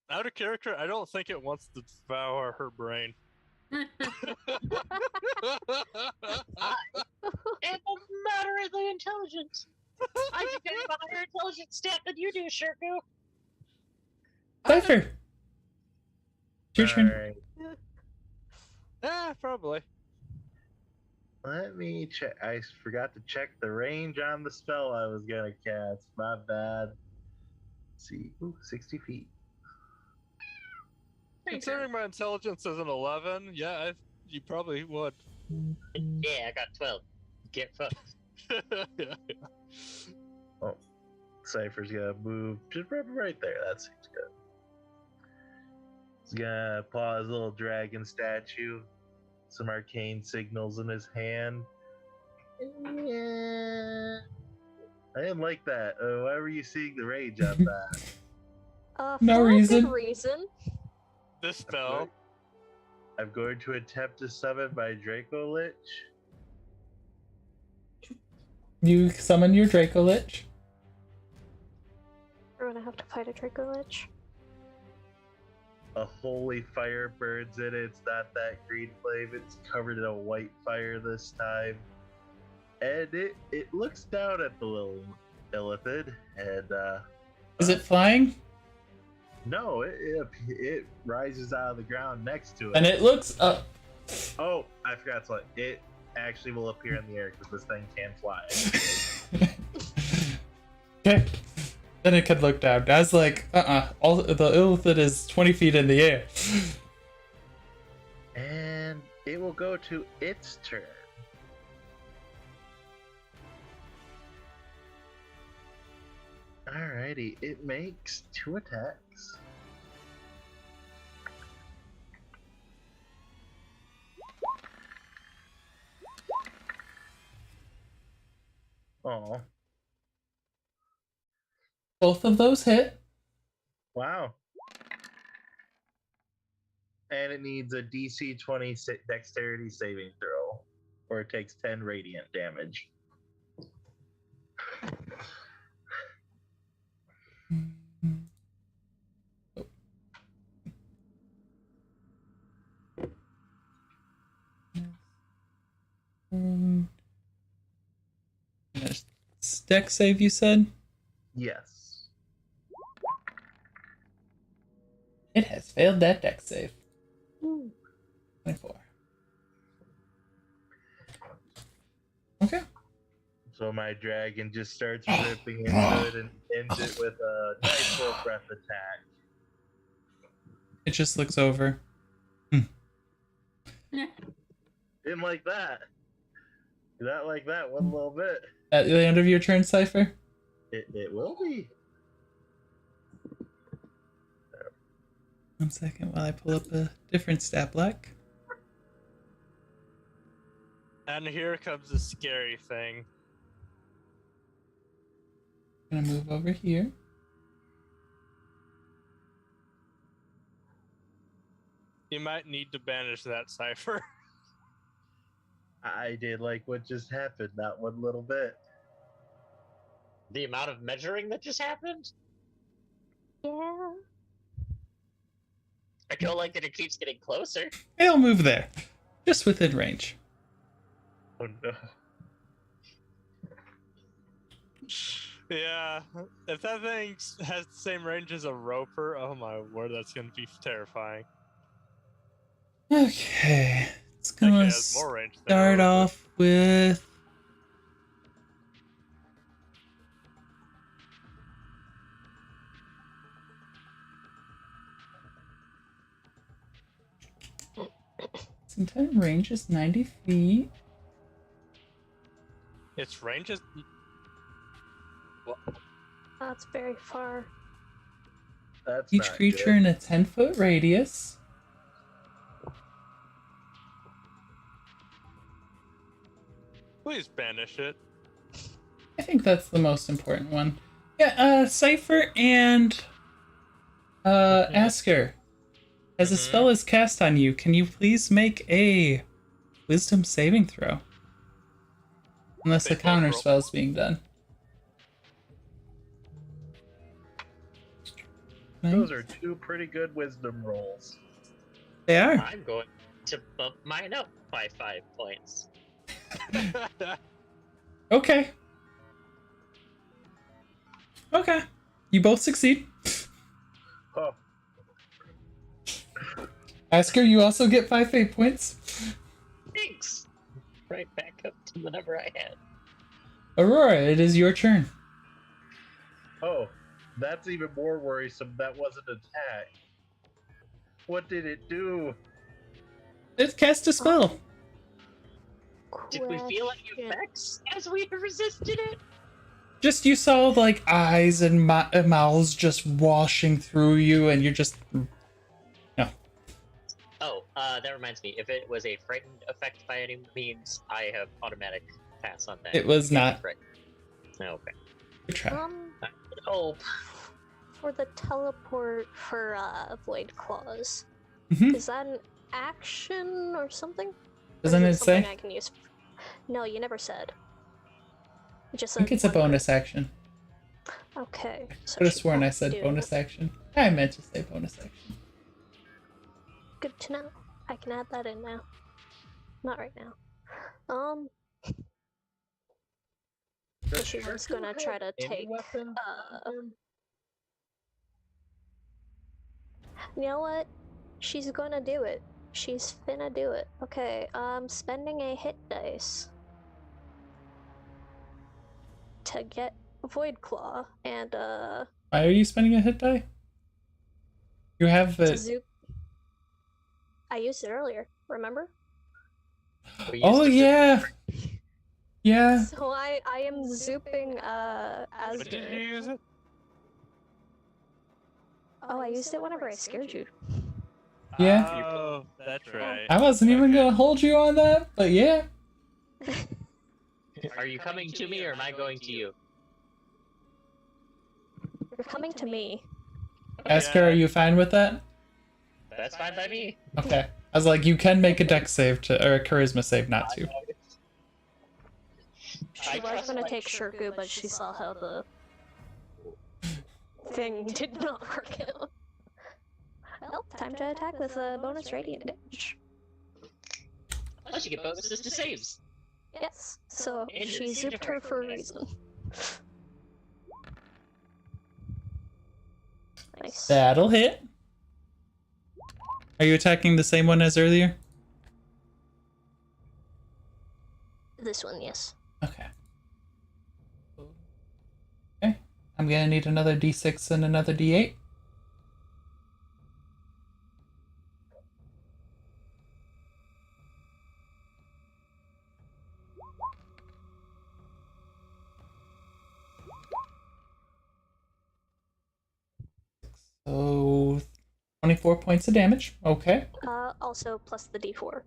Out of character, I don't think it wants to devour her brain. And I'm moderately intelligent. I think I have a higher intelligence stat than you do, Shirku. Cypher. It's your turn. Alright, Probably. let me check. I forgot to check the range on the spell I was gonna cast. My bad. Let's see. Ooh, 60 feet. Considering my intelligence is an 11, yeah, you probably would. Yeah, I got 12. Get fucked. Oh, Cypher's gonna move just right there. That seems good. He's gonna pull out his little dragon statue, some arcane signals in his hand. Yeah. I didn't like that. Why were you seeing the rage on that? No For reason. a good reason. This spell. I'm going to attempt to summon my Draco Lich. You summon your Draco Lich. We're gonna have to fight a Draco Lich. A holy fire burns in it. It's not that green flame. It's covered in a white fire this time. And it looks down at the little Illithid and Is it flying? no, it rises out of the ground next to it. And it looks up. Oh, I forgot to let it actually will appear in the air because this thing can fly. Okay. Then it could look down. I was like, all the Illithid is 20 feet in the air. And it will go to its turn. Alrighty, it makes 2 attacks. Oh, Both of those hit. wow. And it needs a DC 20 dexterity saving throw, or it takes 10 radiant damage. Dex save, you said? Yes. It has failed that dex save. Hmm. 24. Okay. So my dragon just starts ripping into it and ends it with a nice little breath attack. It just looks over. Didn't like that. Not like that one little bit. At the end of your turn, Cypher? It will be. 1 second while I pull up a different stat block. And here comes the scary thing. I'm gonna move over here. You might need to banish that cipher. I did like what just happened, that one little bit. The amount of measuring that just happened? Yeah. I feel like that it keeps getting closer. I'll move there. Just within range. Oh no. Yeah, if that thing has the same range as a roper, oh my word, that's gonna be terrifying. Okay. It's Actually, gonna it has more range than a start roper. off with... Its entire range is 90 feet. Its range is. That's very far. That's Each not creature good. in a 10-foot radius. Please banish it. I think that's the most important one. Yeah, Cypher and Asker. As a spell is cast on you, can you please make a wisdom saving throw? Unless a Big counter roll. spell is being done. Those are two pretty good wisdom rolls. They are. I'm going to bump mine up by 5 points. Okay. Okay. You both succeed. Oh, Asker, you also get 5 fate points. Thanks! Right back up to the number I had. Aurora, it is your turn. oh, that's even more worrisome. That wasn't an attack. What did it do? It cast a spell. Did we feel any Question. effects as we resisted it? Just you saw like eyes and mouths just washing through you, and you're just no. Oh, that reminds me. If it was a frightened effect by any means, I have automatic pass on that. It was not. Right. Okay. Good try. Oh, For the teleport for Void Claws, Mhm. is that an action or something? Or Doesn't is it say? something I can use? No, you never said. It just I think said it's a one. bonus action. Okay. So Could have she sworn I won't said do bonus it. action. I meant to say bonus action. Good to know. I can add that in now. Not right now. So Does she Shirku was gonna have try to any take. weapons? You know what? She's gonna do it. She's finna do it. Okay, spending a hit dice to get Void Claw and Why are you spending a hit die? You have to it. zoop. I used it earlier, remember? we used Oh it to- yeah. Yeah. So I am zooping as When did you use it? Oh, I used it whenever I scared you. Yeah. Oh, that's right. I wasn't even Okay. gonna hold you on that, but yeah. Are you coming to me or am I going to you? You're coming to me. Asker, Yeah. are you fine with that? That's fine by me. Okay. I was like, you can make a dex save to, or a charisma save not to. She was trust gonna my take Shirku, but she saw how the thing did not work out. Well, time to attack with a bonus radiant damage. Plus, you get bonuses to saves. Yes, so And she it's zooped her for a different. reason. Nice. That'll hit. Are you attacking the same one as earlier? This one, yes. Okay. I'm gonna need another d6 and another d8. So 24 points of damage. Okay. Also plus the d4.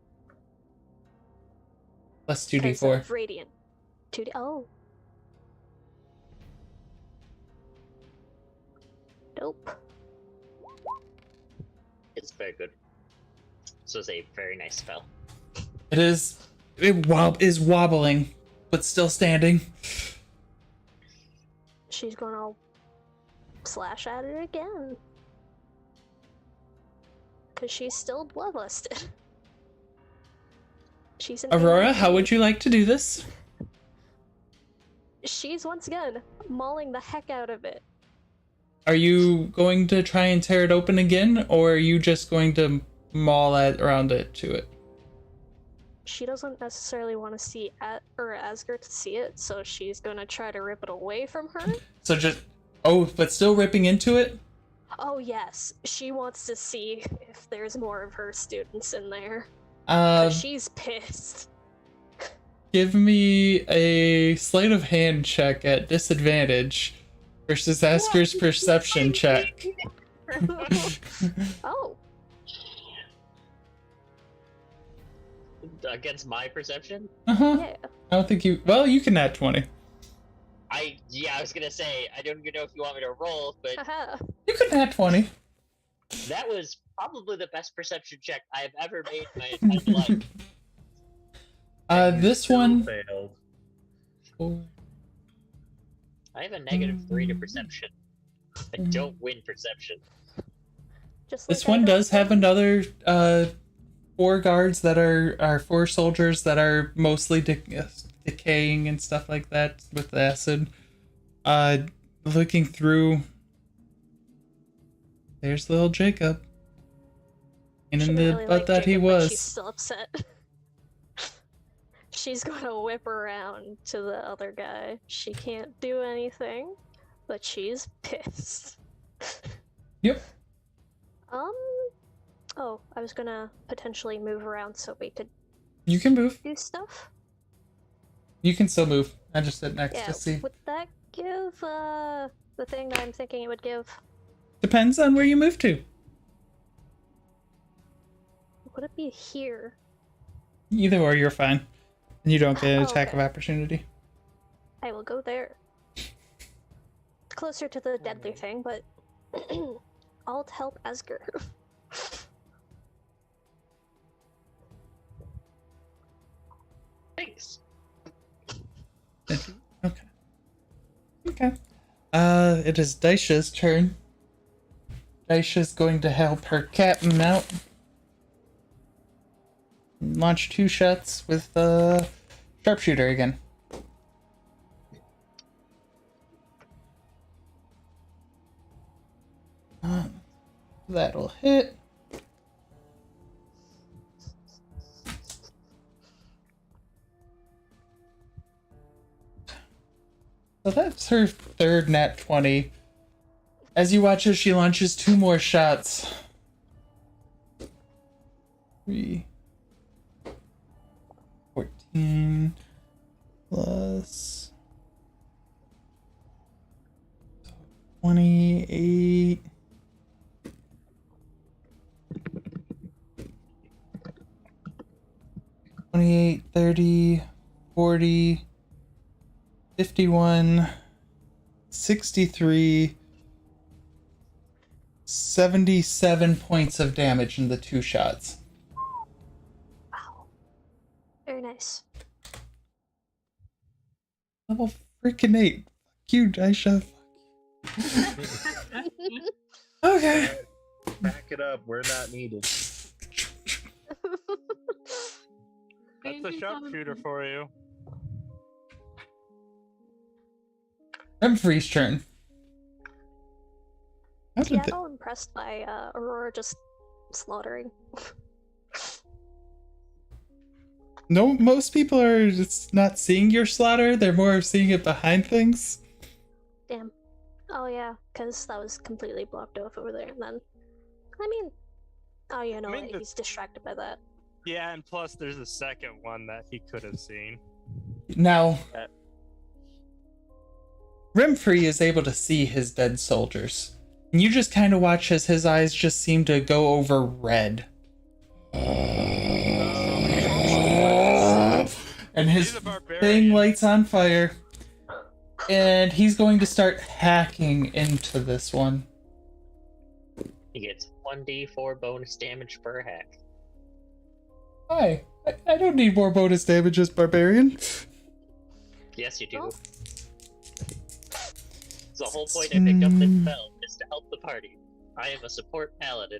Plus 'Cause 2d4. of radiant. 2d. Oh. Nope. It's very good. This was a very nice spell. It is. It is wobbling, but still standing. She's gonna slash at it again. Because she's still bloodlusted. She's an Aurora, angry how would queen. you like to do this? She's once again mauling the heck out of it. Are you going to try and tear it open again, or are you just going to maul around it to it? She doesn't necessarily want to see Asger to see it, so she's gonna try to rip it away from her. So just but still ripping into it? Oh yes, she wants to see if there's more of her students in there. Um, 'Cause she's pissed. Give me a sleight of hand check at disadvantage versus Asker's perception check. Oh, Against my perception? Uh-huh. yeah. I don't think you... Well, you can add 20. I was gonna say, I don't even know if you want me to roll, but Haha. You can add 20. that was probably the best perception check I've ever made in my entire life. And you This still one... failed. I have a -3 to perception. I don't win perception. Just This like I one don't does have win. another 4 guards that are 4 soldiers that are mostly decaying and stuff like that with the acid. Looking through, there's little Jacob. And She in didn't the really butt like that he Jacob, but she's was. still upset. She's gonna whip around to the other guy. She can't do anything, but she's pissed. Yep. Oh, I was gonna potentially move around so we could You can move. do stuff. You can still move. I just sit next Yeah, to see. would that give the thing that I'm thinking it would give? Depends on where you move to. Would it be here? Either or, you're fine. And you don't get an Oh, attack okay. of opportunity. I will go there. Closer to the deadly thing, but I'll help Asger. Thanks. Okay. Okay. It is Daisha's turn. Daisha's going to help her captain out. Launch 2 shots with the sharpshooter again. That'll hit. So that's her third nat 20. As you watch as she launches 2 more shots. 3, 14 plus 28. 28, 30, 40, 51, 63, 77 points of damage in the 2 shots. Wow. Very nice. Level freaking 8. Fuck you, Daisha. Okay. Back it up. We're not needed. That's the sharpshooter for you. Remfrey's turn. How did Yeah, the- I'm impressed by Aurora just slaughtering. No, most people are just not seeing your slaughter. They're more seeing it behind things. Damn. Oh yeah, because that was completely blocked off over there. And then, I mean, oh yeah, no, mean, he's distracted by that. Yeah, and plus there's a second one that he could have seen. Now, Uh, Rimfree is able to see his dead soldiers. And you just kind of watch as his eyes just seem to go over red. And his He's a barbarian. thing lights on fire. And he's going to start hacking into this one. He gets 1d4 bonus damage per hack. Hi, I don't need more bonus damage as barbarian. Yes, you do. Oh. The whole point I picked up this spell is to help the party. I am a support paladin.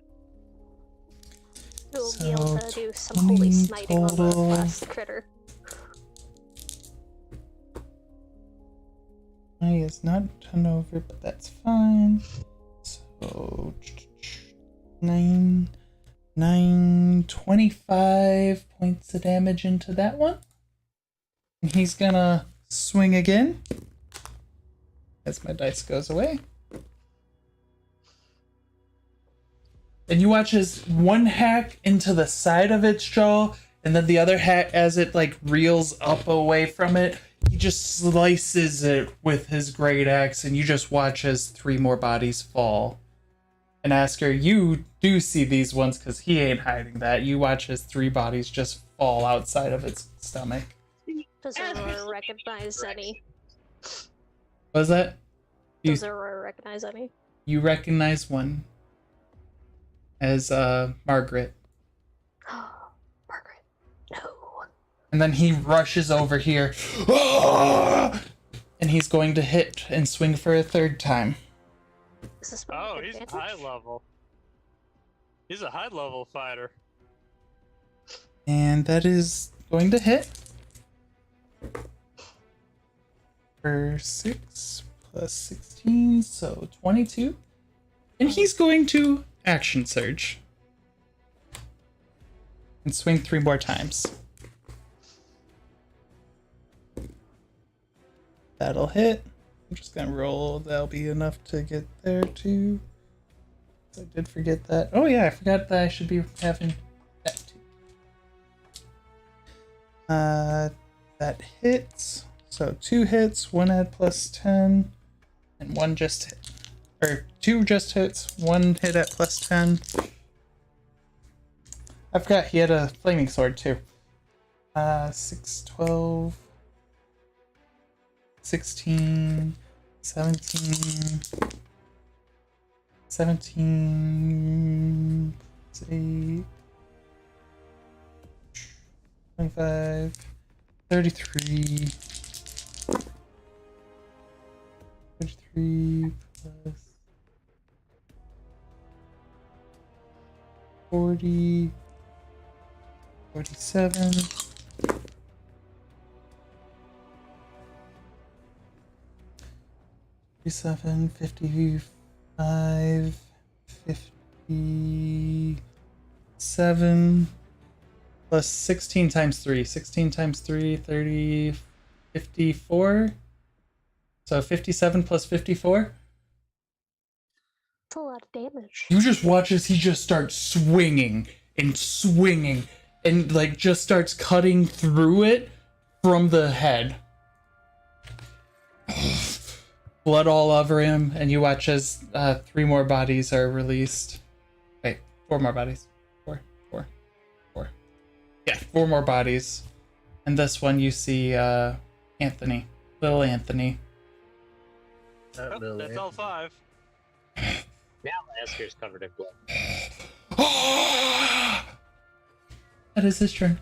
We'll be able So, to do some holy 20 smiting on the total. last critter. He is not done over, but that's fine. So 25 points of damage into that one. And he's gonna swing again. As my dice goes away. And you watch as one hack into the side of its jaw, and then the other hack as it like reels up away from it. He just slices it with his great axe, and you just watch as 3 more bodies fall. And Asker, you do see these ones because he ain't hiding that. You watch as 3 bodies just fall outside of its stomach. Does Aurora recognize any? What was that? Does Aurora recognize any? You recognize one as Margaret. Margaret, no. And then he rushes over here. And he's going to hit and swing for a 3rd time. Is this Oh, he's high level. He's a high level fighter. And that is going to hit. For 6 plus 16, so 22. And he's going to action surge. And swing 3 more times. That'll hit. I'm just gonna roll. That'll be enough to get there too. I did forget that. Oh yeah, I forgot that I should be having that too. That hits. So 2 hits, 1 add plus 10, and 1 just hit. Or 2 just hits, 1 hit at plus 10. I forgot he had a flaming sword too. 6, 12, 16, 17, 17, 8, 25, 33, 33 plus 40, 47, 57, 55, 57, plus 16 times 3. 16 times 3, 30, 54. So 57 plus 54. That's a lot of damage. You just watch as he just starts swinging and swinging and like just starts cutting through it from the head. Blood all over him, and you watch as 3 more bodies are released. Wait, 4 more bodies. 4. Yeah, 4 more bodies. And this one you see Anthony. Little Anthony. Oh, that's all 5. Now Asker's covered in blood. That is his turn.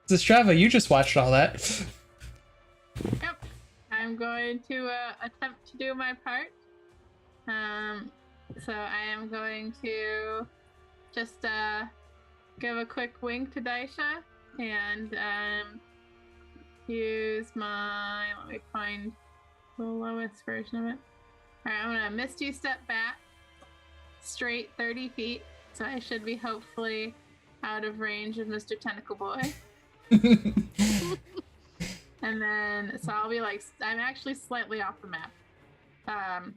Zastrava, you just watched all that. Yep. I'm going to attempt to do my part. So I am going to just give a quick wink to Daisha and use my, let me find the lowest version of it. Alright, I'm gonna Misty step back straight 30 feet, so I should be hopefully out of range of Mr. Tentacle Boy. And then, so I'll be like, I'm actually slightly off the map. And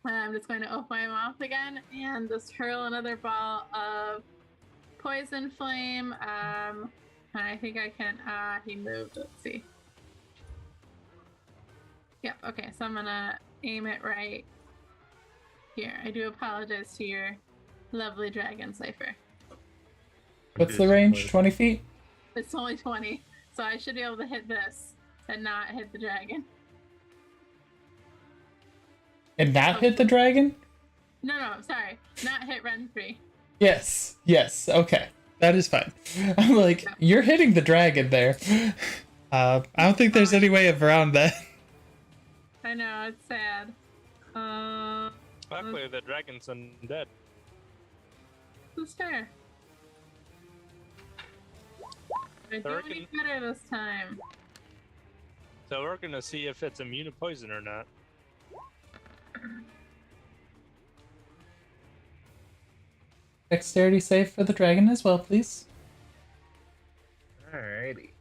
I'm just going to open my mouth again and just hurl another ball of poison flame. And I think I can, he moved, let's see. Yep, okay, so I'm gonna aim it right here. I do apologize to your lovely dragon, Cypher. What's the range? 20 feet? It's only 20, so I should be able to hit this and not hit the dragon. And not hit the dragon? No, sorry. Not hit Renfrey. Yes. Okay. That is fine. I'm like, you're hitting the dragon there. I don't think there's any way around that. I know, it's sad. Luckily, the dragon's undead. Who's fair? I do any better this time. So we're gonna see if it's immune to poison or not. Dexterity save for the dragon as well, please. Alrighty.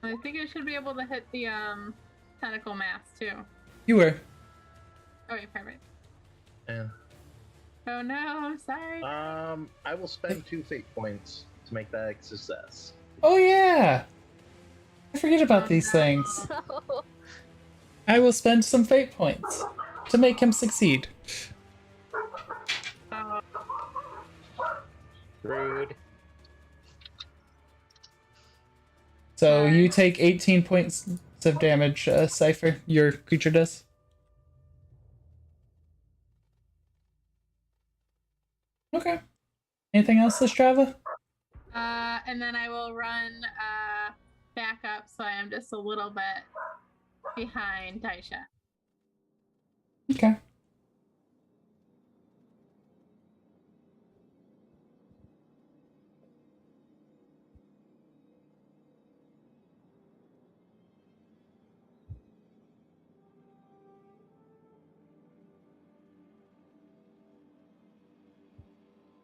I think I should be able to hit the tentacle mass too. You were. Okay, perfect. Yeah. Oh no, I'm sorry. I will spend 2 fate points to make that a success. Oh yeah! I forget about these things. I will spend some fate points to make him succeed. Rude. So you take 18 points of damage, Cypher. Your creature does. Okay. Anything else, Strava? And then I will run back up, so I am just a little bit behind Daisha. Okay.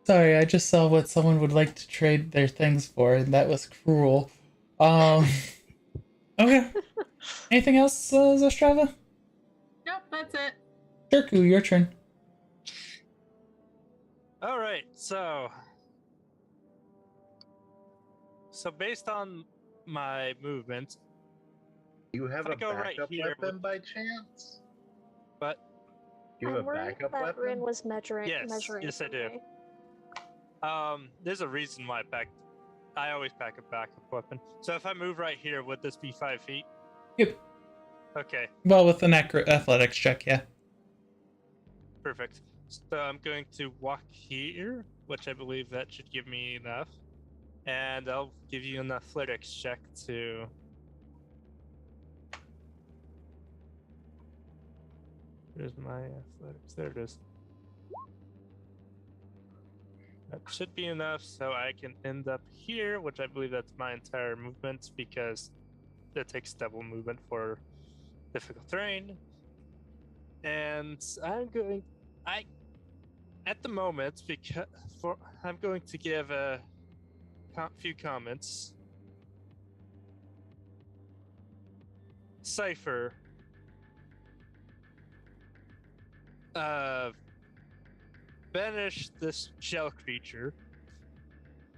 Sorry, I just saw what someone would like to trade their things for, and that was cruel. Okay. Anything else, Zostrava? Nope, that's it. Shirku, your turn. All right, so based on my movement, You have If I a go right backup here weapon with- by chance? but You have I'm a worried backup that Rin weapon? was measuring. Yes, measuring yes, I do. something. there's a reason why I always pack a backup weapon. So if I move right here, would this be 5 feet? Yep. Okay, Well, with an athletics check, yeah. perfect. So I'm going to walk here, which I believe that should give me enough. And I'll give you an athletics check to... There's my athletics. There it is. That should be enough, so I can end up here, which I believe that's my entire movement, because that takes double movement for difficult terrain. And at the moment, I'm going to give a few comments. Cypher, banish this shell creature.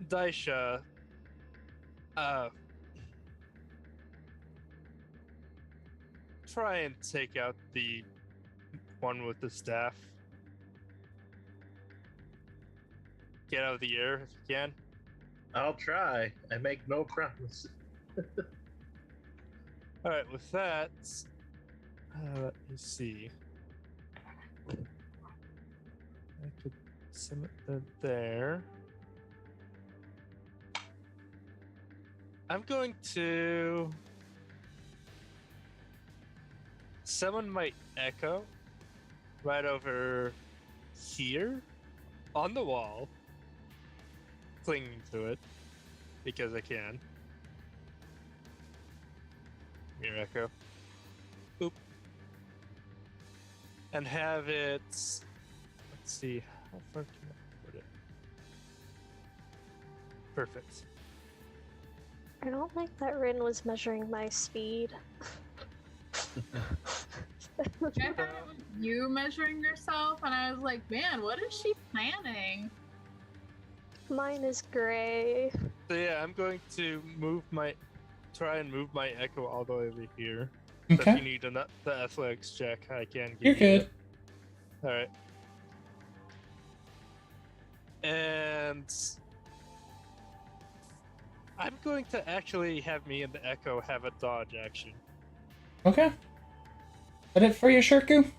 Daisha, try and take out the one with the staff. Get out of the air if you can. I'll try. I make no promises. Alright, with that, let me see. I could submit that there. I'm going to summon my echo right over here on the wall, clinging to it because I can. Your echo. Oop. And have it. Let's see. How far can I put it? Perfect. I don't think that Rin was measuring my speed. I thought it was you measuring yourself, and I was like, man, what is she planning? Mine is gray. So yeah, I'm going to try and move my echo all the way over here. So if Okay. you need the athletics check, I can give You're you good. it. All right. And I'm going to actually have me and the echo have a dodge action. Okay. That it for you, Shirku?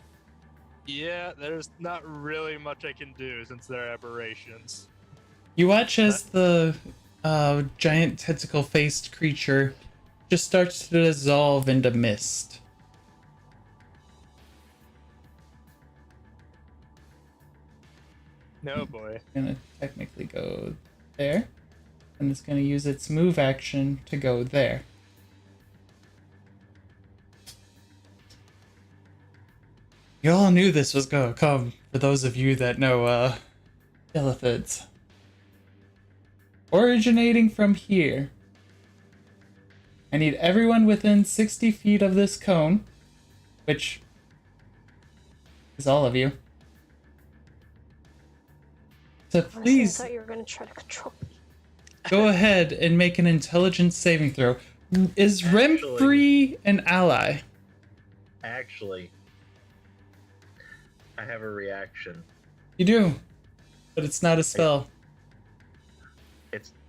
Yeah, there's not really much I can do since they're aberrations. You watch as the giant tentacle-faced creature just starts to dissolve into mist. No boy. Gonna technically go there, and it's gonna use its move action to go there. You all knew this was gonna come, for those of you that know, Illithids. Originating from here. I need everyone within 60 feet of this cone, which is all of you. So Honestly, I please thought you were going to try to control me. go ahead and make an intelligence saving throw. Is Remfree an ally? Actually, I have a reaction. You do, but it's not a spell.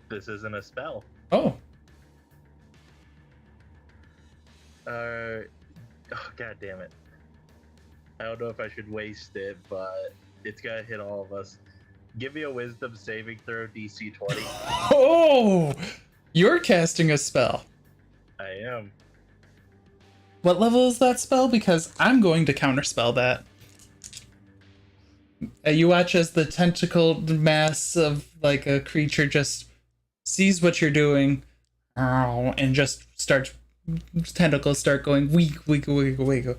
This isn't a spell. Oh, Oh, god damn it. I don't know if I should waste it, but it's gotta hit all of us. Give me a wisdom saving throw, DC 20. oh! You're casting a spell. I am. What level is that spell? Because I'm going to counterspell that. You watch as the tentacled mass of like a creature just sees what you're doing, and just tentacles start going wiggle, wiggle, wiggle, wiggle.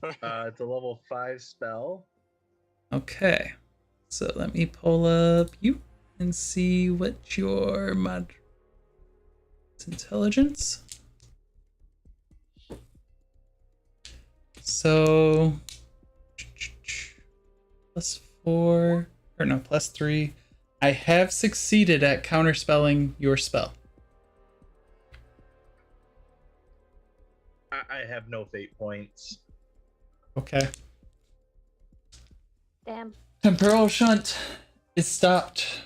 It's a level 5 spell. Okay, so let me pull up you and see what your mod. It's intelligence. So +4 or no +3. I have succeeded at counterspelling your spell. I have no fate points. Okay. Damn. Temporal shunt is stopped.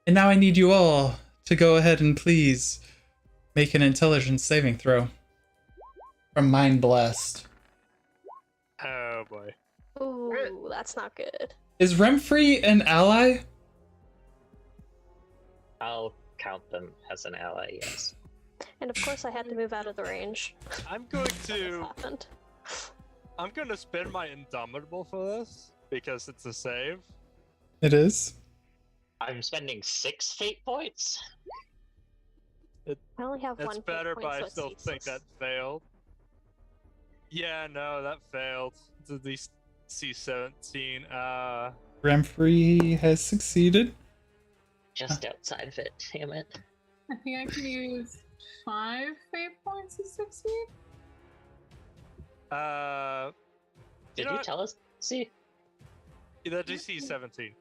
And now I need you all to go ahead and please make an intelligence saving throw. From Mind Blast. Oh boy. Ooh, that's not good. Is Remfree an ally? I'll count them as an ally, yes. And of course I had to move out of the range. I'm going This to happened. spend my Indomitable for this because it's a save. It is. I'm spending 6 fate points. I only have It's one fate better, point, but so I it's still think useless. that failed. Yeah, no, that failed. It's at least C17. Remfree has succeeded. Just outside of it, damn it. I think I can use 5 fate points to succeed. Did know you what? tell us? See? The DC 17.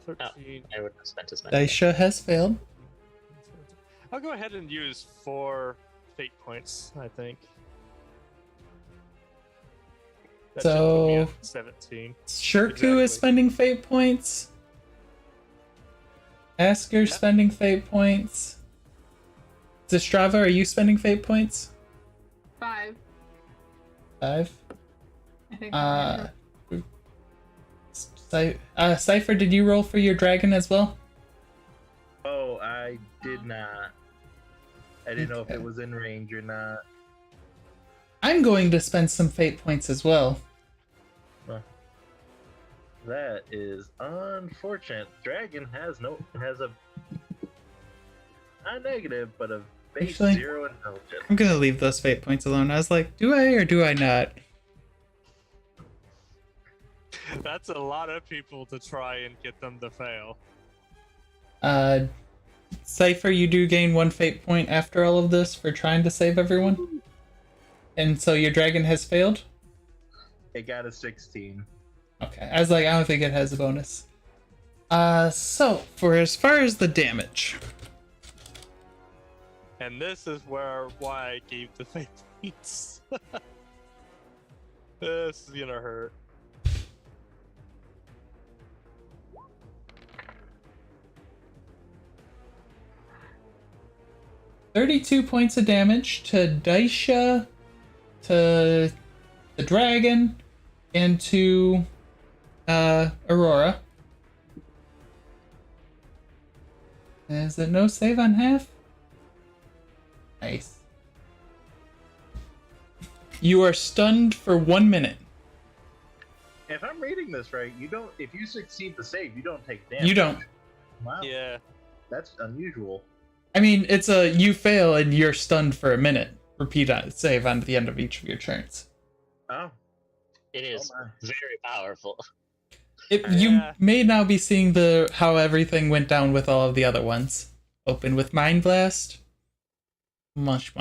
13. I would have spent as many. Daisha has failed. I'll go ahead and use 4 fate points, I think. That should put me So- at 17. Shirku Exactly. is spending fate points. Asker spending fate points. Zistrava, are you spending fate points? 5. 5. I think. Cypher, did you roll for your dragon as well? Oh, I did not. I didn't know if Okay. it was in range or not. I'm going to spend some fate points as well. That is unfortunate. Dragon has a not negative, but a base Actually- 0 intelligence. I'm gonna leave those fate points alone. I was like, do I or do I not? That's a lot of people to try and get them to fail. Cypher, you do gain 1 fate point after all of this for trying to save everyone. And so your dragon has failed? It got a 16. Okay, I was like, I don't think it has a bonus. So, for as far as the damage. And this is why I gave the fate points. This is gonna hurt. $32 points of damage to Daisha, to the dragon, and to Aurora. Is it no save on half? Nice. You are stunned for 1 minute. If I'm reading this right, you don't. If you succeed the save, you don't take damage. You don't. Wow. Yeah. That's unusual. I mean, it's a you fail and you're stunned for a minute. Repeat save on the end of each of your turns. Oh. It is Oh my. very powerful. You may now be seeing how everything went down with all of the other ones. Open with Mind Blast. Munch.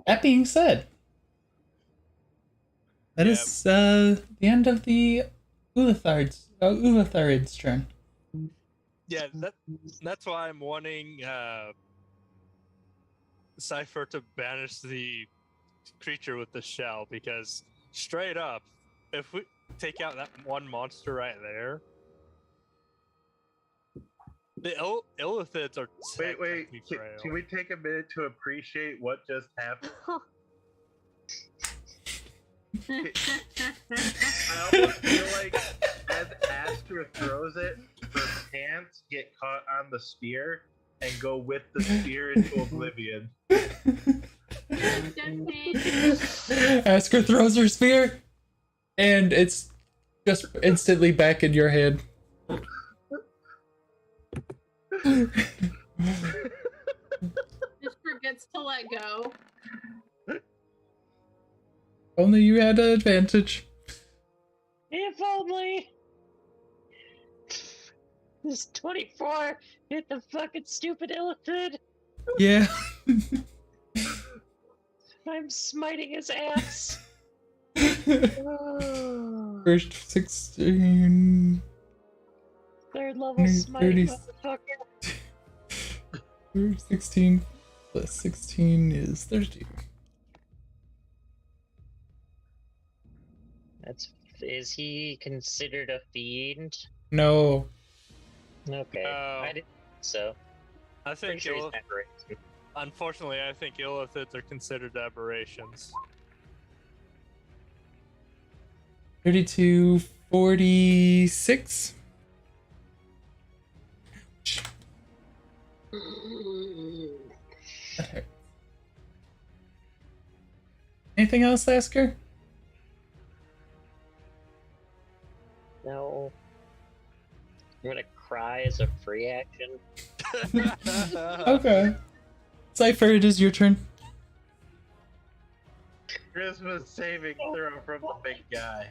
That being said, that is the end of the Ulatharid's turn. Yeah, that's why I'm wanting Cypher to banish the creature with the shell, because straight up, if we take out that one monster right there, the Illithids are Wait. technically frail. Can we take a minute to appreciate what just happened? I almost feel like as Aster throws it, her pants get caught on the spear and go with the spear into oblivion. Asker throws her spear, and it's just instantly back in your hand. Just forgets to let go. Only you had an advantage. If only this 24 hit the fucking stupid Illithid. Yeah. I'm smiting his ass. First 16. Third level smiting 30. motherfucker. 16 plus 16 is 30. Is he considered a fiend? No. Okay, I didn't think so. I Pretty think sure he's an aberration. unfortunately, I think Illithids are considered aberrations. 32, 46. That hurt. Anything else, Asker? No. I'm gonna cry as a free action. Okay. Cypher, it is your turn. Christmas saving throw from the big guy.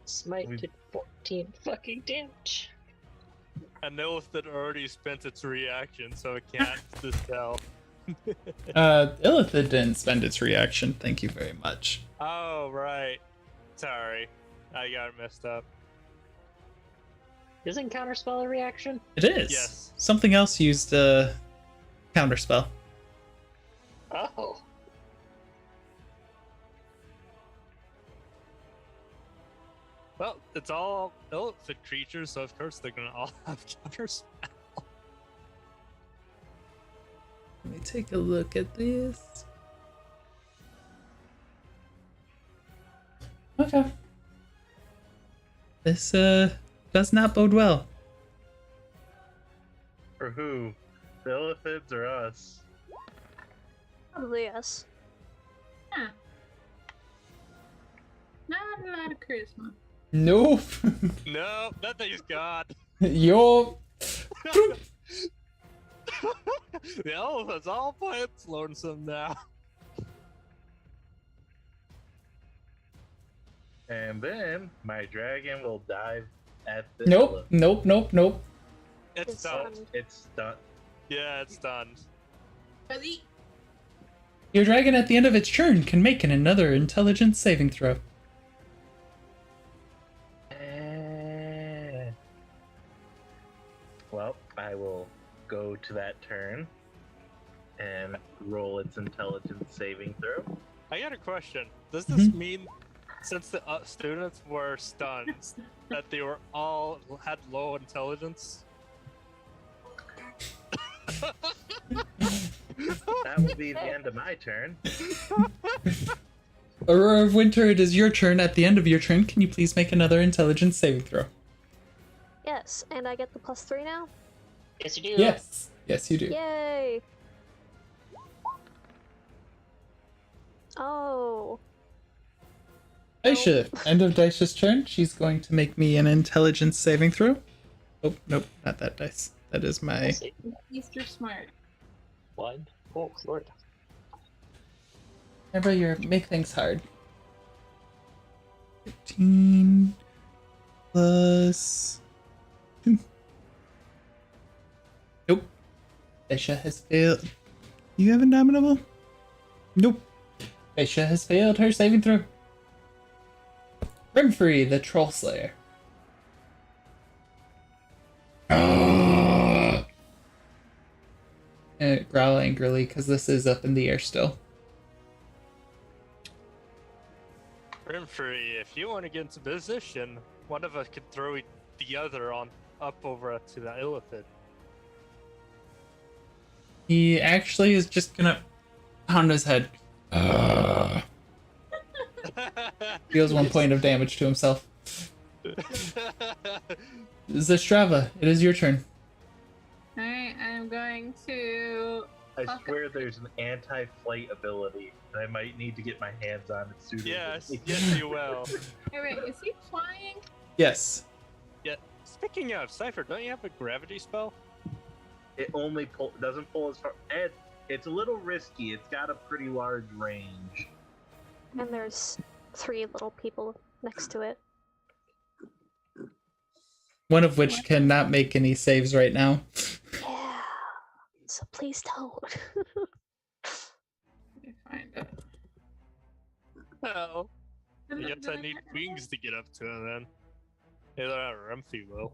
Smite did 14 fucking damage. And Illithid already spent its reaction, so it can't dispel. Illithid didn't spend its reaction. Thank you very much. Oh, right. Sorry. I got it messed up. Isn't counterspell a reaction? It is. Yes. Something else used counterspell. Oh. Well, it's all Illithid creatures, so of course they're gonna all have counterspell. Let me take a look at this. Okay. This does not bode well. For who? The Illithids or us? Probably yes. Huh. Not a lot of charisma. Nope. No, that thing's gone. Yo. The elephant's all by its lonesome now. And then my dragon will dive at the Nope, elephant. nope, nope, nope. It's It's done. stunned. It's done. Yeah, it's done. Your dragon at the end of its turn can make another intelligence saving throw. Well, I will go to that turn and roll its intelligence saving throw. I got a question. Does this mean, since the students were stunned, that they were all had low intelligence? That will be the end of my turn. Aurora of Winter, it is your turn. At the end of your turn, can you please make another intelligence saving throw? Yes, and I get the +3 now? Yes, you do. Yes. Yes, you do. Yay! Oh. Daisha, end of Daisha's turn. She's going to make me an intelligence saving throw. Oh, nope, not that dice. That is my... Let's see. Easter smart. One. Oh, Lord. Remember, you make things hard. 15 plus 2. Nope. Daisha has failed. You have Indomitable? Nope. Daisha has failed her saving throw. Brimfree, the Troll Slayer. Growl angrily, because this is up in the air still. Brimfree, if you want to get into position, one of us could throw the other on up over to the elephant. He actually is just gonna pound his head. Deals 1 point of damage to himself. Zestrava, it is your turn. Alright, I'm going to. I swear there's an anti-flight ability that I might need to get my hands on it sooner. Yes, yes, you will. Hey, wait, is he flying? Yes. Yeah. Speaking of Cypher, don't you have a gravity spell? It only doesn't pull as far. And it's a little risky. It's got a pretty large range. And there's 3 little people next to it. One of which cannot make any saves right now. Yeah. So please don't. Let me find it. Well, I guess I need wings to get up to him then. Either that or Remphy will.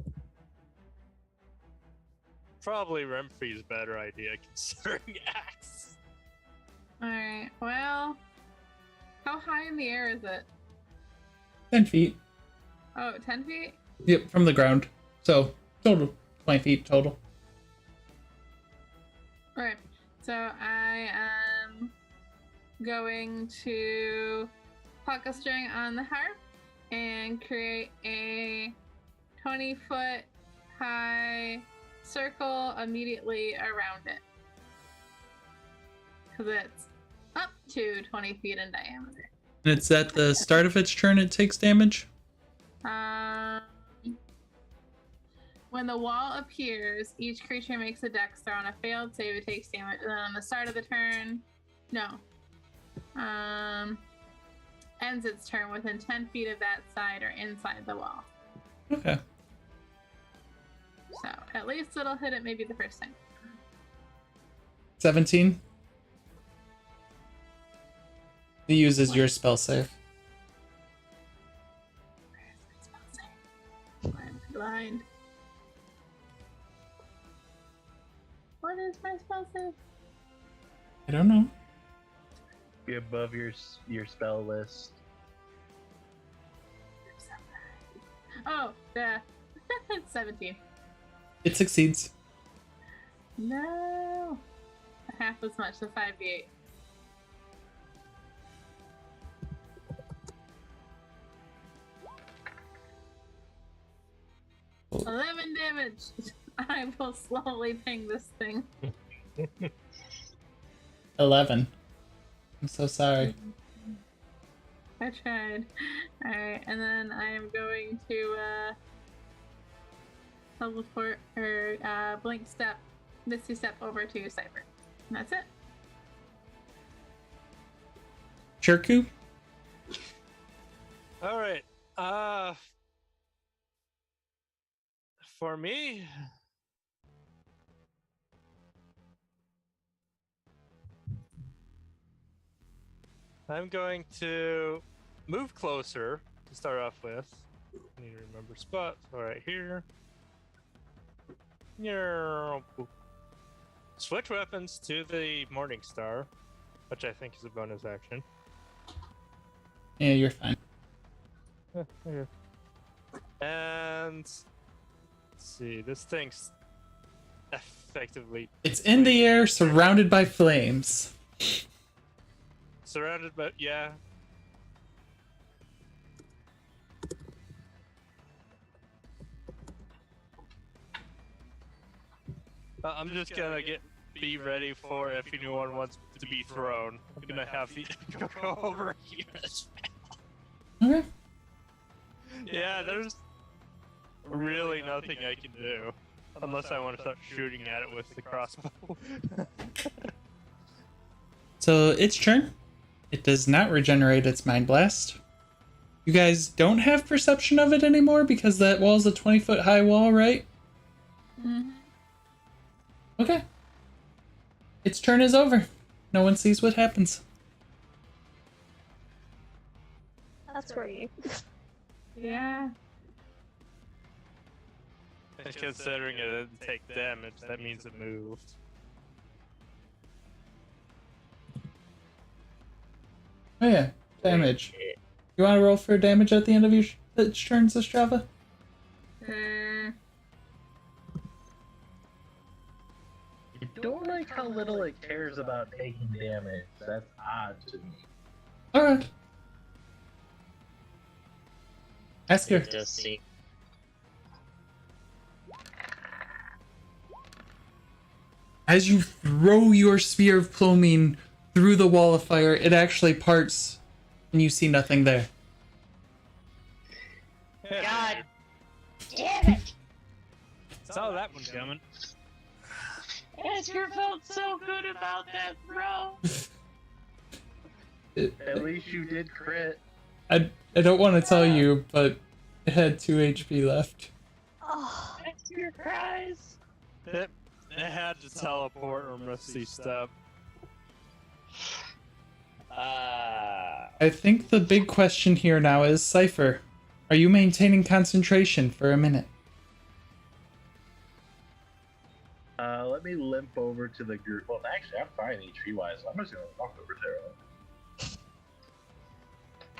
Probably Remphy's a better idea considering Axe. Alright, well. How high in the air is it? 10 feet. Oh, 10 feet? Yep, from the ground. So, total. 20 feet total. Alright, so I am going to pluck a string on the harp and create a 20-foot high circle immediately around it. Because it's up to 20 feet in diameter. And it's at the start of its turn it takes damage? When the wall appears, each creature makes a dex throw. On a failed save, it takes damage. And then on the start of the turn, ends its turn within 10 feet of that side or inside the wall. Okay. So at least it'll hit it maybe the first time. 17. He uses your spell save. Where's my spell save? I'm blind. What is my spell save? I don't know. Be above your spell list. Oh, the 17. It succeeds. No. Half as much, so 5d8. Oh. 11 damage. I will slowly ping this thing. 11. I'm so sorry. I tried. Alright, and then I am going to teleport or blink step Misty Step over to Cypher. And that's it. Chirku? All right. For me, I'm going to move closer to start off with. I need to remember spots. All right, here. Switch weapons to the Morning Star, which I think is a bonus action. Yeah, you're fine. Okay. And let's see, this thing's effectively It's in the air, surrounded by flames. surrounded by, yeah. I'm just gonna be ready for if anyone wants to be thrown. I'm gonna have the go over here as well. Okay. Yeah, there's really nothing I can do unless I want to start shooting at it with the crossbow. So its turn. It does not regenerate its Mind Blast. You guys don't have perception of it anymore because that wall's a 20-foot high wall, right? Mm-hmm. Okay. Its turn is over. No one sees what happens. That's great. Yeah. And considering it didn't take damage, that means it moved. Oh yeah, damage. You want to roll for damage at the end of your its turn, Strava? I don't like how little it cares about taking damage. That's odd to me. Alright. Ask her. It does seem. As you throw your spear of plumine through the wall of fire, it actually parts, and you see nothing there. God damn it! Saw that one coming. Esker felt so good about that throw. At least you did crit. I don't want to tell you, but it had 2 HP left. Oh, Esker cries. It had to teleport or Misty Step. I think the big question here now is, Cypher, are you maintaining concentration for a minute? Let me limp over to the group. Well, actually, I'm fine HP wise. I'm just gonna walk over to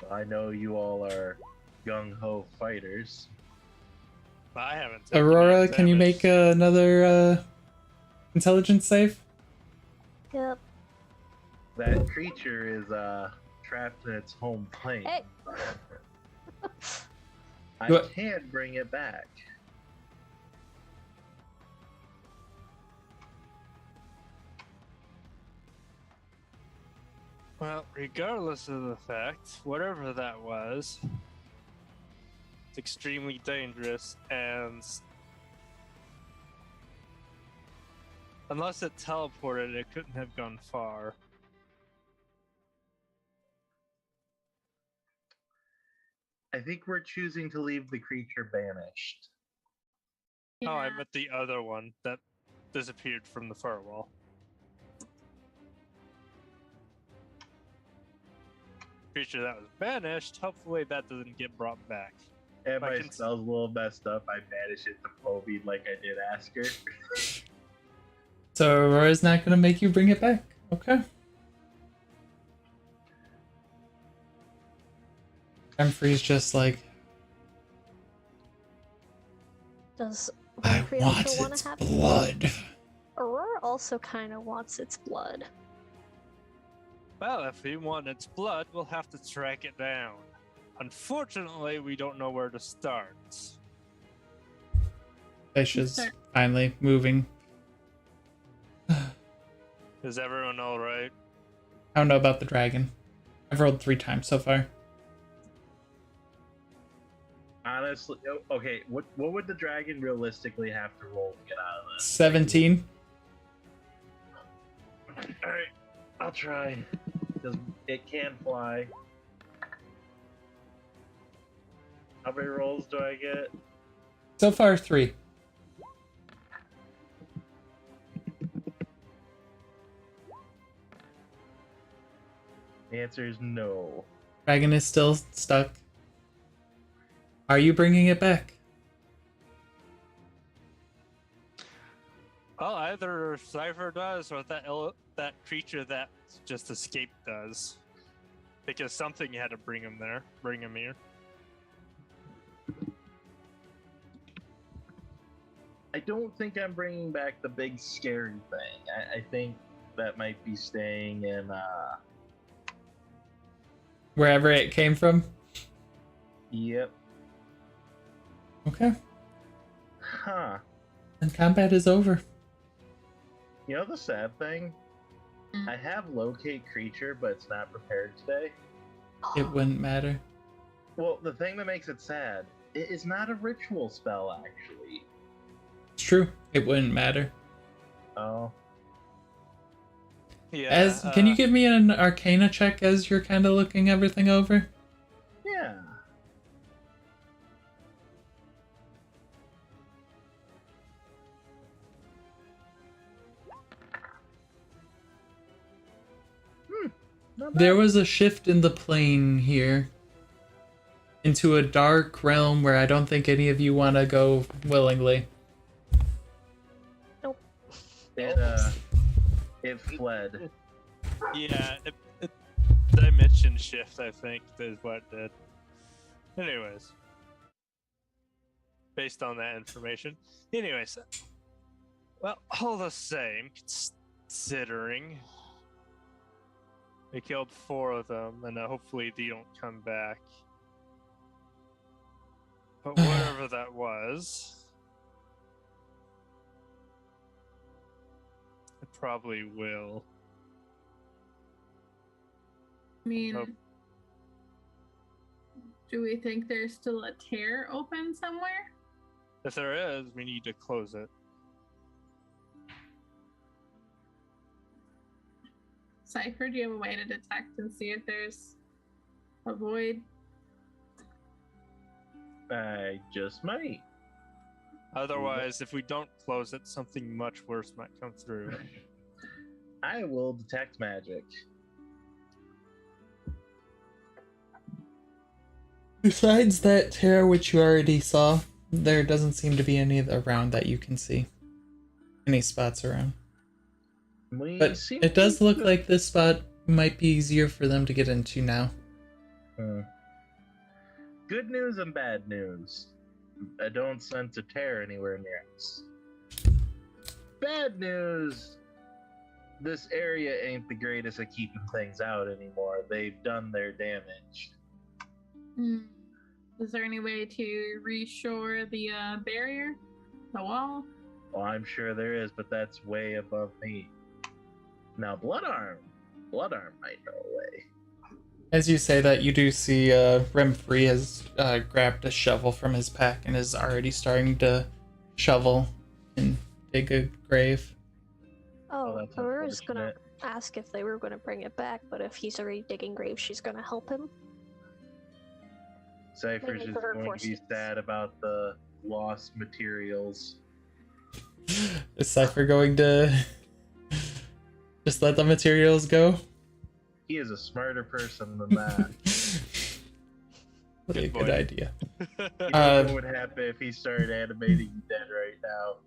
her. I know you all are gung ho fighters. I haven't. taken Aurora, any can you damage. make another intelligence save? yep. That creature is trapped in its home plane. Hey. I What? can't bring it back. Well, regardless of the fact, whatever that was, it's extremely dangerous, and unless it teleported, it couldn't have gone far. I think we're choosing to leave the creature banished. Oh, I meant the other one that disappeared from the firewall. Creature that was banished, hopefully that doesn't get brought back. And my I can- spell's a little messed up. I banish it to Phoebe like I did Asker. So Aurora's not going to make you bring it back. Okay. Emfrey's just like, Does I Valkyrie want also want its to have blood. Aurora also kind of wants its blood. Well, if we want its blood, we'll have to track it down. Unfortunately, we don't know where to start. Aisha's finally moving. Is everyone alright? I don't know about the dragon. I've rolled 3 times so far. Honestly, okay, what would the dragon realistically have to roll to get out of this? 17. Alright, I'll try. Because it can fly. How many rolls do I get? So far, 3. The answer is no. Dragon is still stuck. Are you bringing it back? Well, either Cypher does or that creature that just escaped does. Because something had to bring him there, bring him here. I don't think I'm bringing back the big scary thing. I think that might be staying in, Wherever it came from? Yep. Okay. Huh. And combat is over. You know the sad thing? I have locate creature, but it's not prepared today. It wouldn't matter. Well, the thing that makes it sad, it is not a ritual spell, actually. It's true. It wouldn't matter. Oh. Yeah. Can you give me an Arcana check as you're kind of looking everything over? Yeah. Not bad. There was a shift in the plane here into a dark realm where I don't think any of you want to go willingly. It fled. Yeah, dimension shift, I think, is what it did. Anyways. Based on that information. Anyways. Well, all the same, considering we killed 4 of them, and hopefully they don't come back. But whatever that was, it probably will. I mean, Oh. do we think there's still a tear open somewhere? If there is, we need to close it. Cypher, do you have a way to detect and see if there's a void? I just might. Otherwise, if we don't close it, something much worse might come through. I will detect magic. Besides that tear which you already saw, there doesn't seem to be any around that you can see. Any spots around. But it does look like this spot might be easier for them to get into now. Good news and bad news. I don't sense a tear anywhere near us. Bad news. This area ain't the greatest at keeping things out anymore. They've done their damage. Is there any way to reshore the barrier? The wall? Well, I'm sure there is, but that's way above me. Now, Bloodarm might know a way. As you say that, you do see Remfree has grabbed a shovel from his pack and is already starting to shovel and dig a grave. Oh, that's Aurora's gonna unfortunate. ask if they were gonna bring it back, but if he's already digging graves, she's gonna help him. Cypher's Maybe just for her going to be forces. sad about the lost materials. Is Cypher going to just let the materials go? He is a smarter person than that. Would be a Good good boy. idea. You know what would happen if he started animating dead right now?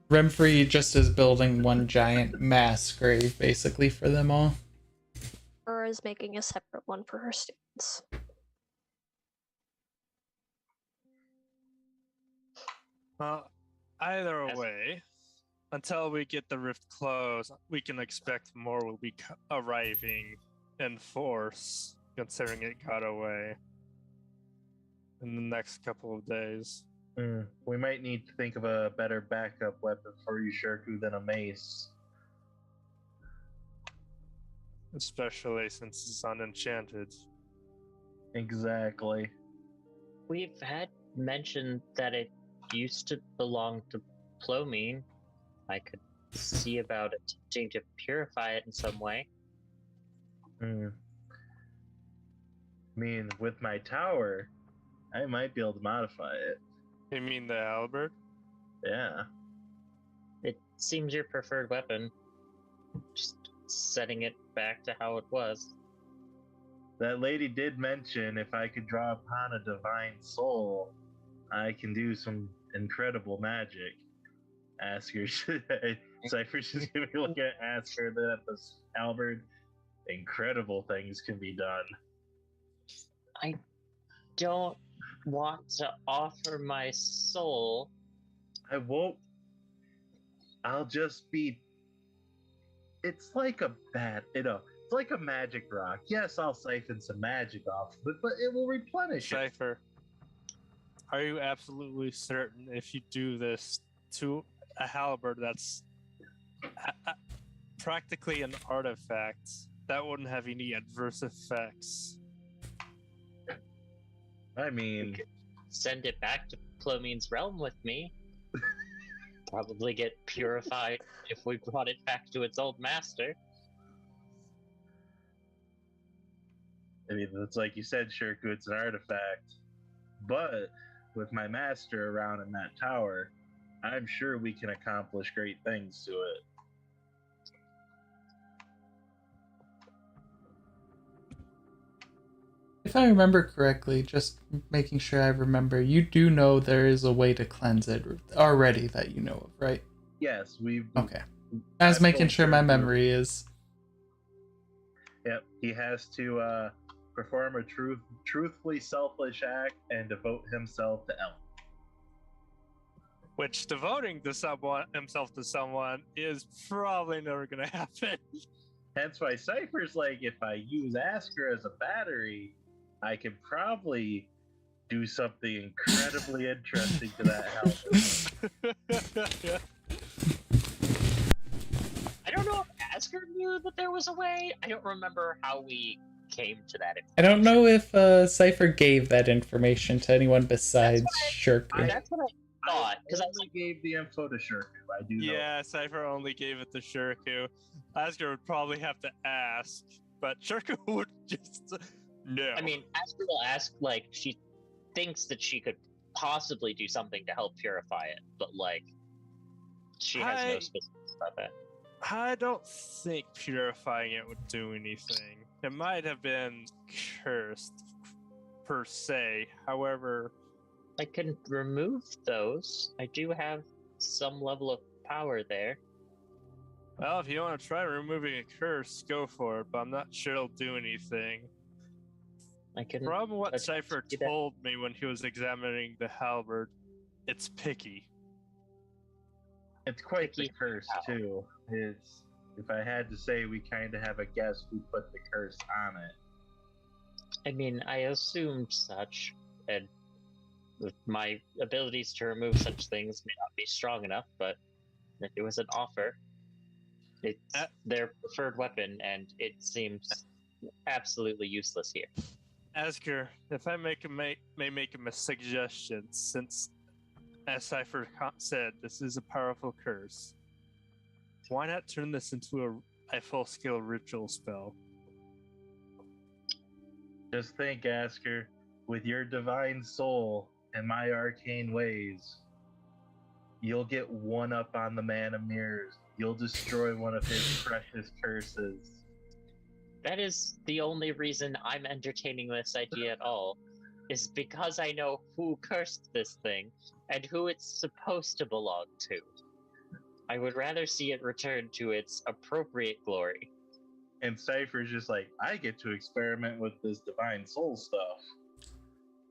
Remfree just is building one giant mass grave, basically, for them all. Aurora's making a separate one for her students. Well, either Yes. way, until we get the rift closed, we can expect more will be arriving in force, considering it got away in the next couple of days. We might need to think of a better backup weapon for Yusherku than a mace. Especially since it's unenchanted. Exactly. We've had mentioned that it used to belong to Plomine. I could see about attempting to purify it in some way. I mean, with my tower, I might be able to modify it. You mean the halberd? Yeah. It seems your preferred weapon. Just setting it back to how it was. That lady did mention if I could draw upon a divine soul, I can do some incredible magic. Asker, Cypher's just gonna be looking at Asker, then at this halberd. Incredible things can be done. I don't want to offer my soul. I won't. I'll just be. It's like a it's like a magic rock. Yes, I'll siphon some magic off of it, but it will replenish it. Cypher, are you absolutely certain if you do this to a halberd that's practically an artifact, that wouldn't have any adverse effects? I mean, Send it back to Plomine's realm with me. Probably get purified if we brought it back to its old master. it's like you said, Shirku, it's an artifact. But with my master around in that tower, I'm sure we can accomplish great things to it. If I remember correctly, just making sure I remember, you do know there is a way to cleanse it already that you know of, right? Yes, we've. Okay. I was making sure my memory is. Yep, he has to perform a truthfully selfish act and devote himself to Ellen. Which devoting himself to someone is probably never going to happen. Hence why Cypher's like, if I use Asker as a battery, I could probably do something incredibly interesting to that helmet. I don't know if Asker knew that there was a way. I don't remember how we came to that. I don't know if Cypher gave that information to anyone besides Shirku. That's what I thought. Because I only gave the info to Shirku. I do know. Yeah, Cypher only gave it to Shirku. Asker would probably have to ask, but Shirku would just no. I mean, Asker will ask, like, she thinks that she could possibly do something to help purify it, but, like, she has no specifics about that. I don't think purifying it would do anything. It might have been cursed, per se. However, I can remove those. I do have some level of power there. well, if you want to try removing a curse, go for it, but I'm not sure it'll do anything. I can. From what let's Cypher do that. told me when he was examining the halberd, it's picky. It's quite the Picky. curse, too. It's, if I had to say, we kind of have a guess who put the curse on it. I mean, I assumed such, and with my abilities to remove such things may not be strong enough, but if it was an offer, it's their preferred weapon, and it seems absolutely useless here. Asker, if I may make him a suggestion, since, as Cypher said, this is a powerful curse, why not turn this into a full-scale ritual spell? Just think, Asker, with your divine soul and my arcane ways, you'll get one up on the Man of Mirrors. You'll destroy one of his precious curses. That is the only reason I'm entertaining this idea at all, is because I know who cursed this thing and who it's supposed to belong to. I would rather see it return to its appropriate glory. And Cypher's just like, I get to experiment with this divine soul stuff.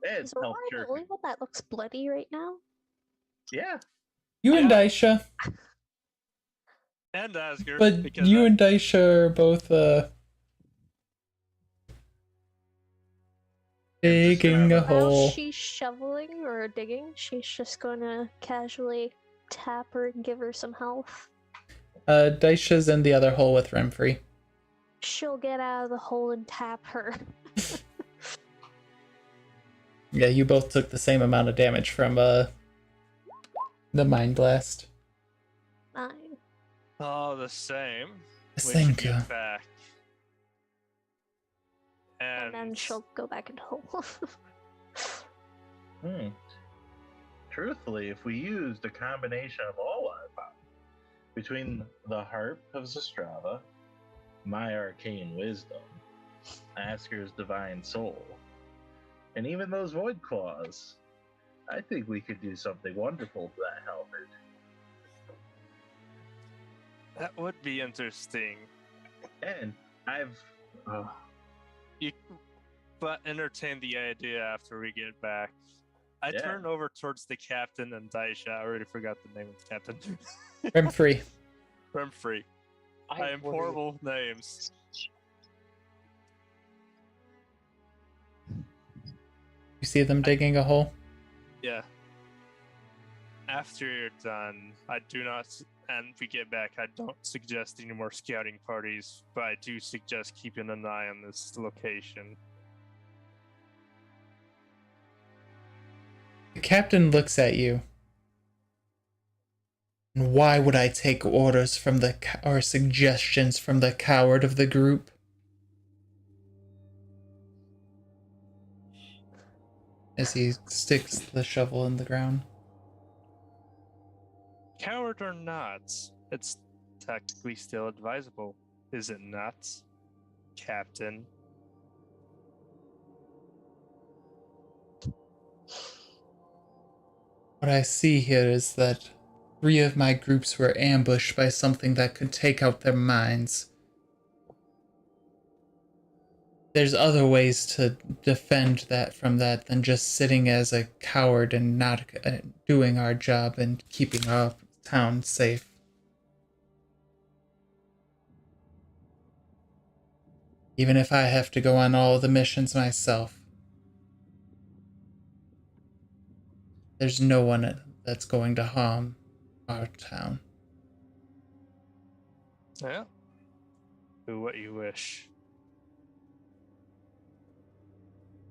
It's Is Aurora helped the Shirku. only one that looks bloody right now? Yeah. You and Daisha, And Asker, but because you and Daisha are both digging a While hole. she's shoveling or digging, she's just gonna casually tap her and give her some health. Daisha's in the other hole with Renfrey. She'll get out of the hole and tap her. Yeah, you both took the same amount of damage from the Mind Blast. 9. All the same, we should Thank you. get back. And then she'll go back into hole. Truthfully, if we used a combination of all our power, between the harp of Zastrava, my arcane wisdom, Asker's divine soul, and even those void claws, I think we could do something wonderful to that halberd. That would be interesting. And But entertain the idea after we get back. I Yeah. turn over towards the captain and Daisha. I already forgot the name of the captain. Remfrey. Remfrey. I am horrible with names. You see them digging a hole? Yeah. After you're done, I do not, and we get back, I don't suggest any more scouting parties, but I do suggest keeping an eye on this location. The captain looks at you. And why would I take orders from or suggestions from the coward of the group? As he sticks the shovel in the ground. Coward or not, it's technically still advisable, is it not, Captain? What I see here is that 3 of my groups were ambushed by something that could take out their minds. There's other ways to defend that from that than just sitting as a coward and not doing our job and keeping our town safe. Even if I have to go on all the missions myself. There's no one that's going to harm our town. Yeah. Do what you wish.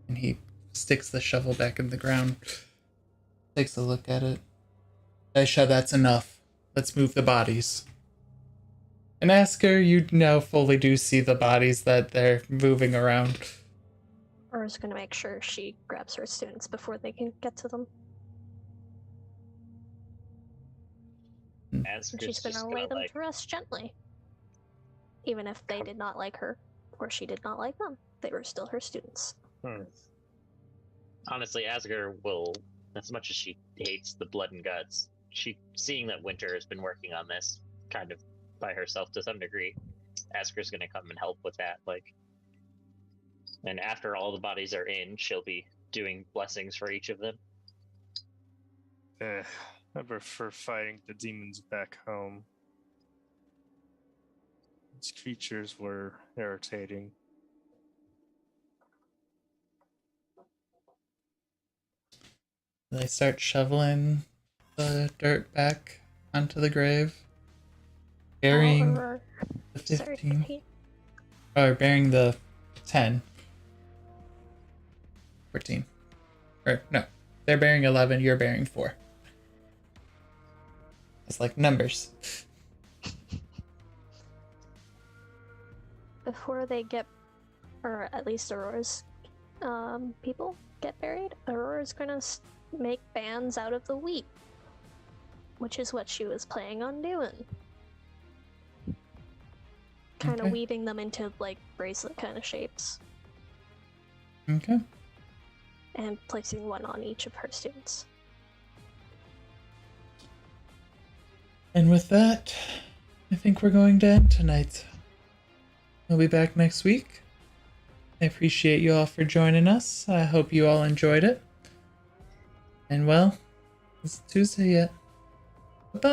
And he sticks the shovel back in the ground. Takes a look at it. Aisha, that's enough. Let's move the bodies. And Asker, you now fully do see the bodies that they're moving around. Aura's gonna make sure she grabs her students before they can get to them. And Asker's she's just gonna lay them like, to rest gently. Even if they did not like her, or she did not like them, they were still her students. honestly, Asger will, as much as she hates the blood and guts, seeing that Winter has been working on this kind of by herself to some degree, Asker's gonna come and help with that. And after all the bodies are in, she'll be doing blessings for each of them. I prefer fighting the demons back home. These creatures were irritating. They start shoveling the dirt back onto the grave. Burying Aurora, the sorry, 15. Or burying the 10. 14. Or, no. They're burying 11, you're burying 4. It's like numbers. Before they get, or at least Aurora's people get buried, Aurora's gonna make bands out of the wheat, which is what she was planning on doing. Kind of Okay. weaving them into like bracelet kind of shapes Okay. and placing one on each of her students. And with that, I think we're going to end tonight. We'll be back next week. I appreciate you all for joining us. I hope you all enjoyed it. And well, it's Tuesday yet.